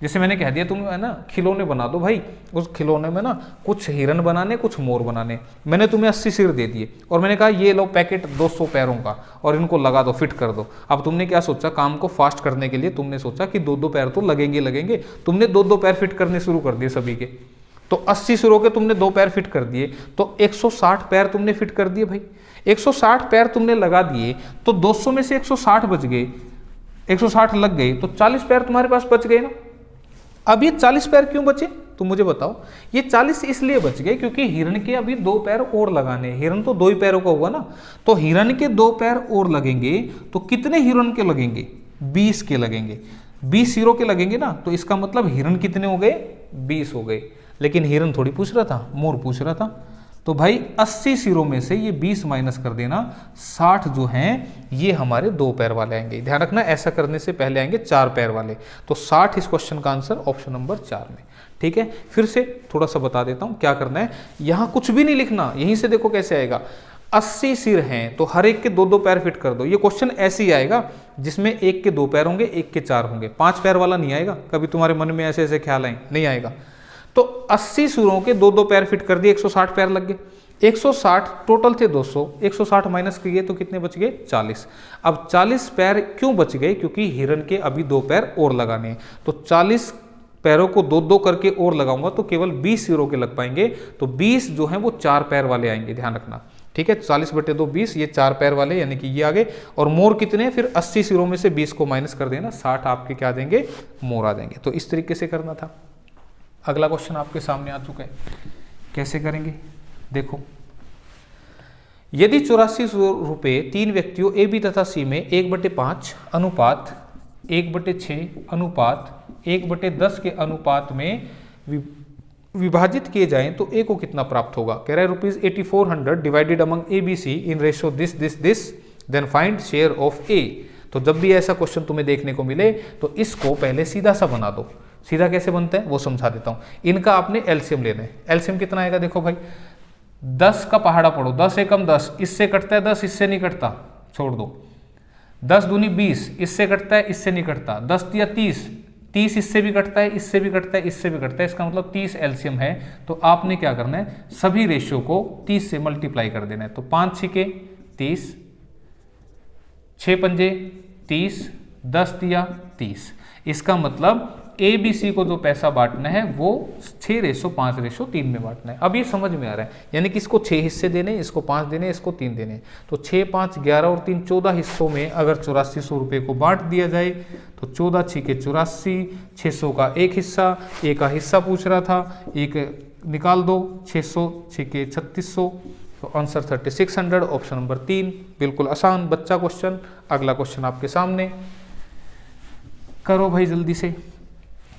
जैसे मैंने कह दिया तुम है ना खिलौने बना दो भाई, उस खिलौने में ना कुछ हिरन बनाने, कुछ मोर बनाने, मैंने तुम्हें 80 सिर दे दिए और मैंने कहा ये लो पैकेट 200 पैरों का और इनको लगा दो, फिट कर दो। अब तुमने क्या सोचा, काम को फास्ट करने के लिए तुमने सोचा कि 2-2 पैर तो लगेंगे, तुमने 2-2 पैर फिट करने शुरू कर दिए सभी के। तो 80 सिरों के तुमने 2 पैर फिट कर दिए, तो 160 पैर तुमने फिट कर दिए भाई। 160 पैर तुमने लगा दिए तो 200 में से 160 बच गए, 160 लग गए तो 40 पैर तुम्हारे पास बच गए ना। अब ये 40 पैर क्यों बचे तुम मुझे बताओ। ये 40 इसलिए बच गए क्योंकि हिरन के अभी 2 पैर और लगाने, हिरन तो 2 ही पैरों का हुआ ना, तो हिरन के 2 पैर और लगेंगे तो कितने हिरन के लगेंगे, 20 के लगेंगे, 20 सिरों के लगेंगे ना। तो इसका मतलब हिरन कितने हो गए, 20 हो गए। लेकिन हिरन थोड़ी पूछ रहा था, मोर पूछ रहा था। तो भाई 80 सिरों में से ये 20 माइनस कर देना, 60 जो हैं ये हमारे 2 पैर वाले आएंगे। ध्यान रखना ऐसा करने से पहले आएंगे 4 पैर वाले। तो 60 इस क्वेश्चन का आंसर ऑप्शन नंबर 4 में। ठीक है, फिर से थोड़ा सा बता देता हूं क्या करना है। यहां कुछ भी नहीं लिखना, यहीं से देखो कैसे आएगा। 80 सिर हैं तो हर एक के 2-2 पैर फिट कर दो। ये क्वेश्चन ऐसे ही आएगा जिसमें एक के 2 पैर होंगे, एक के 4 होंगे, 5 पैर वाला नहीं आएगा। कभी तुम्हारे मन में ऐसे ऐसे ख्याल आए, नहीं आएगा। तो 80 सिरों के 2-2 पैर फिट कर दिए, 160 पैर लग गए। 160 टोटल थे 200, 160 माइनस किए तो कितने बच गए, 40। अब 40 पैर क्यों बच गए, क्योंकि हिरन के अभी 2 पैर और लगाने हैं। तो 40 पैरों को 2-2 करके और लगाऊंगा तो केवल 20 सिरों के लग पाएंगे। तो 20 जो है वो 4 पैर वाले आएंगे, ध्यान रखना। ठीक है। 40/2 20, ये 4 पैर वाले यानी कि ये आगे, और मोर कितने, फिर 80 सिरों में से 20 को माइनस कर देना, 60 आपके क्या देंगे, मोर आ जाएंगे। तो इस तरीके से करना था। अगला क्वेश्चन आपके सामने आ चुका है, कैसे करेंगे देखो। यदि 8400 रुपये 3 व्यक्तियों ए बी तथा सी में 1/5 अनुपात 1/6 अनुपात 1/10 के अनुपात में विभाजित किए जाएं तो ए को कितना प्राप्त होगा। कह रहा है ₹8400 divided among A B C in ratio this this this, then find share of A. तो जब भी ऐसा क्वेश्चन तुम्हें देखने को मिले तो इसको पहले सीधा सा बना दो। सीधा कैसे बनता है वो समझा देता हूं। इनका आपने एलसीएम लेना है। एलसीएम कितना आएगा देखो भाई, 10 का पहाड़ा पढ़ो, 10 एकम 10, इससे कटता है 10, इससे नहीं कटता, छोड़ दो। 10 दूनी 20, इससे कटता है, इससे नहीं कटता। 10 दिया 30, 30 इससे भी कटता है, इससे भी कटता है, इससे भी कटता है। इसका मतलब 30 एलसीएम है। तो आपने क्या करना है, सभी रेशियो को 30 से मल्टीप्लाई कर देना है। तो 5 छिके 30, 6 पंजे 30, 10 दिया 30। इसका मतलब ए बी सी को जो पैसा बांटना है वो 6:5:3 में बांटना है। अब ये समझ में आ रहा है, यानी कि इसको 6 हिस्से देने, इसको 5 देने, इसको 3 देने। तो 6, 5, 11 और 3 14 हिस्सों में अगर 8400 रुपये को बांट दिया जाए तो 14 छिके 84, 600 का एक हिस्सा, एक का हिस्सा पूछ रहा था, एक निकाल दो, 600 छिके 3600, तो आंसर 3600, ऑप्शन नंबर 3। बिल्कुल आसान बच्चा क्वेश्चन। अगला क्वेश्चन आपके सामने, करो भाई जल्दी से।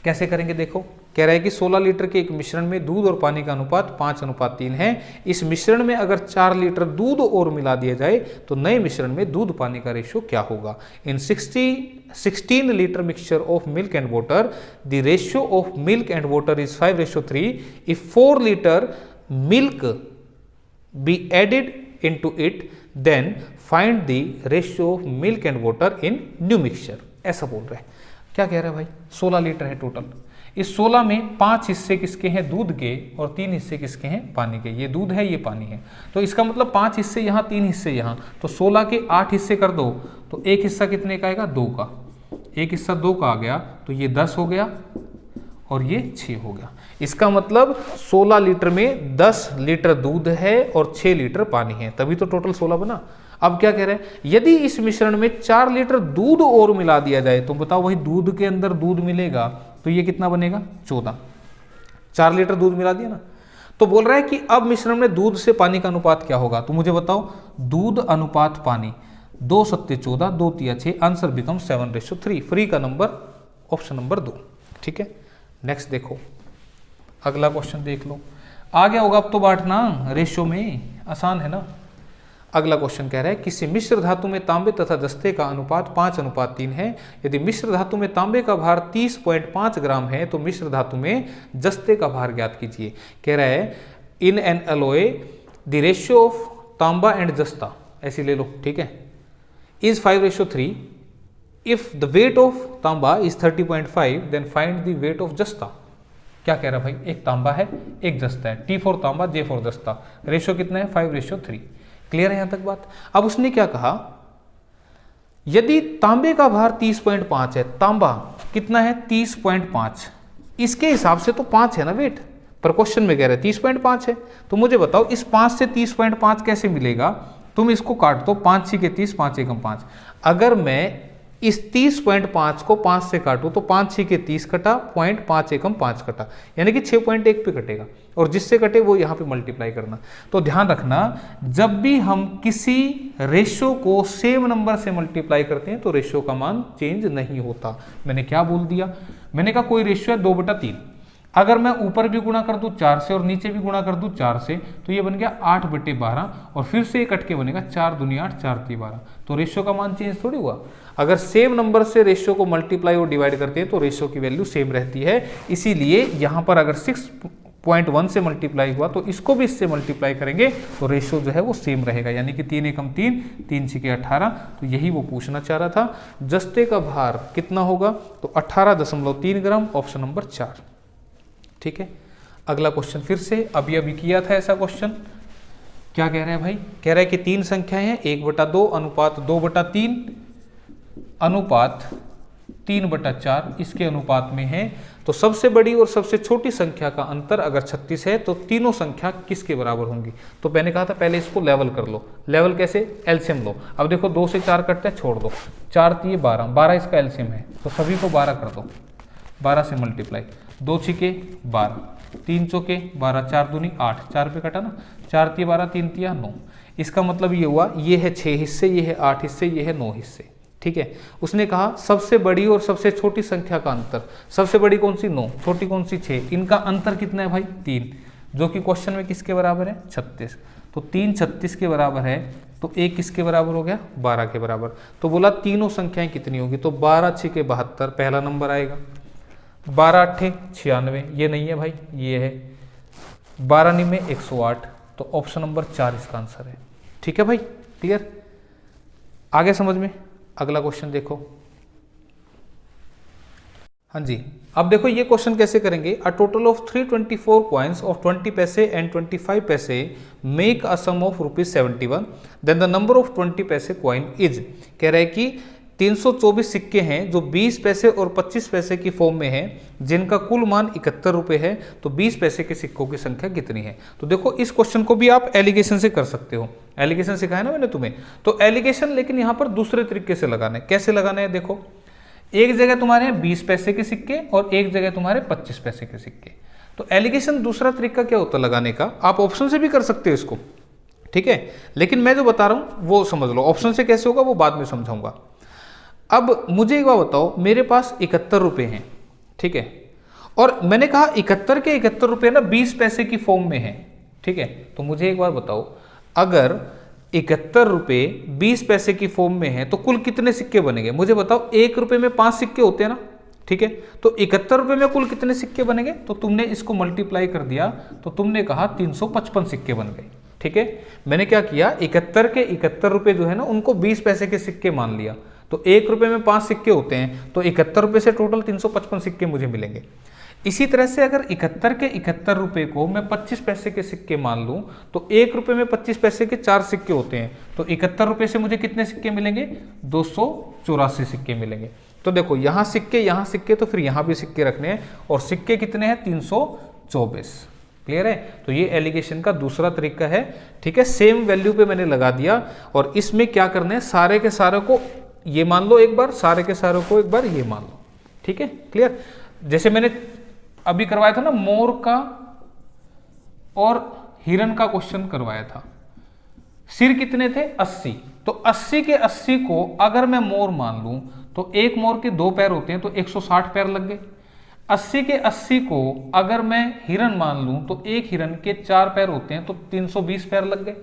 कैसे करेंगे देखो। कह रहा है कि 16 लीटर के एक मिश्रण में दूध और पानी का अनुपात 5:3 है। इस मिश्रण में अगर 4 लीटर दूध और मिला दिया जाए तो नए मिश्रण में दूध पानी का रेशियो क्या होगा। In 16 litre mixture of milk and water the ratio of milk and water is 5:3। If 4 litre milk be added into it then find the ratio of milk and water in new mixture. ऐसा बोल रहे हैं। क्या कह रहा है भाई, 16 लीटर है टोटल। इस 16 में 5 हिस्से किसके हैं, दूध के, और 3 हिस्से किसके हैं, पानी के। ये दूध है, ये पानी है। तो इसका मतलब 5 हिस्से यहाँ, 3 हिस्से यहाँ। तो 16 के 8 हिस्से कर दो तो एक हिस्सा कितने का आएगा, 2 का। एक हिस्सा 2 का आ गया तो ये 10 हो गया और ये 6 हो गया। इसका मतलब 16 लीटर में 10 लीटर दूध है और 6 लीटर पानी है, तभी तो टोटल 16 बना। अब क्या कह रहे हैं, यदि इस मिश्रण में 4 लीटर दूध और मिला दिया जाए तो बताओ वही दूध के अंदर दूध मिलेगा तो ये कितना बनेगा, 14। 4 लीटर दूध मिला दिया ना। तो बोल रहा है कि अब मिश्रण में दूध से पानी का अनुपात क्या होगा। तो मुझे बताओ, दूध अनुपात पानी, 2 सत्ते 14, 2 तिया 6, आंसर बिकम 7:3। फ्री का नंबर ऑप्शन नंबर 2। ठीक है, नेक्स्ट देखो, अगला क्वेश्चन देख लो। आ गया होगा अब तो बांटना रेशियो में, आसान है ना। अगला क्वेश्चन कह रहा है किसी मिश्र धातु में तांबे तथा जस्ते का अनुपात 5:3 है। यदि मिश्र धातु में तांबे का भार 30.5 ग्राम है तो मिश्र धातु में जस्ते का भार ज्ञात कीजिए। कह रहा है in an alloy the ratio of tamba and jasta, ऐसी ले लो, ठीक है, is 5:3। If the weight of tamba is 30.5 then find the weight of jasta. क्या कह रहा है भाई, एक तांबा है, एक जस्ता है, T फॉर तांबा, J फॉर जस्ता, रेशियो कितना है, 5:3। क्लियर है यहां तक बात। अब उसने क्या कहा, यदि तांबे का भार 30.5 है, तांबा कितना है 30.5, इसके हिसाब से तो 5 है ना वेट, पर क्वेश्चन में कह रहे हैं 30.5 है। तो मुझे बताओ इस 5 से 30.5 कैसे मिलेगा। तुम इसको काट दो, 5 6 के 30, 5 एकम 5। अगर मैं इस 30.5 को 5 से काटूं तो 5 6 के 30 कटा, 0.5 एकम 5 कटा, यानी कि 6.1 पे कटेगा, और जिससे कटे वो यहाँ पे मल्टीप्लाई करना। तो ध्यान रखना, जब भी हम किसी रेशियो को सेम नंबर से मल्टीप्लाई करते हैं तो रेशियो का मान चेंज नहीं होता। मैंने क्या बोल दिया, मैंने कहा कोई रेशियो है 2/3, अगर मैं ऊपर भी गुणा कर दूं 4 से और नीचे भी गुणा कर दूं 4 से तो ये बन गया 8/12, और फिर से कट के बनेगा 4 दूनी 8, 4 3 12। तो रेशियो का मान चेंज थोड़ी हुआ। अगर सेम नंबर से रेशियो को मल्टीप्लाई और डिवाइड करते हैं तो रेशियो की वैल्यू सेम रहती है। इसीलिए यहाँ पर अगर 6.1 से मल्टीप्लाई हुआ तो इसको भी इससे मल्टीप्लाई करेंगे तो रेशियो जो है वो सेम रहेगा, यानी कि 3 एकम 3, 3 6 के 18। तो यही वो पूछना चाह रहा था। जस्ते का भार कितना होगा, तो 18.3 ग्राम, ऑप्शन नंबर 4। ठीक है, अगला क्वेश्चन फिर से अभी किया था ऐसा क्वेश्चन। क्या कह रहे हैं भाई, कह रहा है कि 3 संख्याएं हैं, 1/2 अनुपात 2/3 अनुपात 3/4 इसके अनुपात में है। तो सबसे बड़ी और सबसे छोटी संख्या का अंतर अगर 36 है तो तीनों संख्या किसके बराबर होंगी। तो मैंने कहा था पहले इसको लेवल कर लो। लेवल कैसे? एलसीएम लो। अब देखो 2 से 4 कटता है, छोड़ दो, 4 3 12, 12 इसका एलसीएम है, तो सभी को 12 कर दो, 12 से मल्टीप्लाई, 2 छिके 12, 3 चौके 12, 4 दूनी 8, 4 पे कटा ना, 4 3 12, 3 3 9। इसका मतलब ये हुआ, ये है 6 हिस्से, ये है 8 हिस्से, ये है 9 हिस्से। ठीक है। उसने कहा सबसे बड़ी और सबसे छोटी संख्या का अंतर, सबसे बड़ी कौन सी 9, छोटी कौन सी 6, इनका अंतर कितना है भाई 3, जो कि क्वेश्चन में किसके बराबर है 36। तो 3 36 के बराबर है, तो 1 किसके बराबर हो गया 12 के बराबर। तो बोला तीनों संख्याएं कितनी होगी, तो 12 6 के 72 पहला नंबर आएगा, 12 8 96, ये नहीं है भाई, ये है 12 9 108, तो ऑप्शन नंबर 4 इसका आंसर है। ठीक है भाई, क्लियर, आगे समझ में। अगला क्वेश्चन देखो। हाँ जी, अब देखो ये क्वेश्चन कैसे करेंगे। A total of 324 coins of 20 paise and 25 paise make a sum of ₹71, then the number of 20 paise coin is. कह रहा है कि 324 सिक्के हैं जो 20 पैसे और 25 पैसे की फॉर्म में हैं, जिनका कुल मान 71 रुपये है। तो 20 पैसे के सिक्कों की संख्या कितनी है। तो देखो इस क्वेश्चन को भी आप एलिगेशन से कर सकते हो। एलिगेशन सिखाया ना मैंने तुम्हें, तो एलिगेशन लेकिन यहाँ पर दूसरे तरीके से लगाना है। कैसे लगाना है देखो, एक जगह तुम्हारे 20 पैसे के सिक्के और एक जगह तुम्हारे 25 पैसे के सिक्के। तो एलिगेशन दूसरा तरीका क्या होता है लगाने का, आप ऑप्शन से भी कर सकते हो इसको, ठीक है, लेकिन मैं जो बता रहा हूँ वो समझ लो। ऑप्शन से कैसे होगा वो बाद में समझाऊंगा। अब मुझे एक बात बताओ, मेरे पास 71 रुपये हैं, ठीक है, और मैंने कहा 71 के 71 रुपये ना 20 पैसे की फॉर्म में है, ठीक है। तो मुझे एक बार बताओ, अगर 71 रुपये 20 पैसे की फॉर्म में है तो कुल कितने सिक्के बनेंगे मुझे बताओ। 1 रुपये में 5 सिक्के होते हैं ना, ठीक है, तो 71 रुपये में कुल कितने सिक्के बनेंगे। तो तुमने इसको मल्टीप्लाई कर दिया तो तुमने कहा 355 सिक्के बन गए, ठीक है। मैंने क्या किया, 71 के 71 रुपये जो है ना उनको 20 पैसे के सिक्के मान लिया। तो 1 रुपये में 5 सिक्के होते हैं, तो 71 रुपये से टोटल 355 सिक्के मुझे मिलेंगे। इसी तरह से अगर 71 के 71 रुपये को मैं 25 पैसे के सिक्के मान लूं तो 1 रुपये में 25 पैसे के 4 सिक्के होते हैं, तो 71 रुपये से मुझे कितने सिक्के मिलेंगे, 284 सिक्के मिलेंगे। तो देखो यहाँ सिक्के तो फिर यहाँ भी सिक्के रखने हैं, और सिक्के कितने हैं 324। क्लियर है। तो ये एलिगेशन का दूसरा तरीका है, ठीक है। सेम वैल्यू पे मैंने लगा दिया, और इसमें क्या करना है, सारे के सारे को ये मान लो एक बार, सारे के सारे को एक बार ये मान लो, ठीक है, क्लियर। जैसे मैंने अभी करवाया था ना मोर का और हिरन का क्वेश्चन करवाया था। सिर कितने थे 80, तो 80 के 80 को अगर मैं मोर मान लूं तो एक मोर के 2 पैर होते हैं तो 160 पैर लग गए। 80 के 80 को अगर मैं हिरन मान लूं तो एक हिरन के 4 पैर होते हैं तो 320 पैर लग गए।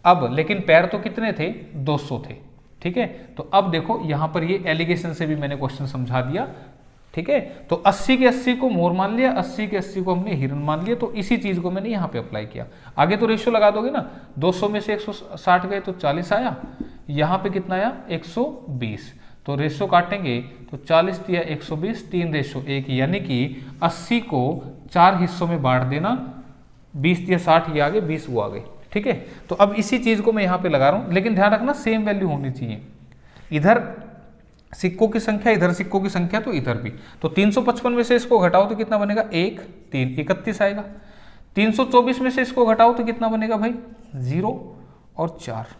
अब लेकिन पैर तो कितने थे, 200 थे, ठीक है। तो अब देखो यहां पर ये एलिगेशन से भी मैंने क्वेश्चन समझा दिया, ठीक है। तो 80 के 80 को मोर मान लिया, 80 के 80 को हमने हिरन मान लिया, तो इसी चीज को मैंने यहाँ पे अप्लाई किया। आगे तो रेशियो लगा दोगे ना, 200 में से 160 गए तो 40 आया, यहाँ पे कितना आया 120, तो रेशियो काटेंगे तो 40 दिया 120, 3:1, यानी कि 80 को 4 हिस्सों में बांट देना, 20 दिया 60, ये आगे 20 वो आ गए, ठीक है। तो अब इसी चीज को मैं यहाँ पे लगा रहा हूँ, लेकिन ध्यान रखना सेम वैल्यू होनी चाहिए, इधर सिक्कों की संख्या इधर सिक्कों की संख्या तो इधर भी। तो 355 में से इसको घटाओ तो कितना बनेगा, 1 3 31 आएगा। 324 में से इसको घटाओ तो कितना बनेगा भाई, 0 और 4,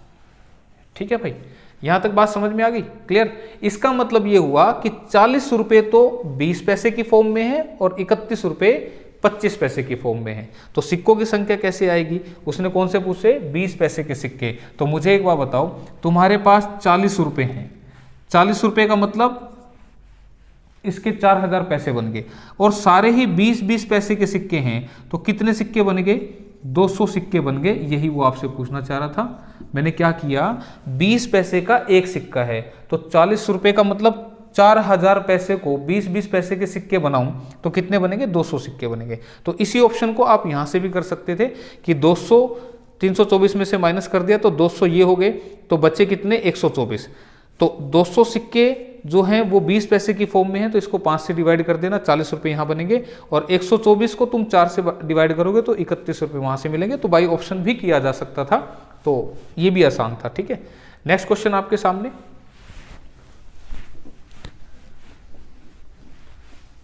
ठीक है भाई। यहां तक बात समझ में आ गई, क्लियर। इसका मतलब ये हुआ कि 40 रुपये तो 20 पैसे की फॉर्म में है और 31 रुपये 25 पैसे की फॉर्म में है। तो सिक्कों की संख्या कैसे आएगी, उसने कौन से पूछे, 20 पैसे के सिक्के। तो मुझे एक बात बताओ, तुम्हारे पास 40 रुपये हैं, 40 रुपये का मतलब इसके 4000 पैसे बन गए, और सारे ही 20-20 पैसे के सिक्के हैं, तो कितने सिक्के बन गए, 200 सिक्के बन गए। यही वो आपसे पूछना चाह रहा था। मैंने क्या किया, 20 पैसे का एक सिक्का है, तो 40 रुपये का मतलब 4000 पैसे को 20-20 पैसे के सिक्के बनाऊं तो कितने बनेंगे, 200 सिक्के बनेंगे। तो इसी ऑप्शन को आप यहां से भी कर सकते थे कि 200 324 में से माइनस कर दिया तो 200 ये हो गए, तो बचे कितने 124। तो 200 सिक्के जो हैं वो 20 पैसे की फॉर्म में है, तो इसको 5 से डिवाइड कर देना, 40 रुपये यहाँ बनेंगे, और 124 को तुम 4 से डिवाइड करोगे तो 31 रुपये वहाँ से मिलेंगे। तो बाई ऑप्शन भी किया जा सकता था, तो ये भी आसान था, ठीक है। नेक्स्ट क्वेश्चन आपके सामने।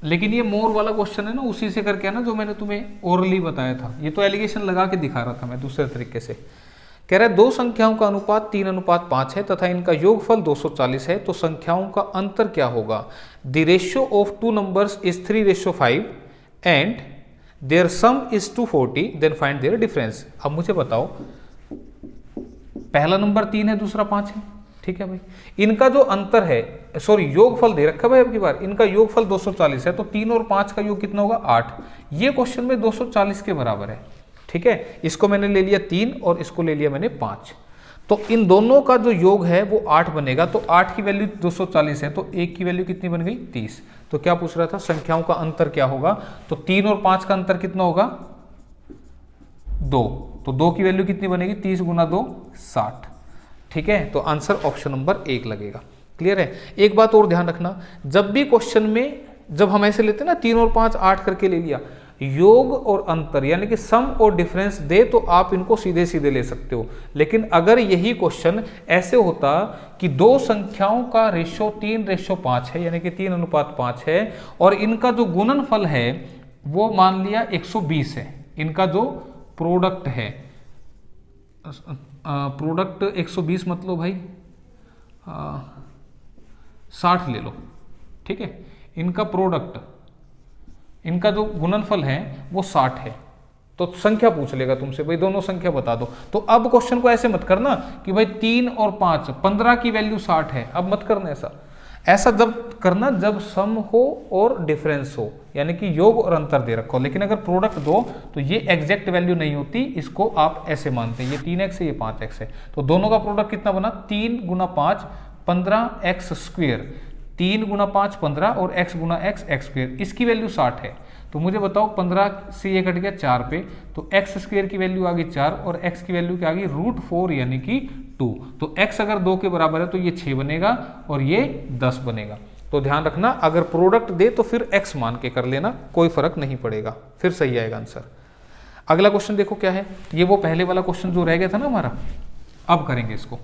लेकिन ये मोर वाला क्वेश्चन है ना, उसी से करके है ना जो मैंने तुम्हें ओरली बताया था। ये तो एलिगेशन लगा के दिखा रहा था मैं दूसरे तरीके से। कह रहा है दो संख्याओं का अनुपात 3:5 है तथा इनका योगफल 240 है, तो संख्याओं का अंतर क्या होगा? The ratio of two numbers is 3:5 and their sum is 240, then find their difference. अब मुझे बताओ, पहला नंबर 3 है, दूसरा 5 है, ठीक है भाई। इनका जो अंतर है, सॉरी योगफल दे रखा है भाई अब की बार, इनका योगफल 240 है, तो 3 और 5 का योग कितना होगा? 8। ये क्वेश्चन में 240 के बराबर है, ठीक है। इसको मैंने ले लिया 3 और इसको ले लिया मैंने 5, तो इन दोनों का जो योग है वो 8 बनेगा। तो 8 की वैल्यू 240 है, तो 1 की वैल्यू कितनी बन गई? 30। तो क्या पूछ रहा था? संख्याओं का अंतर क्या होगा? तो 3 और 5 का अंतर कितना होगा? 2। तो 2 की वैल्यू कितनी बनेगी? 30 गुना 2 60, ठीक है। तो आंसर ऑप्शन नंबर 1 लगेगा। क्लियर है? एक बात और ध्यान रखना, जब भी क्वेश्चन में जब हम ऐसे लेते हैं ना 3 और 5 8 करके ले लिया, योग और अंतर यानी कि सम और डिफरेंस दे तो आप इनको सीधे सीधे ले सकते हो। लेकिन अगर यही क्वेश्चन ऐसे होता कि दो संख्याओं का रेशो 3:5 है, यानी कि 3:5 है, और इनका जो गुणनफल है वो मान लिया 120 है, इनका जो प्रोडक्ट है, प्रोडक्ट 120 मतलब भाई 60 ले लो, ठीक है। इनका प्रोडक्ट, इनका जो गुणनफल है वो 60 है, तो संख्या पूछ लेगा तुमसे, भाई दोनों संख्या बता दो। तो अब क्वेश्चन को ऐसे मत करना कि भाई 3 और 5 15 की वैल्यू 60 है, अब मत करना ऐसा। ऐसा जब करना जब सम हो और डिफरेंस हो, यानी कि योग और अंतर दे रखो। लेकिन अगर प्रोडक्ट दो तो ये एग्जैक्ट वैल्यू नहीं होती, इसको आप ऐसे मानते हैं, ये 3x है, ये 5x है, तो दोनों का प्रोडक्ट कितना बना? 3 गुना 5 15x स्क्वेयर, 3 गुना 5 15 और x गुना x स्क्वेयर, इसकी वैल्यू 60 है। तो मुझे बताओ 15 से ये कट गया 4 पे, तो x स्क्वेयर की वैल्यू आ गई 4 और x की वैल्यू क्या आ गई? √4 यानी कि 2। तो x अगर 2 के बराबर है तो ये 6 बनेगा और ये 10 बनेगा। तो ध्यान रखना, अगर प्रोडक्ट दे तो फिर x मान के कर लेना, कोई फर्क नहीं पड़ेगा, फिर सही आएगा आंसर। अगला क्वेश्चन देखो क्या है, ये वो पहले वाला क्वेश्चन जो रह गया था ना हमारा, अब करेंगे इसको,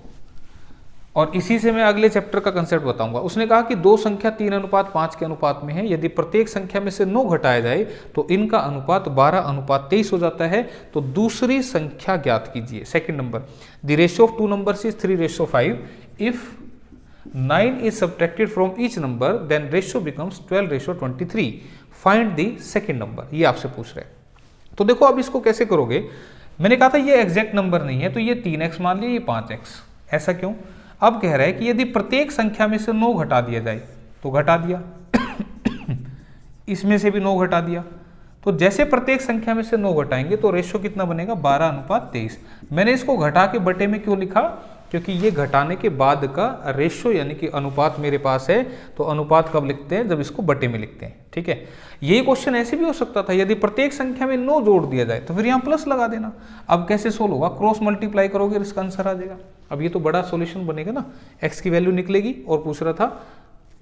और इसी से मैं अगले चैप्टर का कंसेप्ट बताऊंगा। उसने कहा कि दो संख्या 3:5 के अनुपात में है, यदि प्रत्येक संख्या में से 9 घटाया जाए तो इनका अनुपात 12:23 हो जाता है, तो दूसरी संख्या ज्ञात कीजिए। Second number, the ratio of two numbers is 3:5, if 9 is subtracted from each number then ratio becomes 12:23, find the second number. ये आपसे पूछ रहे हैं। तो देखो अब इसको कैसे करोगे, मैंने कहा था ये एग्जैक्ट नंबर नहीं है, तो ये 3x मान लिया, ये 5x, ऐसा क्यों? अब कह रहा है कि यदि प्रत्येक संख्या में से 9 घटा दिया जाए, तो घटा दिया इसमें से भी 9 घटा दिया, तो जैसे प्रत्येक संख्या में से 9 घटाएंगे तो रेशो कितना बनेगा? 12:23। मैंने इसको घटा के बटे में क्यों लिखा? क्योंकि ये घटाने के बाद का रेशो यानी कि अनुपात मेरे पास है, तो अनुपात कब लिखते हैं? जब इसको बटे में लिखते हैं, ठीक है। यही क्वेश्चन ऐसे भी हो सकता था, यदि प्रत्येक संख्या में 9 जोड़ दिया जाए तो फिर यहाँ प्लस लगा देना। अब कैसे सोल्व होगा? क्रॉस मल्टीप्लाई करोगे, इसका आंसर आ जाएगा। अब ये तो बड़ा सॉल्यूशन बनेगा ना, x की वैल्यू निकलेगी और पूछ रहा था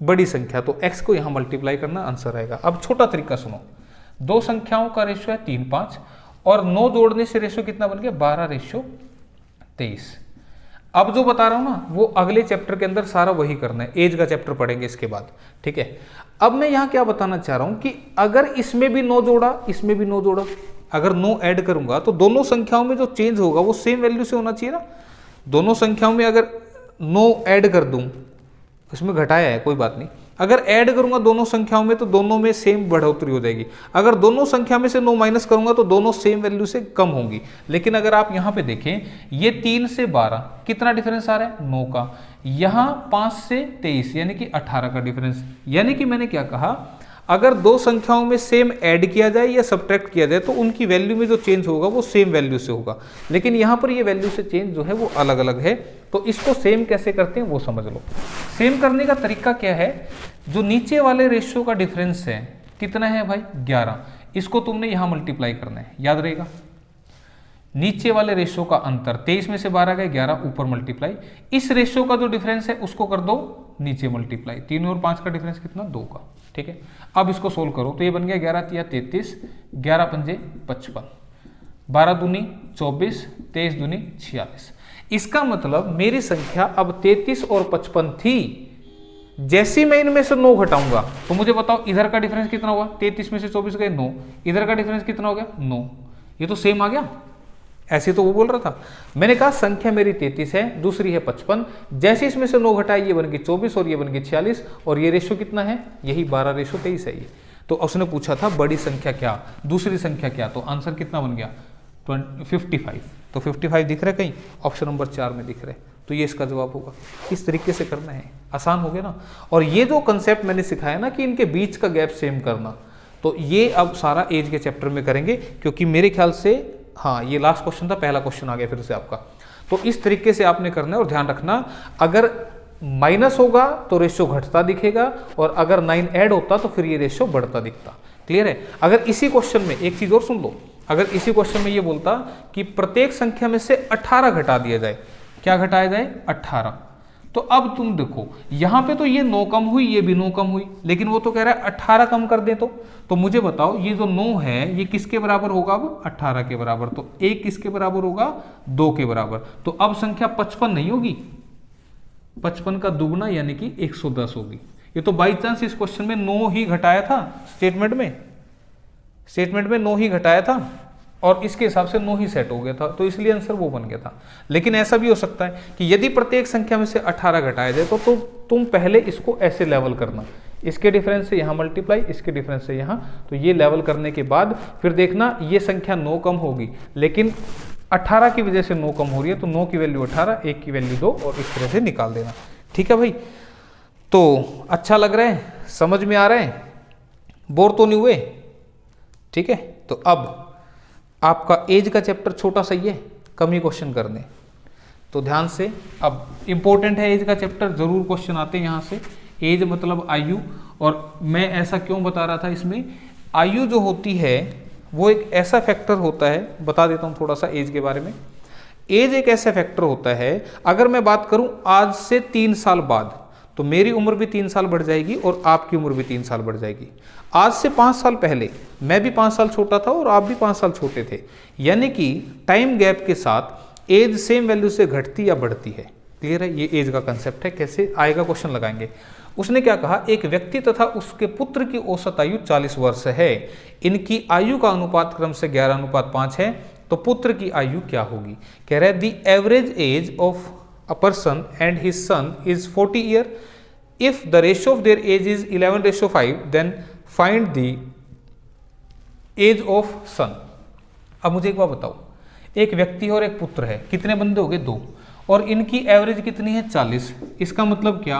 बड़ी संख्या, तो x को यहाँ मल्टीप्लाई करना, आंसर आएगा। अब छोटा तरीका सुनो, दो संख्याओं का रेशो है 3 5 और 9 जोड़ने से रेशो कितना बन गया? 12:23। अब जो बता रहा हूं ना वो अगले चैप्टर के अंदर सारा वही करना है, एज का चैप्टर पढ़ेंगे इसके बाद, ठीक है। अब मैं यहां क्या बताना चाह रहा हूं कि अगर इसमें भी 9 जोड़ा, इसमें भी 9 जोड़ा, अगर 9 ऐड करूंगा तो दोनों संख्याओं में जो चेंज होगा वो सेम वैल्यू से होना चाहिए ना। दोनों संख्याओं में अगर 9 ऐड कर दूं, इसमें घटाया है कोई बात नहीं, अगर ऐड करूंगा दोनों संख्याओं में तो दोनों में सेम बढ़ोतरी हो जाएगी। अगर दोनों संख्या में से 9 माइनस करूंगा तो दोनों सेम वैल्यू से कम होंगी। लेकिन अगर आप यहां पे देखें, ये 3 से 12 कितना डिफरेंस आ रहा है? 9 का। यहां 5 से 23 यानी कि 18 का डिफरेंस। यानी कि मैंने क्या कहा, अगर दो संख्याओं में सेम ऐड किया जाए या सब्ट्रैक्ट किया जाए तो उनकी वैल्यू में जो चेंज होगा वो सेम वैल्यू से होगा। लेकिन यहाँ पर ये वैल्यू से चेंज जो है वो अलग अलग है, तो इसको सेम कैसे करते हैं वो समझ लो। सेम करने का तरीका क्या है, जो नीचे वाले रेशियो का डिफरेंस है कितना है भाई? 11, इसको तुमने यहाँ मल्टीप्लाई करना है, याद रहेगा। नीचे वाले रेशियो का अंतर 23 में से 12 गए, 11 ऊपर मल्टीप्लाई, इस रेशियो का जो डिफरेंस है उसको कर दो नीचे मल्टीप्लाई। 3 और 5 का डिफरेंस कितना? 2 का, ठीक है। अब इसको सोल्व करो तो ये बन गया 11 तिया 33, 11 पंजे 55, 12 दूनी 24, 23 दूनी 46। इसका मतलब मेरी संख्या अब 33 और 55 थी, जैसे मैं इनमें से 9 घटाऊंगा तो मुझे बताओ इधर का डिफरेंस कितना होगा, 33 में से 24 गए 9, इधर का डिफरेंस कितना हो गया 9, ये तो सेम आ गया। ऐसे तो वो बोल रहा था, मैंने कहा संख्या मेरी 33 है, दूसरी है 55, जैसे इसमें से 9 घटाए ये बन गई 24 और ये बन गई 46 और ये रेशो कितना है, यही 12:23 है ये। तो उसने पूछा था बड़ी संख्या क्या, दूसरी संख्या क्या, तो आंसर कितना बन गया 55। तो 55 दिख रहा है कहीं, ऑप्शन नंबर 4 में दिख रहा है, तो ये इसका जवाब होगा। इस तरीके से करना है, आसान हो गया ना। और ये जो कंसेप्ट मैंने सिखाया ना कि इनके बीच का गैप सेम करना, तो ये अब सारा एज के चैप्टर में करेंगे, क्योंकि मेरे ख्याल से हाँ ये लास्ट क्वेश्चन था, पहला क्वेश्चन आ गया फिर से आपका। तो इस तरीके से आपने करना है और ध्यान रखना, अगर माइनस होगा तो रेशियो घटता दिखेगा और अगर 9 ऐड होता तो फिर ये रेशियो बढ़ता दिखता। क्लियर है। अगर इसी क्वेश्चन में एक चीज और सुन लो, अगर इसी क्वेश्चन में ये बोलता कि प्रत्येक संख्या में से 18 घटा दिया जाए, क्या घटाया जाए 18, तो अब तुम देखो यहां पे तो ये 9 कम हुई, ये भी 9 कम हुई, लेकिन वो तो कह रहा है 18 कम कर दे। तो मुझे बताओ ये जो 9 है ये किसके बराबर होगा, अब 18 के बराबर। तो 1 किसके बराबर होगा, 2 के बराबर। तो अब संख्या 55 नहीं होगी, 55 का दुगना यानी कि 110 होगी। ये तो बाई चांस इस क्वेश्चन में 9 ही घटाया था, स्टेटमेंट में 9 ही घटाया था और इसके हिसाब से 9 ही सेट हो गया था, तो इसलिए आंसर वो बन गया था। लेकिन ऐसा भी हो सकता है कि यदि प्रत्येक संख्या में से 18 घटाया जाए तो तुम पहले इसको ऐसे लेवल करना, इसके डिफरेंस से यहाँ मल्टीप्लाई, इसके डिफरेंस से यहाँ, तो ये लेवल करने के बाद फिर देखना ये संख्या 9 कम होगी, लेकिन 18 की वजह से 9 कम हो रही है, तो 9 की वैल्यू 18, 1 की वैल्यू 2 और इस तरह से निकाल देना। ठीक है भाई, तो अच्छा लग रहा है, समझ में आ रहा है, बोर तो नहीं हुए। ठीक है, तो अब आपका एज का चैप्टर छोटा सा ही है, कम ही क्वेश्चन करने, तो ध्यान से। अब इंपॉर्टेंट है एज का चैप्टर, जरूर क्वेश्चन आते हैं यहाँ से। एज मतलब आयु, और मैं ऐसा क्यों बता रहा था, इसमें आयु जो होती है वो एक ऐसा फैक्टर होता है, बता देता हूँ थोड़ा सा एज के बारे में। एज एक ऐसा फैक्टर होता है, अगर मैं बात करूँ आज से 3 साल बाद, तो मेरी उम्र भी 3 साल बढ़ जाएगी और आपकी उम्र भी 3 साल बढ़ जाएगी। आज से 5 साल पहले मैं भी 5 साल छोटा था और आप भी 5 साल छोटे थे, यानी कि टाइम गैप के साथ एज सेम वैल्यू से घटती या बढ़ती है। क्लियर है, ये एज का कंसेप्ट है। कैसे आएगा, क्वेश्चन लगाएंगे। उसने क्या कहा, एक व्यक्ति तथा उसके पुत्र की औसत आयु 40 वर्ष है, इनकी आयु का अनुपात क्रम से 11:5 है, तो पुत्र की आयु क्या होगी। कह रहा है the average age of a person and his son is 40 year. If the ratio of their age is 11:5, then find the age of son. अब मुझे एक बात बताओ, एक व्यक्ति और एक पुत्र है, कितने बंदे हो गए 2, और इनकी एवरेज कितनी है 40। इसका मतलब क्या,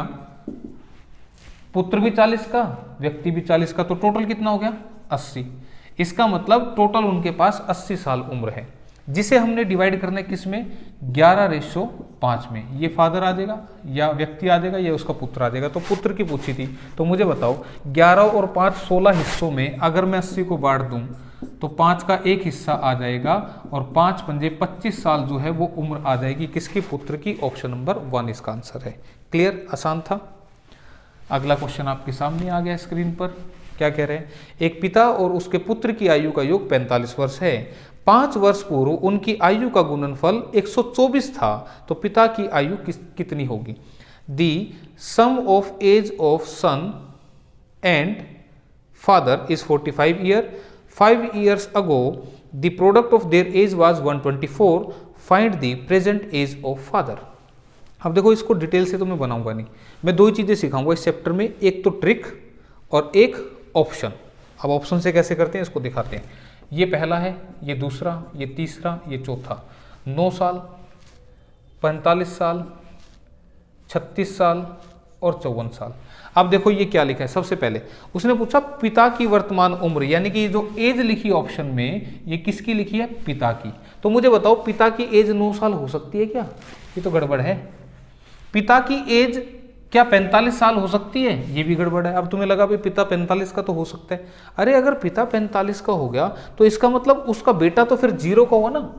पुत्र भी 40 का, व्यक्ति भी 40 का, तो टोटल कितना हो गया 80। इसका मतलब टोटल उनके पास 80 साल उम्र है, जिसे हमने डिवाइड करना है किस में, 11:5 में। ये फादर आ जाएगा या व्यक्ति आ जाएगा या उसका पुत्र आ जाएगा। तो पुत्र की पूछी थी, तो मुझे बताओ 11 और 5 16 हिस्सों में अगर मैं 80 को बांट दूं तो 5 का एक हिस्सा आ जाएगा और 5 पंजे 25 साल जो है वो उम्र आ जाएगी किसकी, पुत्र की। ऑप्शन नंबर 1 इसका आंसर है। क्लियर, आसान था। अगला क्वेश्चन आपके सामने आ गया स्क्रीन पर। क्या कह रहे हैं, एक पिता और उसके पुत्र की आयु का योग 45 वर्ष है। 5 वर्ष पूर्व उनकी आयु का गुणनफल 124 था, तो पिता की आयु कितनी होगी। The sum of age of son and father is 45 year. 5 years ago the product of their age was 124. Find the present age of father. अब देखो इसको डिटेल से तो मैं बनाऊंगा नहीं, मैं 2 ही चीज़ें सिखाऊंगा इस चैप्टर में, एक तो ट्रिक और एक ऑप्शन। अब ऑप्शन से कैसे करते हैं इसको दिखाते हैं। ये पहला है, ये दूसरा, ये तीसरा, ये चौथा। 9 साल, 45 साल, 36 साल और 54 साल। अब देखो ये क्या लिखा है। सबसे पहले उसने पूछा पिता की वर्तमान उम्र, यानी कि जो एज लिखी ऑप्शन में ये किसकी लिखी है, पिता की। तो मुझे बताओ पिता की एज 9 साल हो सकती है क्या, ये तो गड़बड़ है। पिता की एज क्या 45 साल हो सकती है, ये भी गड़बड़ है। अब तुम्हें लगा भाई पिता 45 का तो हो सकता है, अरे अगर पिता 45 का हो गया तो इसका मतलब उसका बेटा तो फिर 0 का हुआ ना,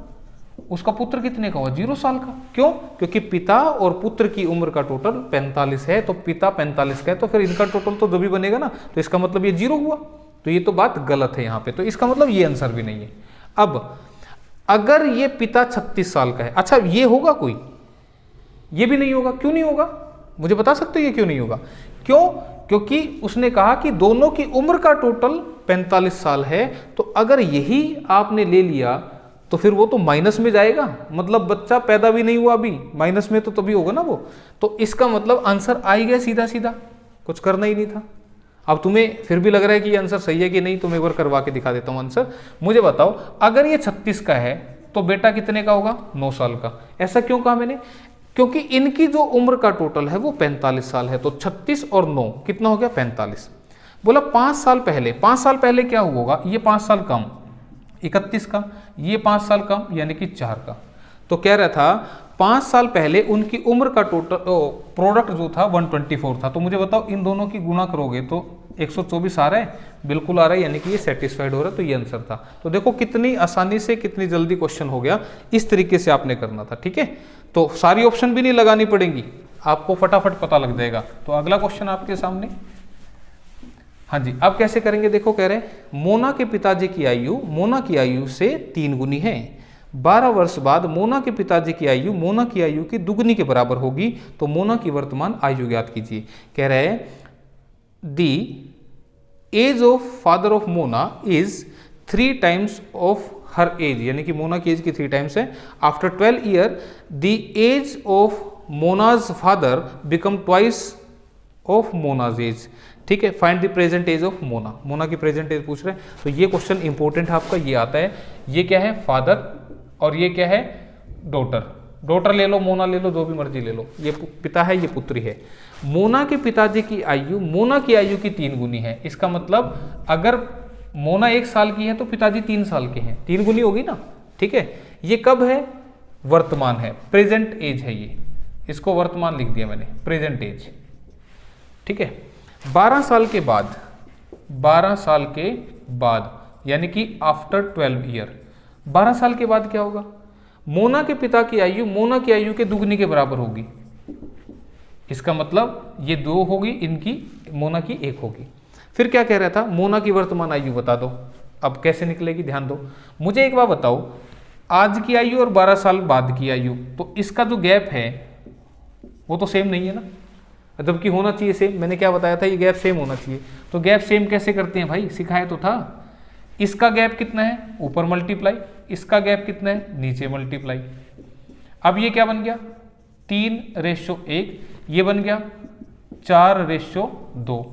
उसका पुत्र कितने का हुआ, 0 साल का। क्यों, क्योंकि पिता और पुत्र की उम्र का टोटल 45 है, तो पिता 45 का है, तो फिर इनका टोटल तो 2 भी बनेगा ना, तो इसका मतलब ये 0 हुआ। तो ये तो बात गलत है यहाँ पे, तो इसका मतलब ये आंसर भी नहीं है। अब अगर ये पिता 36 साल का है, अच्छा ये होगा कोई, ये भी नहीं होगा। क्यों नहीं होगा, मुझे बता सकते हो ये क्यों नहीं होगा? क्यों? क्योंकि उसने कहा कि दोनों की उम्र का टोटल 45 साल है, तो अगर यही आपने ले लिया तो फिर वो तो माइनस में जाएगा, मतलब बच्चा पैदा भी नहीं हुआ अभी, माइनस में तो तभी होगा ना वो। तो इसका मतलब आंसर आ ही गया सीधा सीधा, कुछ करना ही नहीं था। अब तुम्हें फिर भी लग रहा है कि ये आंसर सही है कि नहीं, तो मैं एक बार करवा के दिखा देता हूं आंसर। मुझे बताओ, अगर ये 36 का है तो बेटा कितने का होगा? 9 साल का। ऐसा क्यों कहा मैंने? क्योंकि इनकी जो उम्र का टोटल है वो 45 साल है, तो 36 और 9 कितना हो गया? 45। बोला 5 साल पहले, 5 साल पहले क्या होगा? ये 5 साल कम 31 का, ये 5 साल कम यानी कि 4 का। तो कह रहा था 5 साल पहले उनकी उम्र का टोटल प्रोडक्ट जो था 124 था। तो मुझे बताओ इन दोनों की गुणा करोगे तो 124 आ रहा है, बिल्कुल आ रहा है, यानी कि ये सेटिस्फाइड हो रहा है। तो ये आंसर था। तो देखो कितनी आसानी से, कितनी जल्दी क्वेश्चन हो गया। इस तरीके से आपने करना था, ठीक है। तो सारी ऑप्शन भी नहीं लगानी पड़ेंगी, आपको फटाफट पता लग जाएगा। तो अगला क्वेश्चन आपके सामने। हाँ जी, अब कैसे करेंगे? देखो कह रहे मोना के पिताजी की आयु मोना की आयु से 3 गुनी है। 12 वर्ष बाद मोना के पिताजी की आयु मोना की आयु की दुगनी के बराबर होगी, तो मोना की वर्तमान आयु ज्ञात कीजिए। कह रहे हैं the age of father of Mona is 3 times of her age, यानी कि मोना की एज की 3 टाइम्स है। After 12 year the age of Mona's father become twice of Mona's age. ठीक है, find the present age of Mona. Mona की प्रेजेंट एज पूछ रहे हैं, तो ये क्वेश्चन इंपॉर्टेंट है आपका, ये आता है। ये क्या है? फादर, और ये क्या है? डॉटर। डॉटर ले लो, मोना ले लो, जो भी मर्जी ले लो। ये पिता है, ये पुत्री है। मोना के पिताजी की आयु मोना की आयु की 3 गुनी है। इसका मतलब अगर मोना 1 साल की है तो पिताजी 3 साल के हैं, 3 गुनी होगी ना। ठीक है, ये कब है? वर्तमान है, प्रेजेंट एज है ये, इसको वर्तमान लिख दिया मैंने, प्रेजेंट एज। ठीक है, 12 साल के बाद, 12 साल के बाद यानी कि आफ्टर 12 ईयर, 12 साल के बाद क्या होगा? मोना के पिता की आयु मोना की आयु के दुगनी के बराबर होगी। इसका मतलब ये 2 होगी इनकी, मोना की 1 होगी। फिर क्या कह रहा था? मोना की वर्तमान आयु बता दो। अब कैसे निकलेगी ध्यान दो। मुझे एक बार बताओ, आज की आयु और 12 साल बाद की आयु, तो इसका जो गैप है वो तो सेम नहीं है ना, जबकि होना चाहिए सेम। मैंने क्या बताया था? ये गैप सेम होना चाहिए। तो गैप सेम कैसे करते हैं भाई? सिखाया तो था। इसका गैप कितना है? ऊपर मल्टीप्लाई, इसका गैप कितना है? नीचे मल्टीप्लाई। अब ये क्या बन गया? 3:1, ये बन गया 4:2।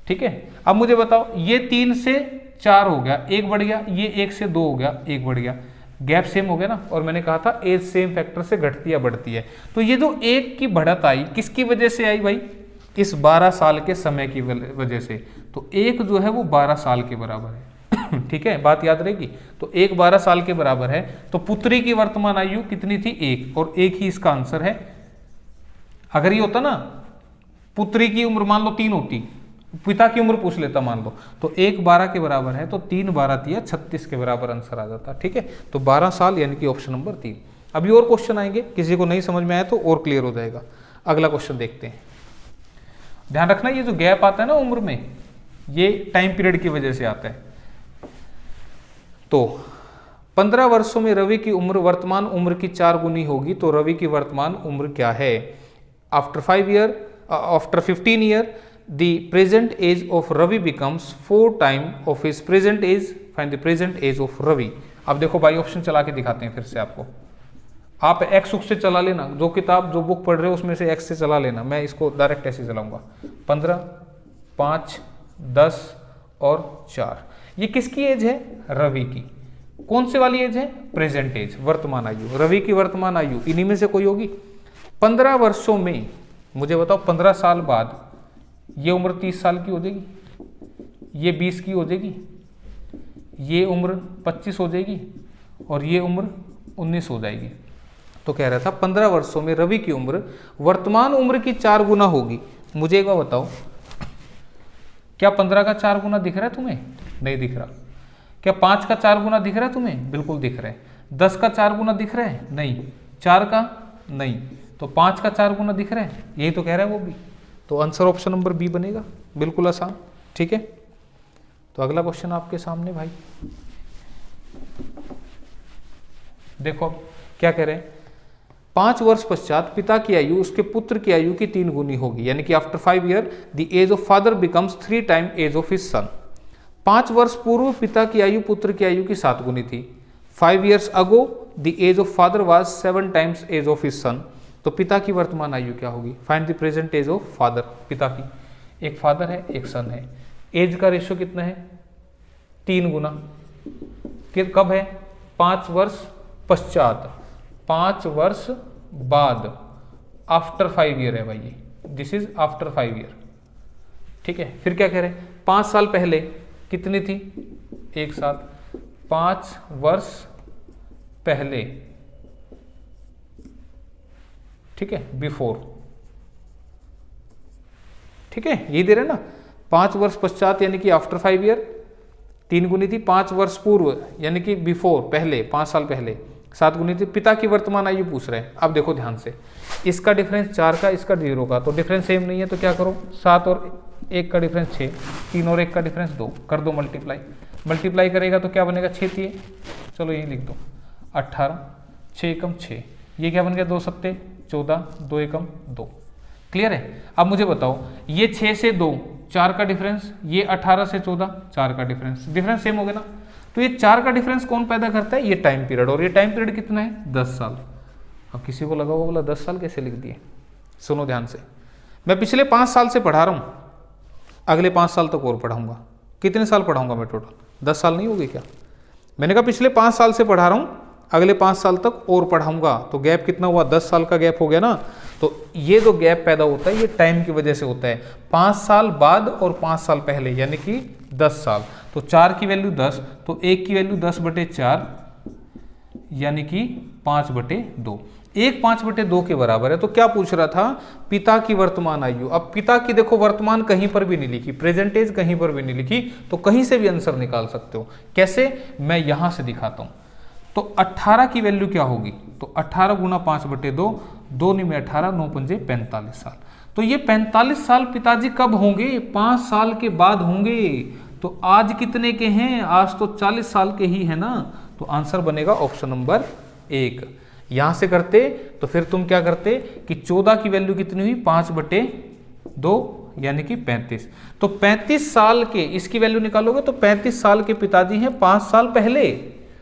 ठीक है, अब मुझे बताओ, ये 3 से 4 हो गया, 1 बढ़ गया, ये 1 से 2 हो गया, 1 बढ़ गया, गैप सेम हो गया ना। और मैंने कहा था एज सेम फैक्टर से घटती या बढ़ती है। तो ये जो 1 की बढ़त आई, किसकी वजह से आई भाई? इस 12 साल के समय की वजह से। तो 1 जो है वो 12 साल के बराबर है। ठीक है, बात याद रहेगी। तो 1 12 साल के बराबर है, तो पुत्री की वर्तमान आयु कितनी थी? 1, और 1 ही इसका आंसर है। अगर ये होता ना, पुत्री की उम्र मान लो 3 होती, पिता की उम्र पूछ लेता मान लो, तो 1 12 के बराबर है, तो 3 12 दिया 36 के बराबर आंसर आ जाता। ठीक है, तो 12 साल यानी कि ऑप्शन नंबर 3। अभी और क्वेश्चन आएंगे, किसी को नहीं समझ में आया तो और क्लियर हो जाएगा। अगला क्वेश्चन देखते हैं। ध्यान रखना, ये जो गैप आता है ना उम्र में, ये टाइम पीरियड की वजह से आता है। तो 15 वर्षों में रवि की उम्र वर्तमान उम्र की 4 गुनी होगी, तो रवि की वर्तमान उम्र क्या है? After 15 year the present age of Ravi becomes 4 times of his present age. Find the present age of Ravi. अब देखो भाई, ऑप्शन चला के दिखाते हैं फिर से आपको। आप एक्स उक से चला लेना, जो किताब जो बुक पढ़ रहे हो उसमें से एक्स से चला लेना, मैं इसको डायरेक्ट ऐसे चलाऊंगा। 15, 5, 10 और 4, ये किसकी एज है? रवि की। कौन से वाली एज है? प्रेजेंट एज, वर्तमान आयु। रवि की वर्तमान आयु इन्हीं में से कोई होगी। 15 वर्षों में, मुझे बताओ 15 साल बाद ये उम्र 30 साल की हो जाएगी, ये 20 की हो जाएगी, ये उम्र 25 हो जाएगी, और ये उम्र 19 हो जाएगी। तो कह रहा था 15 वर्षों में रवि की उम्र वर्तमान उम्र की 4 गुना होगी। मुझे एक बार बताओ, क्या 15 का 4 गुना दिख रहा है तुम्हें? नहीं दिख रहा। क्या 5 का 4 गुना दिख रहा है तुम्हें? बिल्कुल दिख रहा है। 10 का 4 गुना दिख रहा है? नहीं। 4 का? नहीं। तो 5 का 4 गुना दिख रहा है, यही तो कह रहा है वो भी। तो आंसर ऑप्शन नंबर बी बनेगा, बिल्कुल आसान। ठीक है, तो अगला क्वेश्चन आपके सामने भाई। देखो अब क्या कह रहे हैं, 5 वर्ष पश्चात पिता की आयु उसके पुत्र की आयु की 3 गुनी होगी, यानी कि after 5 year the age of father becomes 3 time age of his son. 5 वर्ष पूर्व पिता की आयु पुत्र की आयु की 7 गुनी थी। 5 years ago the age of father was 7 times age of his son। तो पिता की वर्तमान आयु क्या होगी? Find the present age of father. पिता की, एक फादर है एक सन है, एज का रेशियो कितना है? 3 गुना। कब है? 5 वर्ष पश्चात, 5 वर्ष बाद, आफ्टर 5 ईयर है भाई, ये दिस इज आफ्टर 5 ईयर। ठीक है, फिर क्या कह रहे हैं? 5 साल पहले कितनी थी? एक साल। 5 वर्ष पहले, ठीक है, बिफोर। ठीक है, यही दे रहे ना, 5 वर्ष पश्चात यानी कि आफ्टर 5 ईयर, 3 गुनी थी। 5 वर्ष पूर्व यानी कि बिफोर, पहले, 5 साल पहले, 7 गुनी थी। पिता की वर्तमान आयु पूछ रहे हैं। अब देखो ध्यान से, इसका डिफरेंस 4 का, इसका 0 का, तो डिफरेंस सेम नहीं है, तो क्या करो? 7 और 1 का डिफरेंस 6, 3 और 1 का डिफरेंस 2, कर दो मल्टीप्लाई। मल्टीप्लाई करेगा तो क्या बनेगा? 6 थी, चलो यही लिख दो, 18, 6 एकम 6, ये क्या बन गया? 2 सत्ते 14, 2 एकम 2। क्लियर है? अब मुझे बताओ, ये 6 से 2, 4 का डिफरेंस, ये 18 से 14, 4 का डिफरेंस, डिफरेंस सेम हो गया ना। तो ये 4 का डिफरेंस कौन पैदा करता है? ये टाइम पीरियड, और ये टाइम पीरियड कितना है? 10 साल। अब किसी को लगा होगा बोला 10 साल कैसे लिख दिए? सुनो ध्यान से, मैं पिछले 5 साल से पढ़ा रहा हूँ, अगले 5 साल तक और पढ़ाऊंगा। कितने साल पढ़ाऊंगा मैं टोटल? 10 साल नहीं होगी क्या? मैंने कहा पिछले 5 साल से पढ़ा रहा हूँ, अगले 5 साल तक और पढ़ाऊंगा, तो गैप कितना हुआ? 10 साल का गैप हो गया ना। तो ये जो गैप पैदा होता है ये टाइम की वजह से होता है। 5 साल बाद और 5 साल पहले यानी कि 10 साल। तो 4 की वैल्यू 10, तो 1 की वैल्यू 10/4 यानी कि 5/2। 1 5/2 के बराबर है। तो क्या पूछ रहा था? पिता की वर्तमान आयु। अब पिता की देखो वर्तमान कहीं पर भी नहीं लिखी, प्रेजेंट एज कहीं पर भी नहीं लिखी, तो कहीं से भी आंसर निकाल सकते हो। कैसे? मैं यहां से दिखाता हूं। तो 18 की वैल्यू क्या होगी? तो 18 गुना 5/2, 2 में 18, 9 पंजे 45 साल। तो ये 45 साल पिताजी कब होंगे? 5 साल के बाद होंगे। तो आज कितने के हैं? आज तो 40 साल के ही है ना। तो आंसर बनेगा ऑप्शन नंबर 1। यहां से करते तो फिर तुम क्या करते कि 14 की वैल्यू कितनी हुई? 5/2 यानी कि 35। तो 35 साल के, इसकी वैल्यू निकालोगे तो 35 साल के पिताजी हैं 5 साल पहले।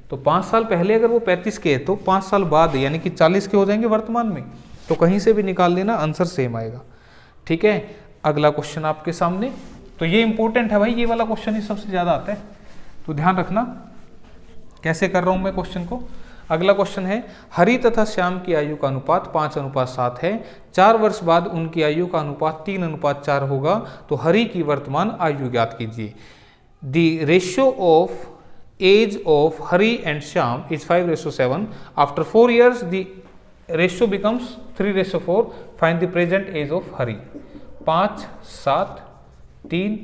तो 5 साल पहले अगर वो 35 के तो 5 साल बाद यानी कि 40 के हो जाएंगे वर्तमान में। तो कहीं से भी निकाल लेना, आंसर सेम आएगा। ठीक है, अगला क्वेश्चन आपके सामने। तो ये इंपॉर्टेंट है भाई, ये वाला क्वेश्चन ही सबसे ज्यादा आता है, तो ध्यान रखना कैसे कर रहा हूं मैं क्वेश्चन को। अगला क्वेश्चन है, हरि तथा श्याम की आयु का अनुपात 5:7 है। 4 वर्ष बाद उनकी आयु का अनुपात 3:4 होगा। तो हरि की वर्तमान आयु ज्ञात कीजिए। The ratio of age of Hari and Shyam is 5:7। After 4 years the ratio becomes 3:4। Find the present age of Hari. 5, 7, 3,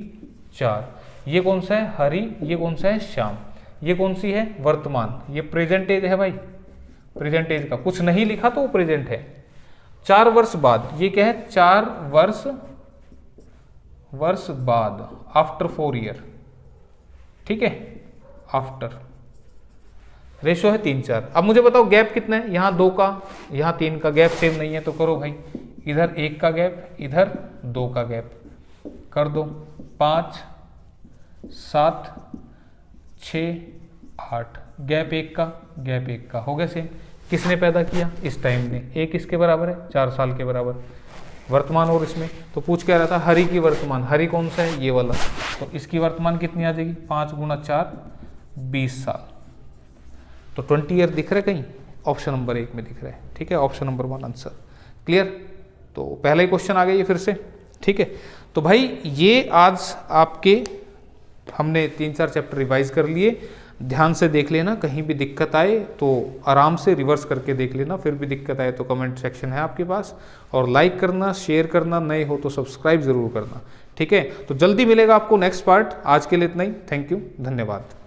4। ये कौन सा है? हरि। ये कौन सा है? श्याम। ये कौन सी है? वर्तमान। ये प्रेजेंट एज है भाई, प्रेजेंट एज का कुछ नहीं लिखा तो वो प्रेजेंट है। 4 वर्ष बाद, ये क्या है? 4 वर्ष बाद, आफ्टर 4 year। ठीक है, आफ्टर। रेशो है 3:4। अब मुझे बताओ गैप कितना है? यहाँ 2 का, यहाँ 3 का, गैप सेम नहीं है तो करो भाई, इधर 1 का गैप, इधर 2 का गैप, कर दो। 5, 7, 6, 8, गैप 1 का, गैप 1 का, हो गया सेम। किसने पैदा किया? इस टाइम ने। 1 किसके बराबर है? 4 साल के बराबर वर्तमान। और इसमें तो पूछ क्या रहा था? हरि की वर्तमान। हरि कौन सा है? ये वाला। तो इसकी वर्तमान कितनी आ जाएगी? 5 गुना 4, 20 साल। तो 20 ईयर दिख रहा है कहीं? ऑप्शन नंबर 1 में दिख रहा है। ठीक है, ऑप्शन नंबर 1 आंसर। क्लियर? तो पहला ही क्वेश्चन आ गया ये फिर से। ठीक है, तो भाई ये आज आपके हमने 3-4 चैप्टर रिवाइज कर लिए। ध्यान से देख लेना, कहीं भी दिक्कत आए तो आराम से रिवर्स करके देख लेना। फिर भी दिक्कत आए तो कमेंट सेक्शन है आपके पास, और लाइक करना, शेयर करना, नए हो तो सब्सक्राइब जरूर करना। ठीक है, तो जल्दी मिलेगा आपको नेक्स्ट पार्ट। आज के लिए इतना ही। थैंक यू, धन्यवाद।